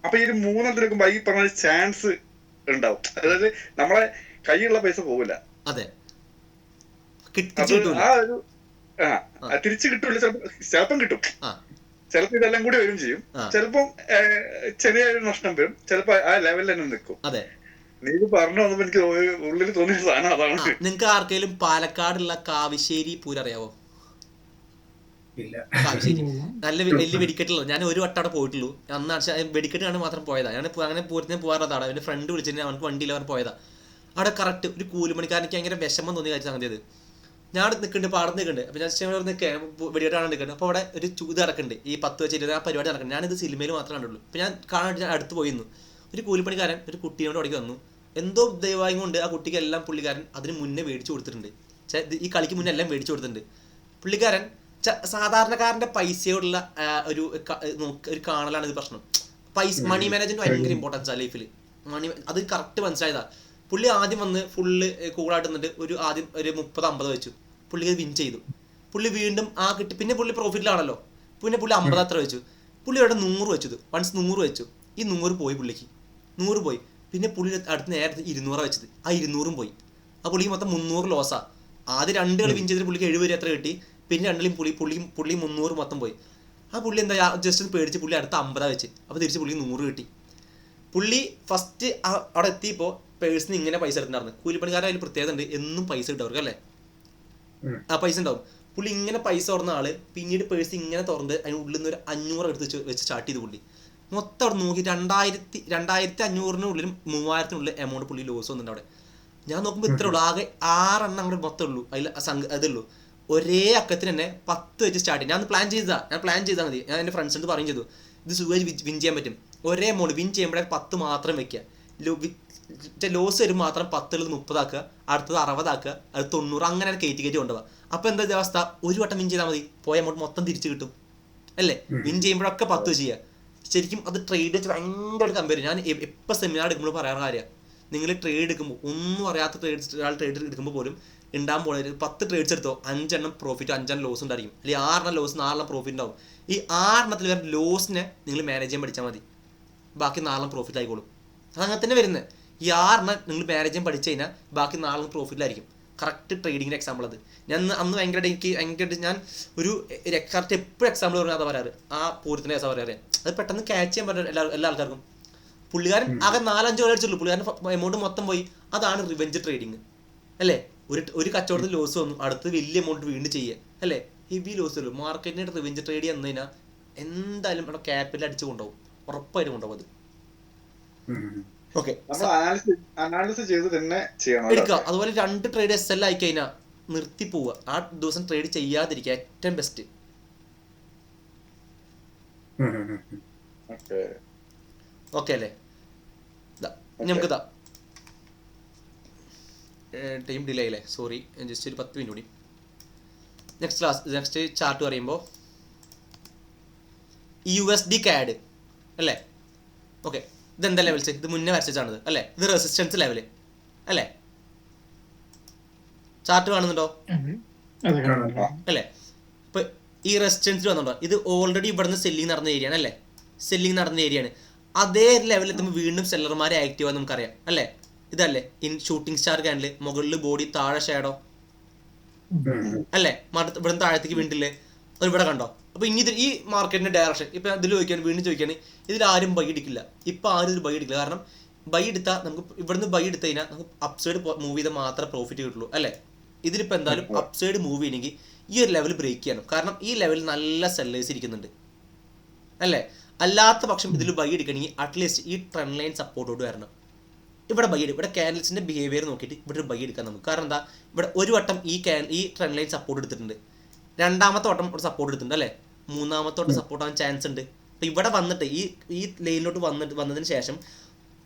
S2: അപ്പൊ ഈ 3 എടുക്കുമ്പോ ഈ പറഞ്ഞ ചാൻസ് ഉണ്ടാവും. അതായത് നമ്മളെ കയ്യിലുള്ള പൈസ പോവില്ല.
S1: അതെ,
S2: അത് ആ ഒരു തിരിച്ചു കിട്ടൂല. ചിലപ്പം കിട്ടും, ചിലപ്പോ ഇതെല്ലാം കൂടി വരും ചെയ്യും. ചിലപ്പം ചെറിയൊരു നഷ്ടം വരും, ചിലപ്പോ ആ ലെവലിൽ തന്നെ നിൽക്കും.
S1: അതെ,
S2: നീ ഇത് പറഞ്ഞു വന്നപ്പോ എനിക്ക് ഉള്ളിൽ തോന്നിയ സാധനം അതാണ്.
S1: നിങ്ങൾക്ക് ആർക്കെങ്കിലും പാലക്കാടുള്ള കാവിശ്ശേരി പൂരം അറിയാവോ? കാവിശ്ശേരി നല്ല വലിയ വെടിക്കെട്ടുള്ളത്. ഞാൻ ഒരു വട്ടം അവിടെ പോയിട്ടുള്ളൂ. അന്ന് വെടിക്കെട്ട് കാണാൻ മാത്രം പോയതാ. ഞാൻ അങ്ങനെ പൂരത്തിന് പോകാറുള്ളതാണ്. അവന്റെ ഫ്രണ്ട് വിളിച്ചിട്ട് അവർക്ക് വണ്ടിയിൽ അവർ പോയതാ. അവിടെ കറക്റ്റ് ഒരു കൂലിമണിക്കാരനക്ക് ഭയങ്കര വിഷമം തോന്നിയ കാര്യം സംഗതി അത്. ഞാൻ നിൽക്കുന്നുണ്ട്, പാടത്ത് നിൽക്കുന്നുണ്ട്. അപ്പോൾ ഞാൻ നിൽക്കാൻ വെടിക്കെട്ട് കാണാൻ നിൽക്കുന്നുണ്ട്. അപ്പോൾ അവിടെ ഒരു ഇത് നടക്കുന്നുണ്ട്, ഈ 10 വെച്ച് 20 ആ പരിപാടി നടക്കുന്നുണ്ട്. ഞാനിത് സിനിമയിൽ മാത്രമേ കണ്ടുള്ളൂ. അപ്പോൾ ഞാൻ കാണാൻ ഞാൻ അടുത്ത് പോയിരുന്നു. ഒരു കൂലിപ്പണിക്കാരൻ ഒരു കുട്ടീനോട് ഓടിക്ക് വന്നു. എന്തോ ദൈവം കൊണ്ട് ആ കുട്ടിക്ക് എല്ലാം പുള്ളിക്കാരൻ അതിന് മുന്നേ മേടിച്ചു കൊടുത്തിട്ടുണ്ട്. ഈ കളിക്ക് മുന്നേ എല്ലാം മേടിച്ചു കൊടുത്തിട്ടുണ്ട്. പുള്ളിക്കാരൻ സാധാരണക്കാരൻ്റെ പൈസയോടുള്ള ഒരു കാണലാണ് ഇത് പ്രശ്നം. മണി മാനേജ്മെന്റ് ഭയങ്കര ഇമ്പോർട്ടൻസ് ആ ലൈഫിൽ. അത് കറക്റ്റ് മനസ്സിലായതാ. പുള്ളി ആദ്യം വന്ന് ഫുള്ള് കൂളായിട്ട് നിന്നിട്ട് ആദ്യം ഒരു 30-50 വെച്ചു. പുള്ളി അത് വിൻ ചെയ്തു. പുള്ളി വീണ്ടും കിട്ടി. പിന്നെ പുള്ളി പ്രോഫിറ്റിലാണല്ലോ. പിന്നെ പുള്ളി 50 അത്ര വെച്ചു. പുള്ളി അവിടെ 100 വെച്ചത്. വൺസ് 100 വെച്ചു. ഈ 100 പോയി, പുള്ളിക്ക് 100 പോയി. പിന്നെ പുള്ളി അടുത്ത് നേരത്തെ 200 വെച്ചത്. ആ 200 പോയി. ആ പുള്ളിക്ക് മൊത്തം 300 ലോസാ. ആദ്യം 2 കളി വിൻ ചെയ്തിട്ട് പുള്ളിക്ക് 70 എത്ര കിട്ടി. പിന്നെ 2 കളിയും പുള്ളി 300 മൊത്തം പോയി. ആ പുള്ളി എന്താ ജസ്റ്റ് പേടിച്ച് പുള്ളി അടുത്ത 50 വെച്ച്. അപ്പോൾ തിരിച്ച് പുള്ളി 100 കിട്ടി. പുള്ളി ഫസ്റ്റ് അവിടെ എത്തിയപ്പോൾ പേഴ്സിന് ഇങ്ങനെ പൈസ എടുത്തിട്ടുണ്ടായിരുന്നു. കൂലിപ്പണിക്കാരൻ അതിൽ പ്രത്യേകത ഉണ്ട്, എന്നും പൈസ കിട്ടും അവർക്ക് അല്ലേ. ആ പൈസ ഉണ്ടാവും. പുള്ളി ഇങ്ങനെ പൈസ തുറന്ന ആള് പിന്നീട് പേഴ്സ് ഇങ്ങനെ തുറന്ന് അതിന് ഉള്ളിൽ നിന്ന് ഒരു 500 എടുത്ത് വെച്ച് സ്റ്റാർട്ട് ചെയ്ത് പുള്ളി മൊത്തം അവിടെ നോക്കി 2500-നുള്ളിലും 3000-നുള്ളിൽ എമൗണ്ട് പുള്ളി ലോസ് വന്നിട്ടുണ്ട് അവിടെ. ഞാൻ നോക്കുമ്പോൾ ഇത്രേ ഉള്ളൂ, ആകെ 6 എണ്ണം അങ്ങോട്ട് മൊത്തം ഉള്ളൂ. അതുള്ളൂ. ഒരേ അക്കത്തിന് തന്നെ 10 വെച്ച് സ്റ്റാർട്ട് ചെയ്യും. ഞാൻ പ്ലാൻ ചെയ്താൽ മതി. ഞാൻ എൻ്റെ ഫ്രണ്ട്സിനോട് പറയും ചെയ്തു, ഇത് സുഖമായി വിൻ ചെയ്യാൻ പറ്റും. ഒരേ എമൗണ്ട് വിൻ ചെയ്യുമ്പോഴേ 10 മാത്രം വെക്കുക. ലോസ് വരും മാത്രം 10 30 ആക്കുക, അടുത്തത് 60 ആക്കുക, അത് 90, അങ്ങനെ കയറ്റി കൊണ്ടുപോകുക. അപ്പോൾ എന്താ അവസ്ഥ? ഒരു വട്ടം വിൻ ചെയ്താൽ മതി, പോയ എമൗണ്ട് മൊത്തം തിരിച്ചു കിട്ടും അല്ലേ. വിൻ ചെയ്യുമ്പോഴൊക്കെ 10 ചെയ്യുക. ശരിക്കും അത് ട്രേഡ് വെച്ച് ഭയങ്കര കമ്പയർ ചെയ്യും. ഞാൻ എപ്പോൾ സെമിനാർ എടുക്കുമ്പോൾ പറയാനുള്ള കാര്യമാണ്, നിങ്ങൾ ട്രേഡ് എടുക്കുമ്പോൾ ഒന്നും അറിയാത്ത ട്രേഡ് എടുക്കുമ്പോൾ പോലും ഉണ്ടാകാൻ പോകുന്നത് 10 ട്രേഡ്സ് എടുത്തോ 5 എണ്ണം പ്രോഫിറ്റ് 5 എണ്ണം ലോസ് ഉണ്ടായിരിക്കും. അല്ലെങ്കിൽ 6 എണ്ണം ലോസ് 4 എണ്ണം പ്രോഫിറ്റ് ഉണ്ടാവും. ഈ 6 എണ്ണത്തിൽ വരുന്ന ലോസിനെ നിങ്ങൾ മാനേജ് ചെയ്യാൻ പഠിച്ചാൽ മതി, ബാക്കി 4 എണ്ണം പ്രോഫിറ്റ് ആയിക്കോളും. അതങ്ങനെ തന്നെ വരുന്നത്. ഈ 6 എണ്ണം നിങ്ങൾ മാനേജ് ചെയ്യാൻ പഠിച്ചു കഴിഞ്ഞാൽ ബാക്കി 4 എണ്ണം പ്രോഫിറ്റിലായിരിക്കും. കറക്റ്റ് ട്രേഡിങ്ങിൻ്റെ എക്സാമ്പിൾ അത്. ഞാൻ അന്ന് ഭയങ്കരമായിട്ട് ഞാൻ ഒരു കറക്റ്റ് എപ്പോഴും എക്സാമ്പിൾ പറഞ്ഞാൽ അതാ പറയാറ്. ആ പൂരത്തിൻ്റെ കേസാ പറയാറ്. അത് പെട്ടെന്ന് ക്യാച്ച് ചെയ്യാൻ പറ്റും എല്ലാ ആൾക്കാർക്കും. പുള്ളിക്കാരൻ ആകെ 4-5 കളി അടിച്ചുള്ളൂ. പുള്ളിക്കാരൻ എമൗണ്ട് മൊത്തം പോയി. അതാണ് റിവെഞ്ച് ട്രേഡിങ് അല്ലേ. ഒരു കച്ചവടത്തിൽ ലോസ് വന്നു, അടുത്ത് വലിയ എമൗണ്ട് വീണ്ടും ചെയ്യുക അല്ലേ. ഹെവി ലോസ് വരും. മാർക്കറ്റിനായിട്ട് റിവെഞ്ച് ട്രേഡ് ചെയ്യുന്ന കഴിഞ്ഞാൽ എന്തായാലും ഇവിടെ ക്യാപിറ്റൽ അടിച്ച് കൊണ്ടുപോകും, ഉറപ്പായിട്ടും കൊണ്ടുപോകും അത്. ഓക്കെ,
S2: അനാലിസിസ് ചെയ്ത് തന്നെ ചെയ്യണം
S1: എടുക്കുക. അതുപോലെ 2 ട്രേഡ് SL ആയി കഴിഞ്ഞാൽ നിർത്തി പോവുക. ആ ദിവസം ട്രേഡ് ചെയ്യാതിരിക്കുക ഏറ്റവും ബെസ്റ്റ്. ഓക്കെ അല്ലേ. നമുക്ക് ടൈം ഡിലേ അല്ലേ, സോറി. ജസ്റ്റ് ഒരു 10 മിനിറ്റ് കൂടി. നെക്സ്റ്റ് ചാർട്ട് പറയുമ്പോൾ USD CAD അല്ലേ. ഓക്കെ, ഇതെന്താ ലെവൽസ്? ഇത് മുന്നേ വരച്ചാണത് അല്ലേ. ഇത് റെസിസ്റ്റൻസ് ലെവല് അല്ലേ. ചാർട്ട് കാണുന്നുണ്ടോ അല്ലേ. ഇപ്പൊ ഈ റെസിസ്റ്റൻസിൽ വന്നുണ്ടോ, ഇത് ഓൾറെഡി ഇവിടുന്ന് സെല്ലിങ് നടന്ന ഏരിയ ആണ് അല്ലേ. സെല്ലിങ് നടന്ന ഏരിയ ആണ്. അതേ ലെവലിൽ എത്തുമ്പോൾ വീണ്ടും സെല്ലർമാരെ ആക്റ്റീവ് ആണെന്ന് നമുക്കറിയാം അല്ലേ. ഇതല്ലേ ഇൻ ഷൂട്ടിംഗ് സ്റ്റാർ ക്യാൻഡിൽ, മുകളിൽ ബോഡി, താഴെ ഷാഡോ അല്ലേ. ഇവിടെ താഴത്തേക്ക് വീണ്ടില്ലേ, അത് ഇവിടെ കണ്ടോ. അപ്പോൾ ഇനി ഈ മാർക്കറ്റിന്റെ ഡയറക്ഷൻ ഇപ്പം ഇതിൽ ചോദിക്കുകയാണ്, വീണ്ടും ചോദിക്കുകയാണ്, ഇതിൽ ആരും ബൈ എടുക്കില്ല. ഇപ്പം ആരും ഇതിൽ ബൈ എടുക്കില്ല. കാരണം ബൈ എടുത്താൽ നമുക്ക് ഇവിടുന്ന് ബൈ എടുത്തു കഴിഞ്ഞാൽ നമുക്ക് അപ്സൈഡ് മൂവ് ചെയ്താൽ മാത്രമേ പ്രോഫിറ്റ് കിട്ടുള്ളൂ അല്ലേ. ഇതിലിപ്പോൾ എന്തായാലും അപ്സൈഡ് മൂവ് ചെയ്യണമെങ്കിൽ ഈ ഒരു ലെവൽ ബ്രേക്ക് ചെയ്യണം. കാരണം ഈ ലെവലിൽ നല്ല സെല്ലേഴ്സ് ഇരിക്കുന്നുണ്ട് അല്ലേ. അല്ലാത്ത പക്ഷം ഇതിൽ ബൈ എടുക്കണമെങ്കിൽ അറ്റ്ലീസ്റ്റ് ഈ ട്രെൻഡ് ലൈൻ സപ്പോർട്ടോട് വരണം. ഇവിടെ ബൈ എടുക്കും. ഇവിടെ ക്യാൻഡിൽസിൻ്റെ ബിഹേവിയർ നോക്കിയിട്ട് ഇവിടെ ഒരു ബൈ എടുക്കാം നമുക്ക്. കാരണം എന്താ, ഇവിടെ ഒരു വട്ടം ഈ ട്രെൻഡ് ലൈൻ സപ്പോർട്ട് എടുത്തിട്ടുണ്ട്, രണ്ടാമത്തെ വട്ടം ഒരു സപ്പോർട്ട് എടുത്തിട്ടുണ്ട് അല്ലേ, മൂന്നാമത്തെ വട്ടം സപ്പോർട്ട് ആവാൻ ചാൻസ് ഉണ്ട്. അപ്പോൾ ഇവിടെ വന്നിട്ട് ഈ ലൈനിലോട്ട് വന്നതിന് ശേഷം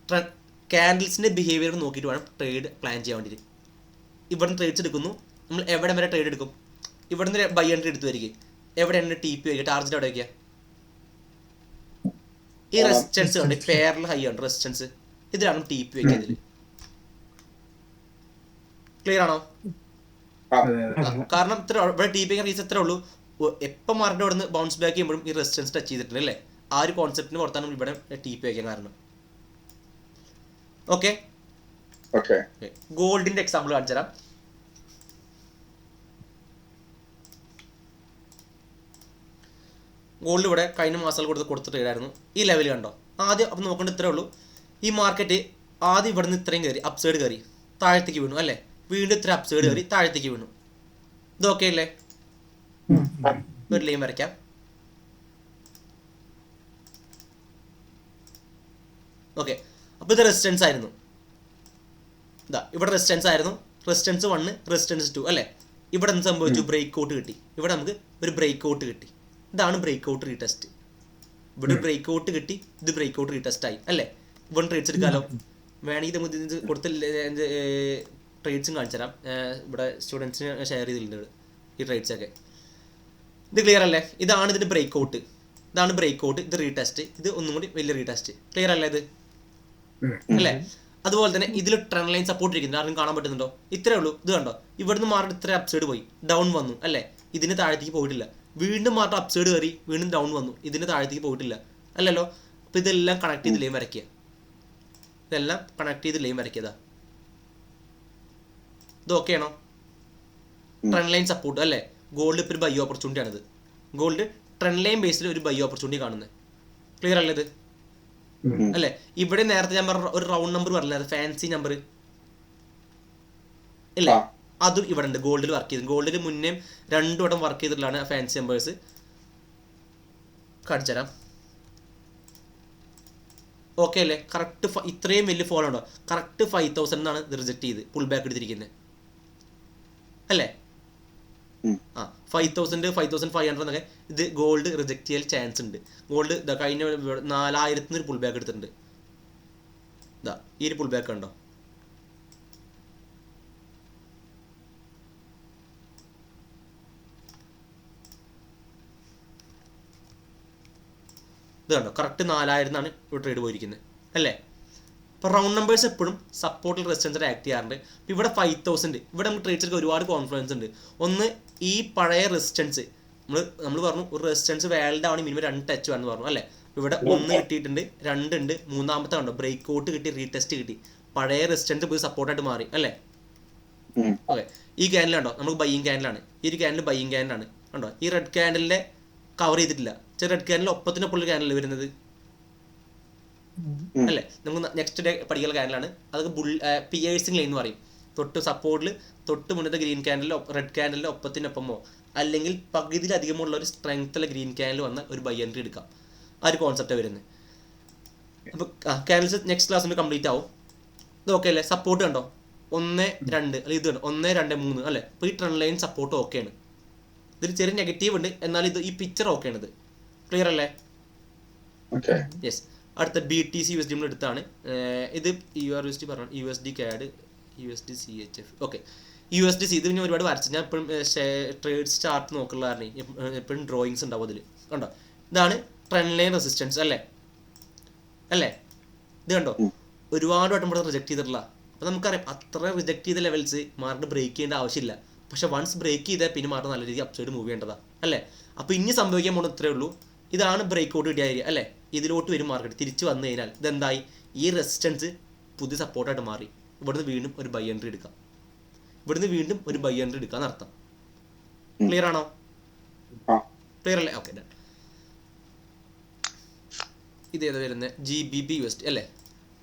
S1: ക്യാൻഡിൽസിൻ്റെ ബിഹേവിയർ നോക്കിയിട്ട് വേണം ട്രേഡ് പ്ലാൻ ചെയ്യാൻ വേണ്ടിയിട്ട്. ഇവിടെ നിന്ന് ട്രേഡ്സ് എടുക്കുന്നു, നമ്മൾ എവിടെ വരെ ട്രേഡ് എടുക്കും? ഇവിടെ നിന്ന് ബൈ എൻട്രി എടുത്തു വരിക, എവിടെയാണ് TP വരിക, ടാർജറ്റ് എവിടെ വയ്ക്കുക? ഈ റെസിസ്റ്റൻസ് ഉണ്ട്, ഫെയറിൽ ഹൈ ഉണ്ട് റെസിസ്റ്റൻസ്, ഇതിലാണ് TP വയ്ക്കുക. ഇതിൽ ക്ലിയർ ആണോ? കാരണം ഇവിടെ TP റീസ് എത്ര ഉള്ളൂ, എപ്പോൾ മാർക്കറ്റ് അവിടെ നിന്ന് ബൗൺസ് ബാക്ക് ചെയ്യുമ്പോഴും ഈ റെസിസ്റ്റൻസ് ടച്ച് ചെയ്തിട്ടുണ്ട് അല്ലേ. ആ ഒരു കോൺസെപ്റ്റിന് പുറത്താണ് ഇവിടെ TP വയ്ക്കാൻ കാരണം. ഓക്കെ, ഗോൾഡിന്റെ എക്സാമ്പിൾ കാണിച്ചു തരാം. ഗോൾഡ് ഇവിടെ കഴിഞ്ഞ മാസം കൊടുത്ത ട്രേഡായിരുന്നു. ഈ ലെവൽ കണ്ടോ, ആദ്യം അപ്പം നോക്കേണ്ട ഇത്രേ ഉള്ളൂ. ഈ മാർക്കറ്റ് ആദ്യം ഇവിടെ നിന്ന് ഇത്രയും കയറി അപ്സൈഡ് കയറി താഴത്തേക്ക് വീണു അല്ലേ, വീണ്ടും ഇത്ര അപ്സൈഡ് കയറി താഴത്തേക്ക് വീണു. ഇതൊക്കെ അല്ലേ? ഒരു ലൈൻ വരയ്ക്കാം. ഓക്കെ, അപ്പോൾ ഇത് റെസിസ്റ്റൻസ് ആയിരുന്നു. ഇതാ ഇവിടെ റെസിസ്റ്റൻസ് ആയിരുന്നു, റെസിസ്റ്റൻസ് 1, റെസിസ്റ്റൻസ് 2 അല്ലേ. ഇവിടെ എന്ത് സംഭവിച്ചു? ബ്രേക്ക് ഔട്ട് കിട്ടി. ഇവിടെ നമുക്ക് ഒരു ബ്രേക്ക് ഔട്ട് കിട്ടി. ഇതാണ് ബ്രേക്ക് ഔട്ട് റീടെസ്റ്റ്. ഇവിടെ ബ്രേക്ക് ഔട്ട് കിട്ടി, ഇത് ബ്രേക്ക് ഔട്ട് റീടെസ്റ്റ് ആയി അല്ലേ. ഇവിടെ ട്രേഡ്സ് എടുക്കാമല്ലോ. വേണമെങ്കിൽ നമുക്ക് ഇത് കൊടുത്ത ട്രേഡ്സും കാണിച്ചു തരാം. ഇവിടെ സ്റ്റുഡൻസിന് ഷെയർ ചെയ്തിട്ടുണ്ട് ഈ ട്രേഡ്സ് ഒക്കെ. ഇത് ക്ലിയർ അല്ലേ? ഇതാണ് ഇതിൻ്റെ ബ്രേക്ക് ഔട്ട്, ഇതാണ് ബ്രേക്ക് ഔട്ട്, ഇത് റീടെസ്റ്റ്, ഇത് ഒന്നും കൂടി വലിയ റീടെസ്റ്റ്. ക്ലിയർ അല്ലേ ഇത്? അല്ലേ? അതുപോലെ തന്നെ ഇതിൽ ട്രെൻഡ് ലൈൻ സപ്പോർട്ട് ഇരിക്കുന്നത് ആരും കാണാൻ പറ്റുന്നുണ്ടോ? ഇത്രേ ഉള്ളൂ. ഇത് കണ്ടോ, ഇവിടുന്ന് മാർക്കറ്റ് ഇത്ര അപ്സൈഡ് പോയി, ഡൗൺ വന്നു അല്ലേ, ഇതിന് താഴത്തേക്ക് പോയിട്ടില്ല. വീണ്ടും മാർക്കറ്റ് അപ്സൈഡ് കയറി വീണ്ടും ഡൗൺ വന്നു, ഇതിന് താഴത്തേക്ക് പോയിട്ടില്ല അല്ലല്ലോ. അപ്പോൾ ഇതെല്ലാം കണക്ട് ചെയ്ത് ലൈൻ വരയ്ക്കുക, ഇതെല്ലാം കണക്ട് ചെയ്ത് ലൈൻ വരയ്ക്കുക. ഇത് ഓക്കെ ആണോ? ട്രെൻഡ് ലൈൻ സപ്പോർട്ട് അല്ലേ. ഗോൾഡ് ഇപ്പോൾ ഒരു ബൈ ഓപ്പർച്യൂണിറ്റി ആണിത്. ഗോൾഡ് ട്രെൻഡ് ലൈൻ ബേസിൽ ഒരു ബൈ ഓപ്പർച്യൂണിറ്റി കാണുന്നത്. ക്ലിയർ അല്ലേ ഇത്? അല്ലേ? ഇവിടെ നേരത്തെ ഞാൻ പറഞ്ഞ ഒരു റൗണ്ട് നമ്പർ പറഞ്ഞത് ഫാൻസി നമ്പർ ഇല്ലേ, അതും ഇവിടെ ഉണ്ട്. ഗോൾഡിൽ വർക്ക് ചെയ്ത്, ഗോൾഡിൽ മുന്നേ 2 വട്ടം വർക്ക് ചെയ്തിട്ടുള്ളതാണ് ഫാൻസി നമ്പേഴ്സ്. കാണിച്ചു തരാം. ഓക്കെ അല്ലേ? കറക്റ്റ് ഇത്രയും വലിയ ഫോൾ ഉണ്ടോ? കറക്റ്റ് 5000 എന്നാണ് ഇത് റിജക്ട് ചെയ്ത് പുൾ ബാക്ക് എടുത്തിരിക്കുന്നത് അല്ലേ. 5000, 5500 എന്നൊക്കെ ഇത് ഗോൾഡ് റിജക്ട് ചെയ്യാൻ ചാൻസ് ഉണ്ട്. ഗോൾഡ് കഴിഞ്ഞ 4000 ഒരു പുൾ ബാക്ക് എടുത്തിട്ടുണ്ട്. ഇതാ ഈ ഒരു പുൾ ബാക്ക് ഉണ്ടോ? ഇത് കണ്ടോ, കറക്റ്റ് 4000 എന്നാണ് ഇവിടെ ട്രേഡ് പോയിരിക്കുന്നത് അല്ലേ. ഇപ്പോൾ റൗണ്ട് നമ്പേഴ്സ് എപ്പോഴും സപ്പോർട്ടിൽ റെസിസ്റ്റൻസ് ആക്ട് ചെയ്യാറുണ്ട്. ഇപ്പോൾ ഇവിടെ 5000, ഇവിടെ നമുക്ക് ട്രേഡ്സ് എടുക്കാൻ ഒരുപാട് കോൺഫിഡൻസ് ഉണ്ട്. ഒന്ന് ഈ പഴയ റെസിസ്റ്റൻസ് നമ്മൾ പറഞ്ഞു, ഒരു റെസിസ്റ്റൻസ് വാലിഡ് ആണ് മിനിമം 2 ടച്ച് വേണമെന്ന് പറഞ്ഞു അല്ലേ. ഇവിടെ 1 കിട്ടിയിട്ടുണ്ട്, 2 ഉണ്ട്, മൂന്നാമത്തെ കണ്ടോ ബ്രേക്ക് ഔട്ട് കിട്ടി, റീടെസ്റ്റ് കിട്ടി, പഴയ റെസിസ്റ്റൻസ് പോയി സപ്പോർട്ടായിട്ട് മാറി അല്ലേ. ഓക്കെ, ഈ ക്യാൻഡിലുണ്ടോ നമുക്ക് ബൈയിങ് ക്യാൻഡിലാണ്, ഈ ഒരു ക്യാൻഡിൽ ബൈയിങ് ക്യാൻഡിലാണ് കണ്ടോ. ഈ റെഡ് ക്യാൻഡിലിനെ കവർ ചെയ്തിട്ടില്ല, റെഡ് ക്യാൻഡിൽ ഒപ്പത്തിനൊപ്പം ക്യാൻഡിൽ വരുന്നത് അല്ലേ. നമുക്ക് നെക്സ്റ്റ് ഡേ പഠിക്കുന്ന ക്യാൻഡിലാണ്, അതൊക്കെ പിയേഴ്സിംഗ് ലൈൻ എന്ന് പറയും. തൊട്ട് സപ്പോർട്ടിൽ തൊട്ട് മുന്നത്തെ ഗ്രീൻ ക്യാൻഡിലോ റെഡ് ക്യാൻഡിലിൻ്റെ ഒപ്പത്തിനൊപ്പമോ അല്ലെങ്കിൽ പകുതിയിലധികമുള്ള ഒരു സ്ട്രെങ്ത്തുള്ള ഗ്രീൻ ക്യാൻഡിൽ വന്നാൽ ഒരു ബൈ എൻട്രി എടുക്കാം. ആ ഒരു കോൺസെപ്റ്റാണ് വരുന്നത്. അപ്പോൾ ക്യാൻഡിൽസ് നെക്സ്റ്റ് ക്ലാസ്സിൽ കംപ്ലീറ്റ് ആവും. ഇത് ഓക്കെ അല്ലേ? സപ്പോർട്ട് കണ്ടോ 1, 2 അല്ലെങ്കിൽ ഇത് കണ്ടോ 1, 2, 3 അല്ലേ. അപ്പോൾ ഈ ട്രെൻഡ് ലൈൻ സപ്പോർട്ട് ഓക്കെയാണ്. ഇതിൽ ചെറിയ നെഗറ്റീവ് ഉണ്ട്, എന്നാൽ ഇത് ഈ പിക്ചർ ഓക്കെ ആണ്. ഇത് ക്ലിയർ അല്ലേ? യെസ്. അടുത്ത BTC USD നമ്മൾ എടുത്താണ്. ഇത് USD പറഞ്ഞു, USD CAD, USD CHF. Okay, USDC ഇത് പിന്നെ ഒരുപാട് വരച്ചു. ഞാൻ എപ്പോഴും ട്രേഡ്സ് ചാർട്ട് നോക്കുള്ള കാരണം എപ്പോഴും ഡ്രോയിങ്സ് ഉണ്ടാവും അതിൽ കണ്ടോ. ഇതാണ് ട്രെൻഡ് ലൈൻ റെസിസ്റ്റൻസ് അല്ലേ. ഇത് കണ്ടോ, ഒരുപാട് വട്ടം ഇവിടെ റിജക്ട് ചെയ്തിട്ടുള്ള. അപ്പോൾ നമുക്കറിയാം അത്ര റിജക്ട് ചെയ്ത ലെവൽസ് മാർക്കറ്റ് ബ്രേക്ക് ചെയ്യേണ്ട ആവശ്യമില്ല. പക്ഷെ വൺസ് ബ്രേക്ക് ചെയ്താൽ പിന്നെ മാർക്കറ്റ് നല്ല രീതിയിൽ അപ്സൈഡ് മൂവ് ചെയ്യേണ്ടതാണ് അല്ലേ. അപ്പോൾ ഇനി സംഭവിക്കാൻ പോകുന്നത് ഇത്രയേ ഉള്ളൂ. ഇതാണ് ബ്രേക്ക് ഔട്ട് കിട്ടിയ ഏരിയ അല്ലേ. ഇതിലോട്ട് വരും മാർക്കറ്റ് തിരിച്ച് വന്നു കഴിഞ്ഞാൽ ഇതെന്തായി, ഈ റെസിസ്റ്റൻസ് പുതിയ സപ്പോർട്ടായിട്ട് മാറി. ഇവിടുന്ന് വീണ്ടും ഒരു ബൈ എൻട്രി എടുക്കാം, ഇവിടുന്ന് വീണ്ടും ഒരു ബൈ എൻട്രി എടുക്കാന്ന് അർത്ഥം. ക്ലിയർ ആണോ? ക്ലിയർ അല്ലേ? ഓക്കെ. ഇതേതാ വരുന്നത്? GBP USD അല്ലേ.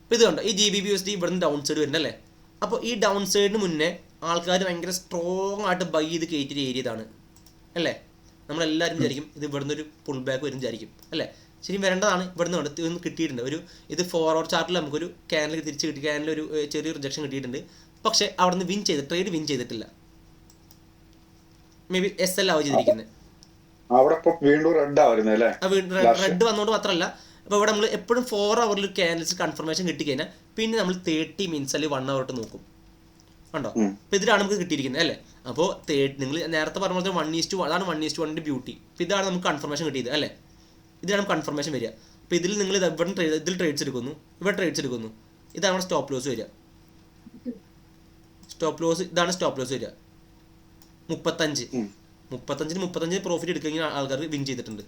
S1: അപ്പോൾ ഇത് കണ്ടോ, ഈ GBP USD ഇവിടുന്ന് ഡൗൺ സൈഡ് വരുന്നത് അല്ലേ. അപ്പോൾ ഈ ഡൗൺ സൈഡിന് മുന്നേ ആൾക്കാർ ഭയങ്കര സ്ട്രോങ് ആയിട്ട് ബൈ ചെയ്ത് കയറ്റിയ ഏരിയ ഇതാണ് അല്ലേ. നമ്മളെല്ലാവരും വിചാരിക്കും ഇത് ഇവിടുന്ന് ഒരു പുൾ ബാക്ക് വരും വിചാരിക്കും അല്ലേ. ശരി, വരേണ്ടതാണ്. ഇവിടുന്ന് കണ്ട് ഇതൊന്ന് കിട്ടിയിട്ടുണ്ട്. ഒരു ഇത് ഫോർവേഡ് ചാർട്ടിൽ നമുക്കൊരു ക്യാൻഡിൽ തിരിച്ച് കിട്ടി, ക്യാൻഡിൽ ഒരു ചെറിയ റിജക്ഷൻ കിട്ടിയിട്ടുണ്ട്. പക്ഷേ അവിടെ നിന്ന് ട്രേഡ് വിൻ ചെയ്തിട്ടില്ല. മേ ബി SL ആവും ചെയ്തിരിക്കുന്നത്. റെഡ് വന്നുകൊണ്ട് മാത്രമല്ല, അപ്പോൾ ഇവിടെ നമ്മൾ എപ്പോഴും 4 hour ക്യാൻഡിൽസ് കൺഫർമേഷൻ കിട്ടിക്കഴിഞ്ഞാൽ പിന്നെ നമ്മൾ 30 minutes അല്ലെങ്കിൽ 1 hour നോക്കും കണ്ടോ. അപ്പോൾ ഇതിലാണ് നമുക്ക് കിട്ടിയിരിക്കുന്നത് അല്ലേ. അപ്പോൾ നിങ്ങൾ നേരത്തെ പറഞ്ഞ പോലെ 1:1 അതാണ് 1:1 ബ്യൂട്ടി. അപ്പോൾ ഇതാണ് നമുക്ക് കൺഫർമേഷൻ കിട്ടിയത് അല്ലേ. ഇതിലാണ് കൺഫർമേഷൻ വരിക. അപ്പോൾ ഇതിൽ നിങ്ങൾ ഇതിൽ ട്രേഡ്സ് എടുക്കുന്നു, ഇവിടെ ട്രേഡ്സ് എടുക്കുന്നു. ഇതാണ് നമ്മുടെ സ്റ്റോപ്പ് ലോസ് വരിക. ഇതാണ് സ്റ്റോപ്പ് ലോസ് വരിക 35. 35 പ്രോഫിറ്റ് എടുക്കുകയെങ്കിൽ ആൾക്കാർ വിൻ ചെയ്തിട്ടുണ്ട്.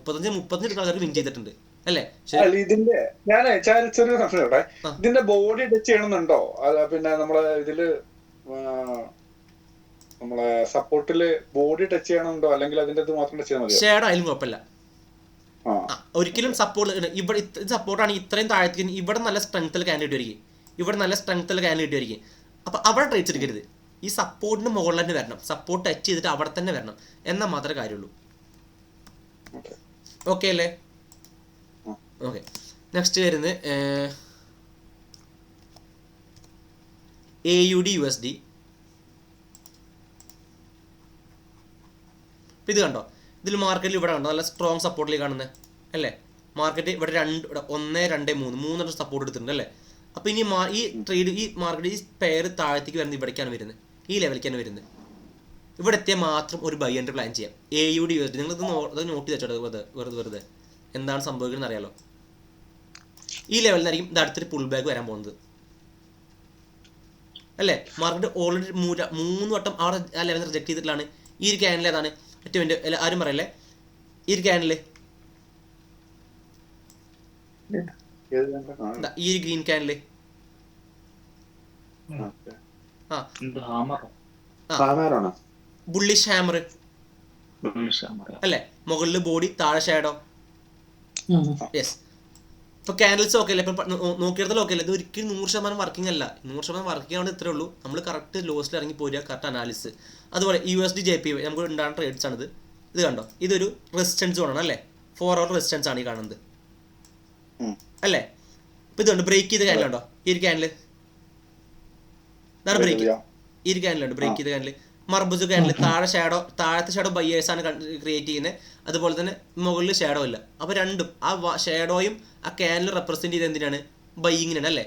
S1: 35 എടുക്കുന്ന ആൾക്കാർക്ക് വിൻ ചെയ്തിട്ടുണ്ട് അല്ലേ?
S2: അല്ല ഇതിന്റെ ഞാൻ ചെറിയ സംശയം ഇവിടെ.
S1: ആ.
S2: ഇതിന്റെ ബോഡി ടച്ച് ചെയ്യണമെന്നുണ്ടോ? അല്ല പിന്നെ നമ്മളെ ഇതില് നമ്മളെ സപ്പോർട്ടില് ബോഡി ടച്ച് ചെയ്യണമെന്നുണ്ടോ, അല്ലെങ്കിൽ അതിന്റെ ഇത് മാത്രം ടച്ച് ചെയ്താൽ മതിയോ?
S1: ഷേഡ് ആയാലും കുഴപ്പമില്ല.
S2: ആ
S1: ഒരിക്കലും സപ്പോർട്ട് ഇവിടെ സപ്പോർട്ടാണെങ്കിൽ ഇത്രയും താഴത്തേക്ക് ഇവിടെ നല്ല സ്ട്രെങ്ത്തിൽ കാൻഡിഡേറ്റ് വരികയും ഇവിടെ നല്ല സ്ട്രെങ്ത്തിൽ കാൻഡിഡേറ്റ് വരികയും അപ്പോൾ അവിടെ ട്രേഡ്സ് എടുക്കരുത്. ഈ സപ്പോർട്ടിന് മുകളിൽ തന്നെ വരണം, സപ്പോർട്ട് ടച്ച് ചെയ്തിട്ട് അവിടെ തന്നെ വരണം, എന്നാൽ മാത്രമേ കാര്യമുള്ളൂ. ഓക്കെ അല്ലേ? ഓക്കെ, നെക്സ്റ്റ് വരുന്നത് AUD USD. ഇത് കണ്ടോ, ഇതിൽ മാർക്കറ്റിൽ ഇവിടെ കണ്ടോ നല്ല സ്ട്രോങ് സപ്പോർട്ടിലേക്ക് കാണുന്നത് അല്ലേ? മാർക്കറ്റ് ഇവിടെ 1, 2, 3 സപ്പോർട്ട് എടുത്തിട്ടുണ്ട് അല്ലേ? അപ്പോൾ ഇനി ഈ ട്രേഡ് ഈ മാർക്കറ്റ് ഈ പെയർ താഴത്തേക്ക് വരുന്നത് ഇവിടേക്കാണ് വരുന്നത്, ഈ ലെവലിലേക്കാണ് വരുന്നത്. ഇവിടെ എത്തിയാൽ മാത്രം ഒരു ബൈ എൻട്രി പ്ലാൻ ചെയ്യാം. AUD USD നിങ്ങളിത് നോട്ട് ചെയ്ത് വെച്ചോ, വെറുതെ എന്താണ് സംഭവിക്കുന്നത് അറിയാലോ. ഈ ലെവലിൽ നിന്നായിരിക്കും ഇത് അടുത്തൊരു പുൾ ബാക്ക് വരാൻ പോകുന്നത് അല്ലേ? മാർക്കറ്റ് ഓൾറെഡി 3 വട്ടം ആ ലെവലിൽ റിജക്ട് ചെയ്തിട്ടുള്ളതാണ്. ഈ ഒരു ക്യാനിൽ ഏതാണ് ഏറ്റവും വലിയ ആരും പറയല്ലേ? ഈ ഒരു ക്യാനിൽ ഈ ഒരു ഗ്രീൻ ക്യാനിൽ ബുള്ളിഷ് ഹാമർ അല്ലേ? മുകളിൽ ബോഡി, താഴെ ഷാഡോ. യെസ്. ഇപ്പോൾ ക്യാൻഡിൽസ് ഓക്കെ അല്ലേ? ഇപ്പം നോക്കിയെടുത്താൽ ഓക്കെ അല്ലേ? ഇത് ഒരിക്കലും 100% വർക്കിംഗ് അല്ല. 100% വർക്കിംഗ് ആവുന്നത് ഇത്രേ ഉള്ളൂ. നമ്മൾ കറക്റ്റ് ലോസിൽ ഇറങ്ങി പോരുക, കറക്റ്റ് അനാലിസിസ്. അതുപോലെ USD JPY നമുക്ക് ഉണ്ടാകുന്ന ട്രേഡ്സ് ആണിത്. ഇത് കണ്ടോ, ഇതൊരു റെസിസ്റ്റൻസ് സോണാണ് അല്ലേ? 4 hour റെസിസ്റ്റൻസ് ആണ് ഈ കാണുന്നത് അല്ലേ? ഇപ്പം ഇതുണ്ട് ബ്രേക്ക് ചെയ്ത ക്യാനിലുണ്ടോ? ഈ ഒരു ക്യാനിൽ ഇതാണ് ബ്രേക്ക്. ഈ ഒരു ക്യാനിലുണ്ട് ബ്രേക്ക് ചെയ്ത ക്യാനിൽ. മർബുസ് ക്യാനിൽ താഴത്തെ ഷാഡോ ബയ്യേഴ്സാണ് ക്രിയേറ്റ് ചെയ്യുന്നത്. അതുപോലെ തന്നെ മുകളിൽ ഷാഡോ ഇല്ല. അപ്പോൾ രണ്ടും ആ ഷാഡോയും ആ ക്യാനിൽ റെപ്രസെൻറ്റ് ചെയ്ത് എന്തിനാണ്? ബയ്യിങ്ങിനാണ് അല്ലേ?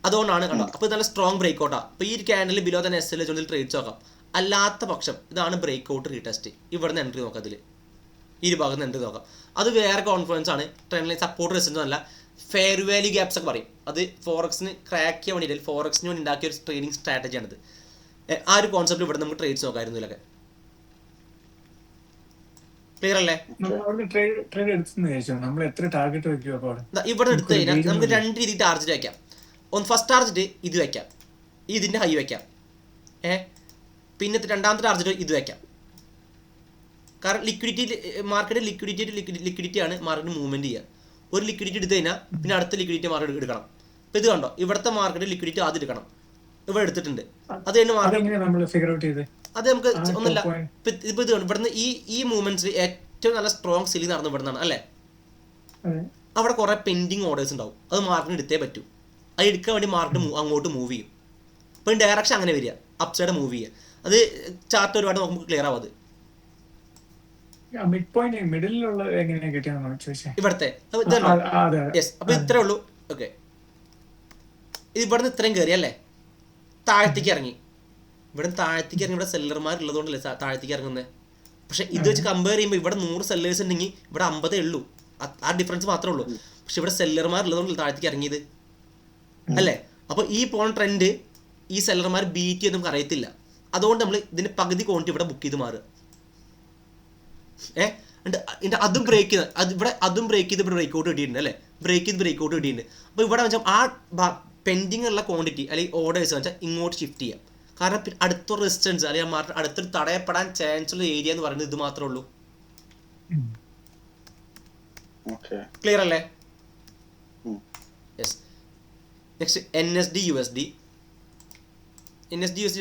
S1: അതുകൊണ്ടാണ് കണ്ടോ. അപ്പോൾ ഇത് നല്ല സ്ട്രോങ് ബ്രേക്ക് ഔട്ടാണ്. അപ്പോൾ ഈ ഒരു ക്യാനിൽ ബിലോ തന്നെ SL വെച്ചുകൊണ്ട് ട്രേഡ്സ് നോക്കാം. അല്ലാത്ത പക്ഷം ഇതാണ് ബ്രേക്ക് ഔട്ട് റീടെസ്റ്റ്. ഇവിടെ നിന്ന് എൻട്രി നോക്കാം. ഇതിൽ ഈ ഒരു ഭാഗത്ത് നിന്ന് എൻട്രി നോക്കാം. അത് വേറെ കോൺഫിഡൻസ് ആണ്. ട്രെൻഡ് ലൈൻ സപ്പോർട്ട് റെസിസ്റ്റൻസ് അല്ല, ഫെയർ വാല്യൂ ഗ്യാപ്സ് ഒക്കെ പറയും. അത് ഫോറക്സിന് ക്രാക്ക് ചെയ്യാൻ വേണ്ടിയിട്ട് ഫോറക്സിന് വേണ്ടി ഉണ്ടാക്കിയ ഒരു ട്രേഡിംഗ് സ്ട്രാറ്റജിയാണിത്. ആ ഒരു കോൺസെപ്റ്റ് ഇവിടെ നമുക്ക് ട്രേഡ്സ് നോക്കാമായിരുന്നു. ഇതിലൊക്കെ ക്ലിയർ അല്ലേ?
S3: ട്രേഡ് എടുത്തെന്ന് ചോദിച്ചോ, നമ്മൾ എത്ര ടാർഗറ്റ് വെക്കും? അപ്പോൾ
S1: ഇവിടെ എടുത്തു കഴിഞ്ഞാൽ നമുക്ക് 2 രീതിയിൽ ടാർഗറ്റ് വയ്ക്കാം. ഫസ്റ്റ് ടാർഗറ്റ് ഇത് വയ്ക്കാം, ഇതിൻ്റെ ഹൈ വയ്ക്കാം. പിന്നെ രണ്ടാമത്തെ ടാർഗറ്റ് ഇത് വയ്ക്കാം. കാരണം മാർക്കറ്റ് ലിക്വിഡിറ്റിയാണ് മാർക്കറ്റ് മൂവ്മെൻറ്റ് ചെയ്യുക. ഒരു ലിക്വിഡിറ്റി എടുത്തു കഴിഞ്ഞാൽ പിന്നെ അടുത്ത ലിക്വിഡിറ്റി മാർക്കറ്റ് എടുക്കണം. അപ്പോൾ ഇത് കണ്ടോ, ഇവിടുത്തെ മാർക്കറ്റ് ലിക്വിഡിറ്റി ആദ്യം എടുക്കണം. ഇവിടെ എടുത്തിട്ടുണ്ട്. അത് കഴിഞ്ഞ് അത് നമുക്ക് ഒന്നുമില്ല. ഇപ്പോൾ ഇത് ഇവിടുന്ന് ഈ മൂവ്മെന്റ്സ് ഏറ്റവും നല്ല സ്ട്രോങ് സെല്ലിംഗ് നടന്നു ഇവിടുന്നാണ് അല്ലേ? അവിടെ കുറേ പെൻഡിങ് ഓർഡേഴ്സ് ഉണ്ടാവും. അത് മാർക്കറ്റിന് എടുത്തേ പറ്റൂ. അത് എടുക്കാൻ വേണ്ടി മാർക്കറ്റ് അങ്ങോട്ട് മൂവ് ചെയ്യും. അപ്പോൾ ഡയറക്ഷൻ അങ്ങനെ വരിക, അപ് സൈഡ് മൂവ് ചെയ്യുക. അത് ചാർട്ട് ഒരുപാട് നമുക്ക് ക്ലിയർ ആവും. അത് ഇവിടുത്തെ യെസ്. അപ്പോൾ ഇത്രേ ഉള്ളൂ. ഓക്കെ, ഇത് ഇവിടുന്ന് ഇത്രയും കയറി അല്ലേ? താഴത്തേക്ക് ഇറങ്ങി. ഇവിടെ താഴത്തേക്ക് ഇറങ്ങി ഇവിടെ സെല്ലർമാരുള്ളതുകൊണ്ടല്ലേ താഴത്തേക്ക് ഇറങ്ങുന്നത്. പക്ഷെ ഇത് വെച്ച് കമ്പയർ ചെയ്യുമ്പോൾ ഇവിടെ 100 സെല്ലേഴ്സ് ഉണ്ടെങ്കിൽ ഇവിടെ 50 ഉള്ളൂ. ആ ഡിഫറൻസ് മാത്രമേ ഉള്ളൂ. പക്ഷെ ഇവിടെ സെല്ലർമാരുള്ളതുകൊണ്ടല്ലേ താഴത്തേക്ക് ഇറങ്ങിയത് അല്ലേ? അപ്പോൾ ഈ പോണ ട്രെൻഡ് ഈ സെല്ലർമാർ ബീറ്റ് ചെയ്ത് നമുക്ക് അറിയത്തില്ല. അതുകൊണ്ട് നമ്മൾ ഇതിൻ്റെ പകുതി ക്വാണ്ടിറ്റി ഇവിടെ ബുക്ക് ചെയ്ത് മാറുക. അതും ബ്രേക്ക് ചെയ്ത് അതും ബ്രേക്ക് ചെയ്ത് ഇവിടെ ബ്രേക്ക് ഔട്ട് കിട്ടിയിട്ടുണ്ട് അല്ലേ? ബ്രേക്ക് ഔട്ട് കിട്ടിയിട്ടുണ്ട്. അപ്പോൾ ഇവിടെ വെച്ചാൽ ആ പെൻഡിങ് ഉള്ള ക്വാണ്ടിറ്റി അല്ലെങ്കിൽ ഓർഡേഴ്സ് വെച്ചാൽ ഇങ്ങോട്ട് ഷിഫ്റ്റ് ചെയ്യാം. കാരണം അടുത്തൊരു റെസിസ്റ്റൻസ് അല്ലെങ്കിൽ അടുത്തൊരു തടയപ്പെടാൻ ചാൻസ് ഉള്ള ഏരിയ എന്ന് പറയുന്നത് ഇത് മാത്രമേ ഉള്ളൂ. ക്ലിയർ അല്ലേ? യെസ്. നെക്സ്റ്റ് NSD USD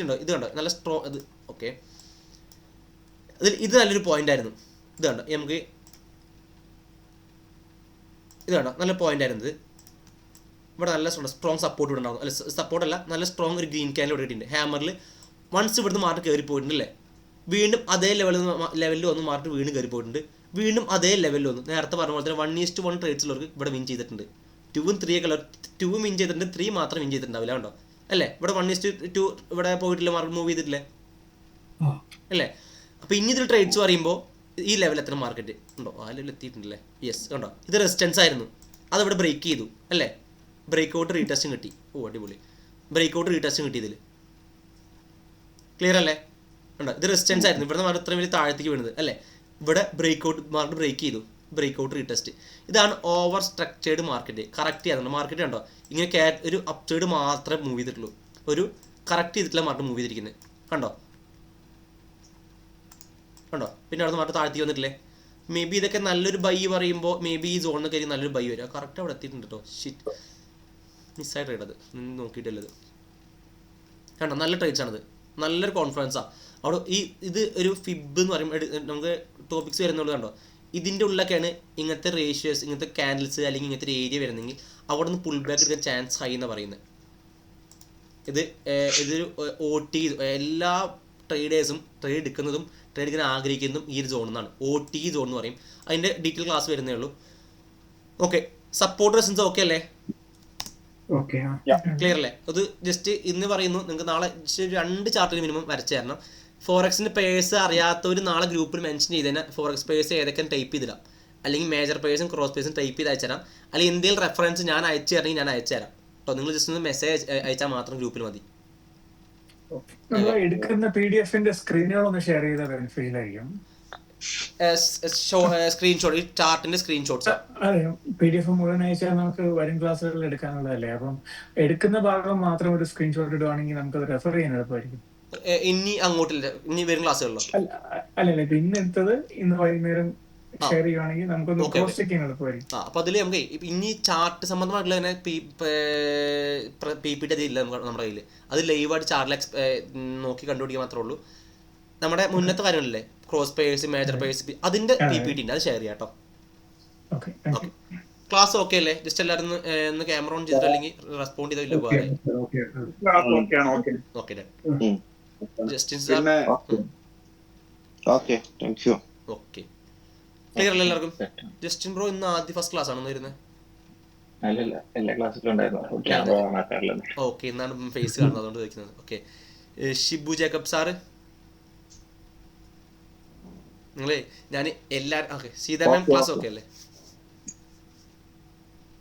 S1: ഉണ്ടോ? ഇത് കണ്ടോ നല്ല സ്ട്രോങ്. ഇത് ഓക്കെ, ഇത് നല്ലൊരു പോയിന്റ് ആയിരുന്നു. ഇത് കണ്ടോ, നമുക്ക് ഇത് കണ്ടോ നല്ല പോയിന്റ് ആയിരുന്നത്. ഇവിടെ നല്ല സ്ട്രോങ് സപ്പോർട്ട് ഇവിടെ ഉണ്ടാകും. അല്ല സപ്പോർട്ടല്ല, നല്ല സ്ട്രോങ് ഒരു ഗ്രീൻ ക്യാനിൽ ഇവിടെ ഇട്ടിട്ടുണ്ട്. ഹാമറിൽ വൺസ് ഇവിടുന്ന് മാർക്കറ്റ് കയറി പോയിട്ടുണ്ട് അല്ലേ? വീണ്ടും അതേ ലെവലിൽ വന്ന് മാർക്കറ്റ് വീണ്ടും കയറി പോയിട്ടുണ്ട്. വീണ്ടും അതേ ലെവലിൽ വന്നു. നേരത്തെ പറഞ്ഞ പോലെ തന്നെ 1:1 ട്രേഡ്സിലുള്ളവർക്ക് ഇവിടെ വിൻ ചെയ്തിട്ടുണ്ട്. 2ഉം 3 വിൻ ചെയ്തിട്ടുണ്ട്, 3 മാത്രം വിൻ ചെയ്തിട്ടുണ്ടാവില്ല കണ്ടോ അല്ലേ? ഇവിടെ 1:2 ഇവിടെ പോയിട്ടില്ല, മാർക്കറ്റ് മൂവ് ചെയ്തിട്ടില്ലേ അല്ലേ? അപ്പോൾ ഇനി ഇതിൽ ട്രേഡ്സ് പറയുമ്പോൾ ഈ ലെവൽ എത്ര മാർക്കറ്റ് ഉണ്ടോ? ആ ലെവൽ എത്തിയിട്ടുണ്ടല്ലേ? യെസ് കണ്ടോ, ഇത് റെസിസ്റ്റൻസ് ആയിരുന്നു. അതിവിടെ ബ്രേക്ക് ചെയ്തു അല്ലേ? ബ്രേക്ക് ഔട്ട് റീടെസ്റ്റും കിട്ടി. ഓ അടിപൊളി, ബ്രേക്ക് ഔട്ട് റീടെസ്റ്റും കിട്ടി ഇതിൽ. ക്ലിയർ അല്ലേ? ഉണ്ടോ, ഇത് റെസിസ്റ്റൻസ് ആയിരുന്നു. ഇവിടെ മാർക്കറ്റ് ഇത്രയും വലിയ താഴത്തേക്ക് വീണത് അല്ലേ? ഇവിടെ ബ്രേക്ക് ഔട്ട് മാർക്കറ്റ് ബ്രേക്ക് ചെയ്തു. Break retest. ഇതാണ് ഓവർ സ്ട്രക്ചേർഡ് മാർക്കറ്റ്. കറക്റ്റ് ചെയ്യാറുണ്ട് മാർക്കറ്റ് കണ്ടോ, ഇങ്ങനെ ഒരു അപ് സൈഡ് മാത്രമേ മൂവ് ചെയ്തിട്ടുള്ളൂ, ഒരു കറക്റ്റ് ചെയ്തിട്ടുള്ള മാർക്കറ്റ് മൂവ് ചെയ്തിരിക്കുന്നത് കണ്ടോ. പിന്നെ അവിടെ നിന്ന് മാറ്റം താഴ്ത്തി വന്നിട്ടില്ലേ. മേ ബി ഇതൊക്കെ നല്ലൊരു ബൈ പറയുമ്പോൾ മേ ബി ഈ സോണിൽ കയറി നല്ലൊരു ബൈ വരിക. കറക്റ്റ് അവിടെ എത്തിയിട്ടുണ്ട് കേട്ടോ. ഷിറ്റ്, മിസ്സായിട്ട് ട്രേഡത് നോക്കിയിട്ടല്ലത് കണ്ടോ. നല്ല ട്രേഡ്സ് ആണത്, നല്ലൊരു കോൺഫിഡൻസാണ് അവിടെ. ഇത് ഒരു ഫിബ് എന്ന് പറയുമ്പോൾ നമുക്ക് ടോപ്പിക്സ് വരുന്നുള്ളത് കണ്ടോ. ഇതിൻ്റെ ഉള്ളിലൊക്കെയാണ് ഇങ്ങനത്തെ റേഷ്യോസ്, ഇങ്ങനത്തെ ക്യാൻഡിൽസ് അല്ലെങ്കിൽ ഇങ്ങനത്തെ ഒരു ഏരിയ വരുന്നെങ്കിൽ അവിടെ നിന്ന് പുൾ ബാക്ക് എടുക്കാൻ ചാൻസ് ഹൈ എന്ന് പറയുന്നത്. ഇതൊരു OT, എല്ലാ ട്രേഡേഴ്സും ട്രേഡ് എടുക്കുന്നതും ട്രേഡ് എടുക്കാൻ ആഗ്രഹിക്കുന്നതും ഈ ഒരു സോണിൽ നിന്നാണ്. OT സോൺ എന്ന് പറയും. അതിൻ്റെ ഡീറ്റെയിൽ ക്ലാസ് വരുന്നേ ഉള്ളൂ. ഓക്കെ, സപ്പോർട്ട് റെസിസ്റ്റൻസ് ഓക്കെ അല്ലേ, ക്ലിയർ അല്ലേ? അത് ജസ്റ്റ് ഇന്ന് പറയുന്നു, നിങ്ങൾക്ക് നാളെ 2 ചാർട്ടിന് മിനിമം വരച്ചു തരണം. ഫോറക്സിൻ്റെ പേഴ്സ് അറിയാത്തവർ നാളെ ഗ്രൂപ്പിൽ മെൻഷൻ ചെയ്ത് തന്നെ ഫോറക്സ് പേഴ്സ് ഏതൊക്കെ ടൈപ്പ് ചെയ്തിടാം, അല്ലെങ്കിൽ മേജർ പേഴ്സും ക്രോസ് പേഴ്സും ടൈപ്പ് ചെയ്ത് അയച്ചു തരാം. അല്ലെങ്കിൽ എന്തെങ്കിലും റെഫറൻസ് ഞാൻ അയച്ചു തരണമെങ്കിൽ ഞാൻ അയച്ചു തരാം കേട്ടോ. നിങ്ങൾ ജസ്റ്റ് ഒന്ന് മെസ്സേജ് അയച്ചാൽ മാത്രം ഗ്രൂപ്പിൽ മതി.
S3: നമ്മൾ എടുക്കുന്ന PDF-ന്റെ സ്ക്രീനുകളൊന്ന് ഷെയർ ചെയ്താൽ ബെനിഫിഷ്യൽ ആയിരിക്കും.
S1: സ്ക്രീൻഷോട്ട്, ഈ ചാർട്ടിന്റെ സ്ക്രീൻഷോട്ട്സ്.
S3: അതെ, PDF മുഴുവൻ അയച്ചാൽ നമുക്ക് വരും ക്ലാസ്സുകളിൽ എടുക്കാനുള്ളതല്ലേ. അപ്പം എടുക്കുന്ന ഭാഗം മാത്രം ഒരു സ്ക്രീൻഷോട്ട് ഇടുവാണെങ്കിൽ നമുക്കത് റെഫർ ചെയ്യാൻ എളുപ്പമായിരിക്കും.
S1: ഇനി അങ്ങോട്ടില്ല, ഇനി വരും ക്ലാസ്സുകളിലോ?
S3: അല്ലല്ല, ഇപ്പൊ ഇന്ന് എടുത്തത് ഇന്ന് വൈകുന്നേരം ഷെയർ ചെയ്യുവാണെങ്കിൽ നമുക്കൊന്ന് ക്രോസ് ചെക്ക് ചെയ്യാൻ എളുപ്പമായിരിക്കും.
S1: അപ്പൊ അതിൽ നമുക്ക് ഇനി ചാർട്ട് സംബന്ധമായിട്ടുള്ള തന്നെ PPT അതില്ല നമ്മുടെ കയ്യിൽ. അത് ലൈവായിട്ട് ചാർട്ടിൽ നോക്കി കണ്ടുപിടിക്കാൻ മാത്രമേ ഉള്ളൂ. നമ്മുടെ മുന്നത്തെ കാര്യങ്ങളില്ലേ, ക്രോസ് പേഴ്സ്, മേജർ പേഴ്സ്, അതിന്റെ PPT ഉണ്ട്, അത് ഷെയർ ചെയ്യാം കേട്ടോ. ക്ലാസ് ഓക്കെ അല്ലേ? ജസ്റ്റ് എല്ലാവരും ഒന്ന് ക്യാമറ ഓൺ ചെയ്തിട്ട് അല്ലെങ്കിൽ റെസ്പോണ്ട് ചെയ്തില്ല പോകാതെ. Okay Justin sir,
S5: okay, thank you.
S1: Okay, clear അല്ലേ എല്ലാവർക്കും? ജസ്റ്റിൻ ബ്രോ ഇന്ന് ആദ്യ ഫസ്റ്റ് ക്ലാസ് ആണോ വരുന്നത്? ഓക്കെ, എന്നാണ് ഫേസ് കാണുന്നത്, അതുകൊണ്ട് ചോദിക്കുന്നത്. ഓക്കെ, ഷിബു ജേക്കബ് സാറ്, നിങ്ങളെ ഞാൻ എല്ലാവരും okay. Sita ma'am class okay അല്ലേ?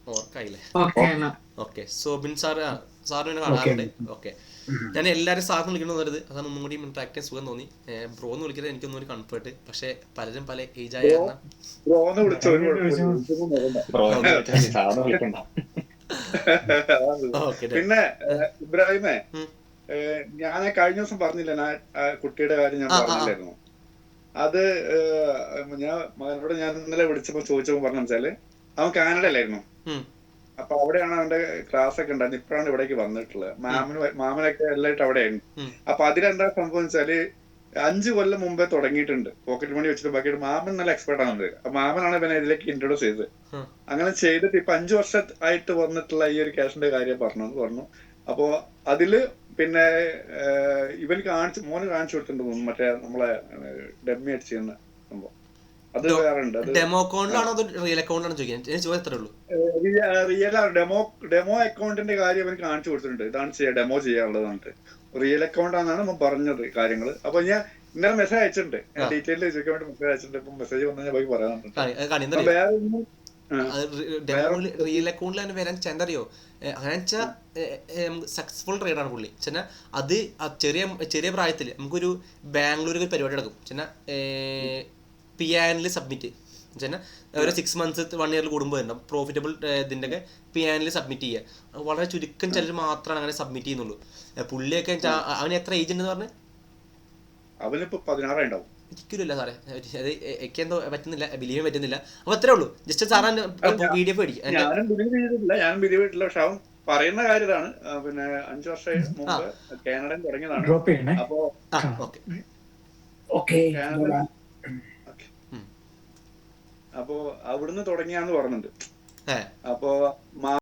S1: ഓർക്കായില്ലേ? ഓക്കെ, സോബിൻ സാർ, സാറിനെ കാണാറുണ്ട്. ഓക്കെ, ഞാൻ എല്ലാവരും സാറിന് വിളിക്കണം വരുന്നത്, അതാണ് ഒന്നും കൂടി ഇന്ററാക്ട് ചെയ്യാൻ സുഖം തോന്നി. ബ്രോ എന്ന് വിളിക്കുന്നത് എനിക്കൊന്നും ഒരു കംഫർട്ട്. പക്ഷെ പലരും പല ഏജ് ആയ
S2: പിന്നെ ഇബ്രാഹിമേ, ഞാൻ കഴിഞ്ഞ ദിവസം പറഞ്ഞില്ല, കുട്ടിയുടെ കാര്യം ഞാൻ പറഞ്ഞില്ലായിരുന്നു. അത് ഞാൻ മകനോട് ഞാൻ ഇന്നലെ വിളിച്ചപ്പോ ചോദിച്ചപ്പോ പറഞ്ഞ വെച്ചാല് അവൻ കാനഡയിലായിരുന്നു. അപ്പൊ അവിടെയാണ് അവന്റെ ക്ലാസ് ഒക്കെ ഉണ്ടായിരുന്നു. ഇപ്പോഴാണ് ഇവിടേക്ക് വന്നിട്ടുള്ളത്. മാമനൊക്കെ എല്ലായിട്ട് അവിടെയായിരുന്നു. അപ്പൊ അതിലെന്താ സംഭവം വെച്ചാല് 5 കൊല്ലം മുമ്പേ തുടങ്ങിയിട്ടുണ്ട് പോക്കറ്റ് മണി വെച്ചിട്ട്. ബാക്കിയിട്ട് മാമൻ നല്ല എക്സ്പെർട്ട് ആണ്. അപ്പൊ മാമനാണ് പിന്നെ ഇതിലേക്ക് ഇൻട്രൊഡ്യൂസ് ചെയ്തത്. അങ്ങനെ ചെയ്തിട്ട് ഇപ്പൊ 5 വർഷമായിട്ട് വന്നിട്ടുള്ള ഈ ഒരു ക്യാഷിന്റെ കാര്യം പറഞ്ഞു. അപ്പോ അതില് പിന്നെ ഇവന് മോന് കാണിച്ചു കൊടുത്തിട്ടുണ്ട്, മറ്റേ നമ്മളെ ഡെമ്മി അടിച്ച് ചെയ്യുന്ന സംഭവം. അത് വേറെ ഉണ്ട്.
S1: ഡെമോ അക്കൗണ്ടിലാണോ അതോ റിയൽ അക്കൗണ്ടിലാണോ ചോദിക്കാൻ?
S2: റിയൽ ഡെമോ അക്കൗണ്ടിന്റെ കാര്യം അവന് കാണിച്ചു കൊടുത്തിട്ടുണ്ട്. ഇതാണ് ഡെമോ ചെയ്യാനുള്ളത്. റിയൽ അക്കൗണ്ട് ആണെന്നാണ് പറഞ്ഞത് കാര്യങ്ങള്. അപ്പൊ ഞാൻ ഇന്നലെ മെസ്സേജ് അയച്ചിട്ടുണ്ട്, ഡീറ്റെയിൽ ചോദിക്കാൻ വേണ്ടി മെസ്സേജ് അയച്ചിട്ടുണ്ട്. ഇപ്പൊ മെസ്സേജ് വന്നാൽ ഞാൻ പോയി പറയാനുണ്ട്. വേറെ
S1: റിയൽ അക്കൗണ്ടിൽ തന്നെ വരാൻ ചെന്തറിയോ അങ്ങനെ വെച്ചാൽ സക്സസ്ഫുൾ ട്രേഡാണ് പുള്ളി. ചെന്നാൽ അത് ചെറിയ പ്രായത്തിൽ നമുക്കൊരു ബാംഗ്ലൂരിൽ ഒരു പരിപാടി നടക്കും. ചെന്നാൽ PANൽ സബ്മിറ്റ് ചെന്നാൽ ഒരു 6 months 1 year കൂടുമ്പോൾ ഉണ്ടാവും പ്രോഫിറ്റബിൾ ഇതിൻ്റെ ഒക്കെ PANൽ സബ്മിറ്റ് ചെയ്യുക. വളരെ ചുരുക്കം ചിലർ മാത്രമാണ് അങ്ങനെ സബ്മിറ്റ് ചെയ്യുന്നുള്ളൂ. പുള്ളിയൊക്കെ അവന് എത്ര ഏജ് ഉണ്ടെന്ന് പറഞ്ഞ്?
S2: അവനിപ്പോ 16 ഉണ്ടാവും.
S1: ഒരിക്കലുമില്ല സാറേ, അത് എനിക്കെന്തോ പറ്റുന്നില്ല, ബിലീവ് പറ്റുന്നില്ല. അപ്പൊ അത്രേ ഉള്ളൂ. ജസ്റ്റ് സാറാൻ PDF മേടിക്കും.
S2: ഞാനും ബിലീവ് ചെയ്തിട്ടില്ല. പക്ഷെ അവൻ പറയുന്ന കാര്യമാണ്. പിന്നെ 5 വർഷം മുമ്പ് കാനഡയിൽ തുടങ്ങിയതാണ്. അപ്പോ അവിടുന്ന് തുടങ്ങിയാന്ന് പറഞ്ഞിട്ടുണ്ട്. അപ്പോ